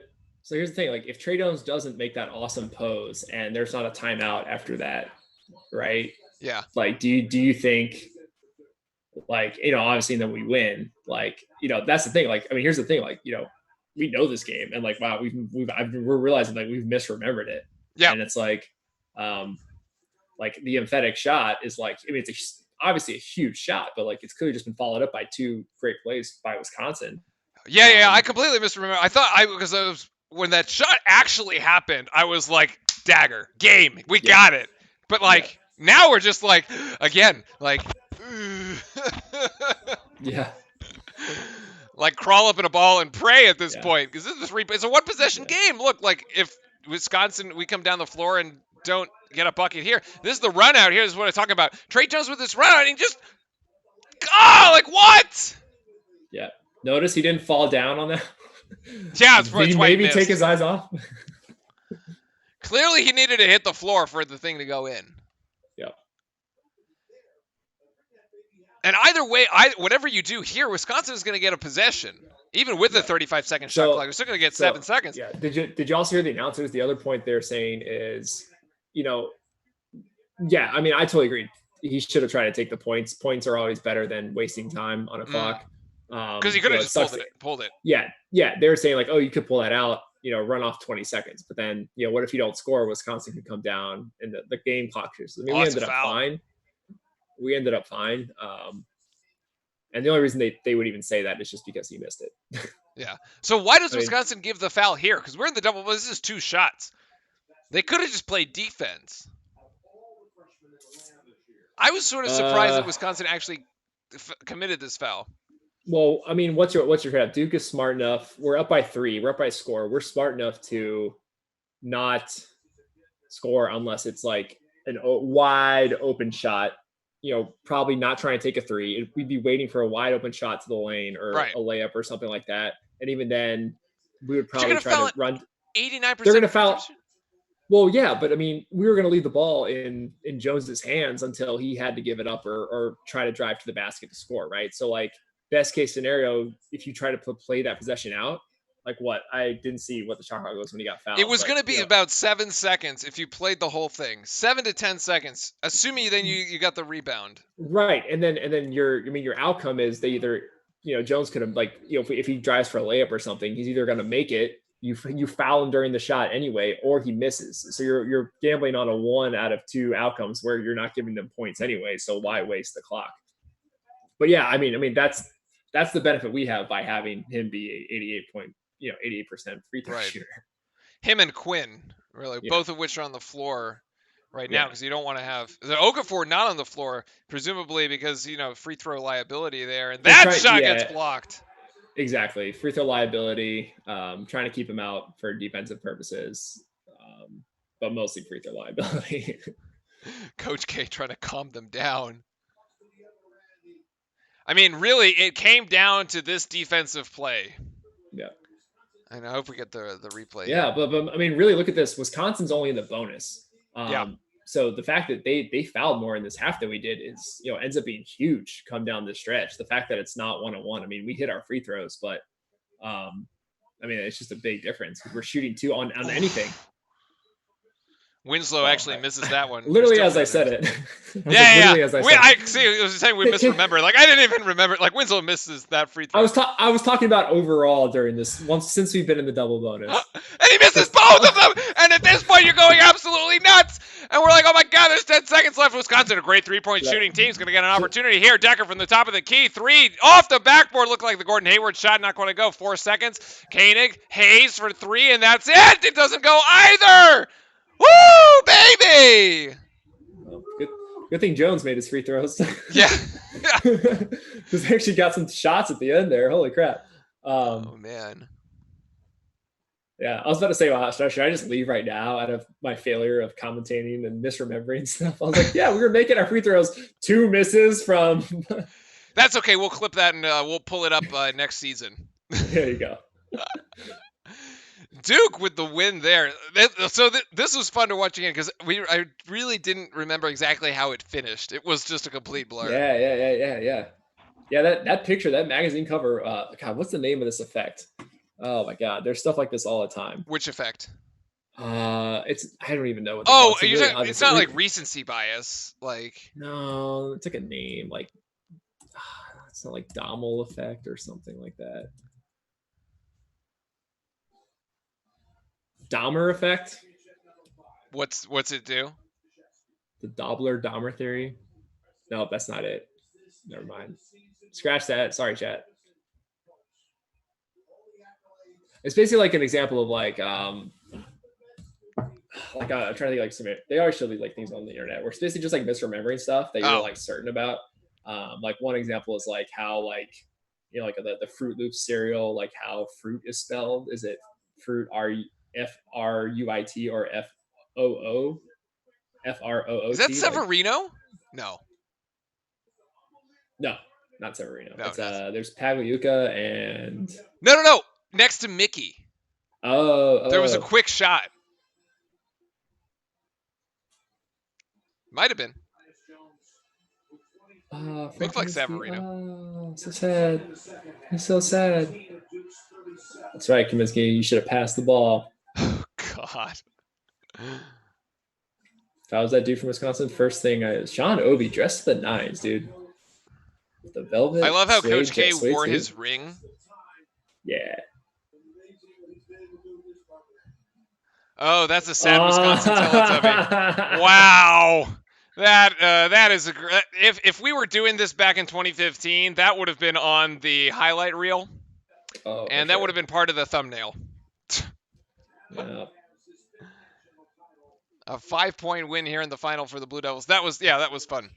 here's the thing: like if Trey Jones doesn't make that awesome pose and there's not a timeout after that, right? Yeah. Like, do you think, like, obviously then we win. Like, that's the thing. Like, I mean, here's the thing. Like, we know this game, and like, wow, we're realizing like we've misremembered it. Yeah. And it's like the emphatic shot is like, I mean, it's obviously a huge shot, but like it's clearly just been followed up by 2 great plays by Wisconsin. Yeah, I completely misremember. I thought when that shot actually happened, I was like, dagger, game, we got it. But like now we're just like, again, like, yeah. Like crawl up in a ball and pray at this point because it's a 1 possession game. Look, like if Wisconsin, we come down the floor and don't get a bucket here. This is the run out here. This is what I'm talking about. Trey Jones with this run out and he just, like what? Yeah. Notice he didn't fall down on that. Yeah, it's Did he maybe take his eyes off? Clearly, he needed to hit the floor for the thing to go in. Yep. And either way, whatever you do here, Wisconsin is going to get a possession, even with the 35-second shot clock. We're still going to get 7 seconds. Yeah. Did you also hear the announcers? The other point they're saying is, I mean, I totally agree. He should have tried to take the points. Points are always better than wasting time on a clock. Because he could have just pulled it. Yeah. They were saying like, oh, you could pull that out, run off 20 seconds. But then, what if you don't score? Wisconsin could come down and the game clock shifts. I mean, we ended up fine. And the only reason they would even say that is just because he missed it. Yeah. So why does Wisconsin give the foul here? Because we're in the double. This is 2 shots. They could have just played defense. I was sort of surprised that Wisconsin actually committed this foul. Well, I mean, what's your head? Duke is smart enough. We're up by 3. We're up by a score. We're smart enough to not score unless it's like a wide open shot. Probably not trying to take a 3. We'd be waiting for a wide open shot to the lane or a layup or something like that. And even then, we would probably try to run. 89%. They're going to foul. Well, yeah, but I mean, we were going to leave the ball in Jones's hands until he had to give it up or try to drive to the basket to score, right? So, like, best case scenario, if you try to play that possession out, like what? I didn't see what the shot clock was when he got fouled. It was going to be about 7 seconds if you played the whole thing. 7 to 10 seconds, assuming then you got the rebound. Right, and then your outcome is they either Jones could have if he drives for a layup or something, he's either going to make it. You foul him during the shot anyway, or he misses. So you're gambling on a 1 out of 2 outcomes where you're not giving them points anyway. So why waste the clock? But yeah, I mean that's the benefit we have by having him be 88% free throw shooter. Him and Quinn, really, both of which are on the floor right now because you don't want to have Okafor not on the floor, presumably because free throw liability there, and that shot gets blocked. Exactly, free throw liability. Trying to keep him out for defensive purposes, but mostly free throw liability. Coach K trying to calm them down. I mean, really, it came down to this defensive play. Yeah. And I hope we get the replay. Yeah, but I mean, really look at this. Wisconsin's only in the bonus. Yeah. So the fact that they fouled more in this half than we did is, ends up being huge come down the stretch. The fact that it's not 1-on-1. I mean, we hit our free throws, but I mean, it's just a big difference. We're shooting 2 on anything. Winslow Well, actually misses that one. Literally Still as I misses. said it. Yeah. Literally as I We, said it. I see. I was saying we misremember. Like I didn't even remember. Like Winslow misses that free throw. I was talking about overall during this since we've been in the double bonus. And he misses both of them. And at this point, you're going absolutely nuts. And we're like, oh my God, there's 10 seconds left. Wisconsin, a great three-point shooting team, is going to get an opportunity here. Decker from the top of the key. 3 off the backboard. Looked like the Gordon Hayward shot. Not going to go. 4 seconds. Koenig, Hayes for 3, and that's it. It doesn't go either. Woo, baby. Oh, good thing Jones made his free throws. Yeah. Because they actually got some shots at the end there. Holy crap. Oh, man. Yeah, I was about to say, well, should I just leave right now out of my failure of commentating and misremembering stuff? I was like, yeah, we were making our free throws. 2 misses from. That's okay. We'll clip that and we'll pull it up next season. There you go. Duke with the win there. So this was fun to watch again because I really didn't remember exactly how it finished. It was just a complete blur. Yeah. Yeah, that picture, that magazine cover. God, what's the name of this effect? Oh my God, there's stuff like this all the time. Which effect? It's I don't even know what. Oh, it's, really it's not like recency bias. Like no, it's like a name. Like it's not like Dommel effect or something like that. Dahmer effect. What's it do? The Doppler-Dahmer theory. No, that's not it. Never mind. Scratch that. Sorry, chat. It's basically like an example of like I'm trying to think like some. They always show these like things on the internet where it's basically just like misremembering stuff that you're like certain about. Like one example is like how like like the Fruit Loops cereal, like how fruit is spelled. Is it fruit F-R-U-I-T or F-O-O? F-R-O-O-T? Is that Severino? No, not Severino. No, it's there's Pagliuca and No. Next to Mickey. Oh. There was a quick shot. Might have been. Looked like Severino. Oh, so sad. It's so sad. That's right, Kaminsky. You should have passed the ball. Oh, God. If I was that dude from Wisconsin, first thing Sean Obi dressed to the nines, dude. The velvet. I love how suede, Coach K suede wore suit. his ring. Yeah. Oh, that's a sad Wisconsin Teletubby. Wow. That is a if we were doing this back in 2015, that would have been on the highlight reel, and that would have been part of the thumbnail. Yeah. A 5-point win here in the final for the Blue Devils. That was fun.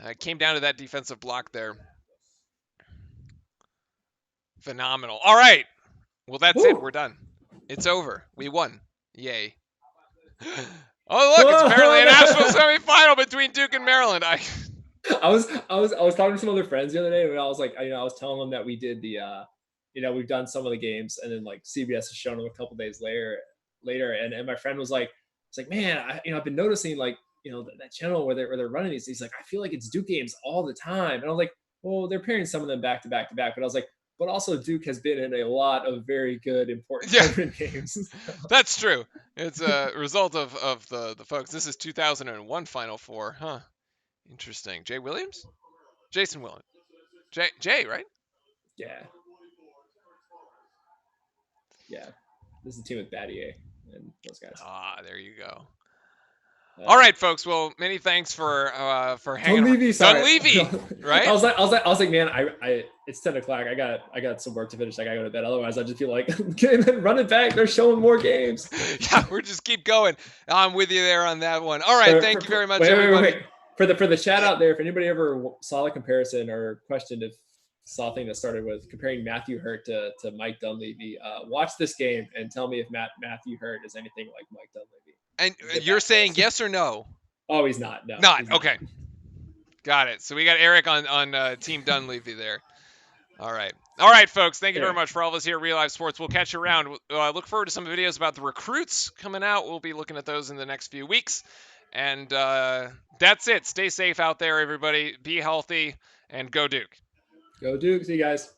It came down to that defensive block there. Phenomenal. All right. Well, that's it. We're done. It's over. We won. Yay. Oh, look, it's apparently a national semifinal between Duke and Maryland. I was talking to some other friends the other day, and I was like, I was telling them that we did the, we've done some of the games, and then like CBS has shown them a couple days later, and my friend was like, it's like, man, I've been noticing like, that channel where they're running these. He's like, I feel like it's Duke games all the time, and I was like, well, they're pairing some of them back to back to back, but I was like, but also Duke has been in a lot of very good, important tournament games. That's true. It's a result of the folks. This is 2001 Final Four, huh? Interesting. Jay Williams? Jason Williams. Jay, right? Yeah. This is a team with Battier and those guys. There you go. All right, folks. Well, many thanks for hanging. Dunleavy, right? I was like, man, I it's 10:00. I got some work to finish. I gotta go to bed. Otherwise, I just feel like run it back. They're showing more games. Yeah, we're just keep going. I'm with you there on that one. All right, thank you very much, everybody. Wait. For the chat out there, if anybody ever saw the comparison or questioned if saw a thing that started with comparing Matthew Hurt to Mike Dunleavy, watch this game and tell me if Matthew Hurt is anything like Mike Dunleavy. And you're saying yes or no? Oh, he's not. No. Not. Okay. Got it. So we got Eric on Team Dunleavy there. All right, folks. Thank you very much for all of us here at Real Life Sports. We'll catch you around. Look forward to some videos about the recruits coming out. We'll be looking at those in the next few weeks. And that's it. Stay safe out there, everybody. Be healthy, and go Duke. Go Duke. See you guys.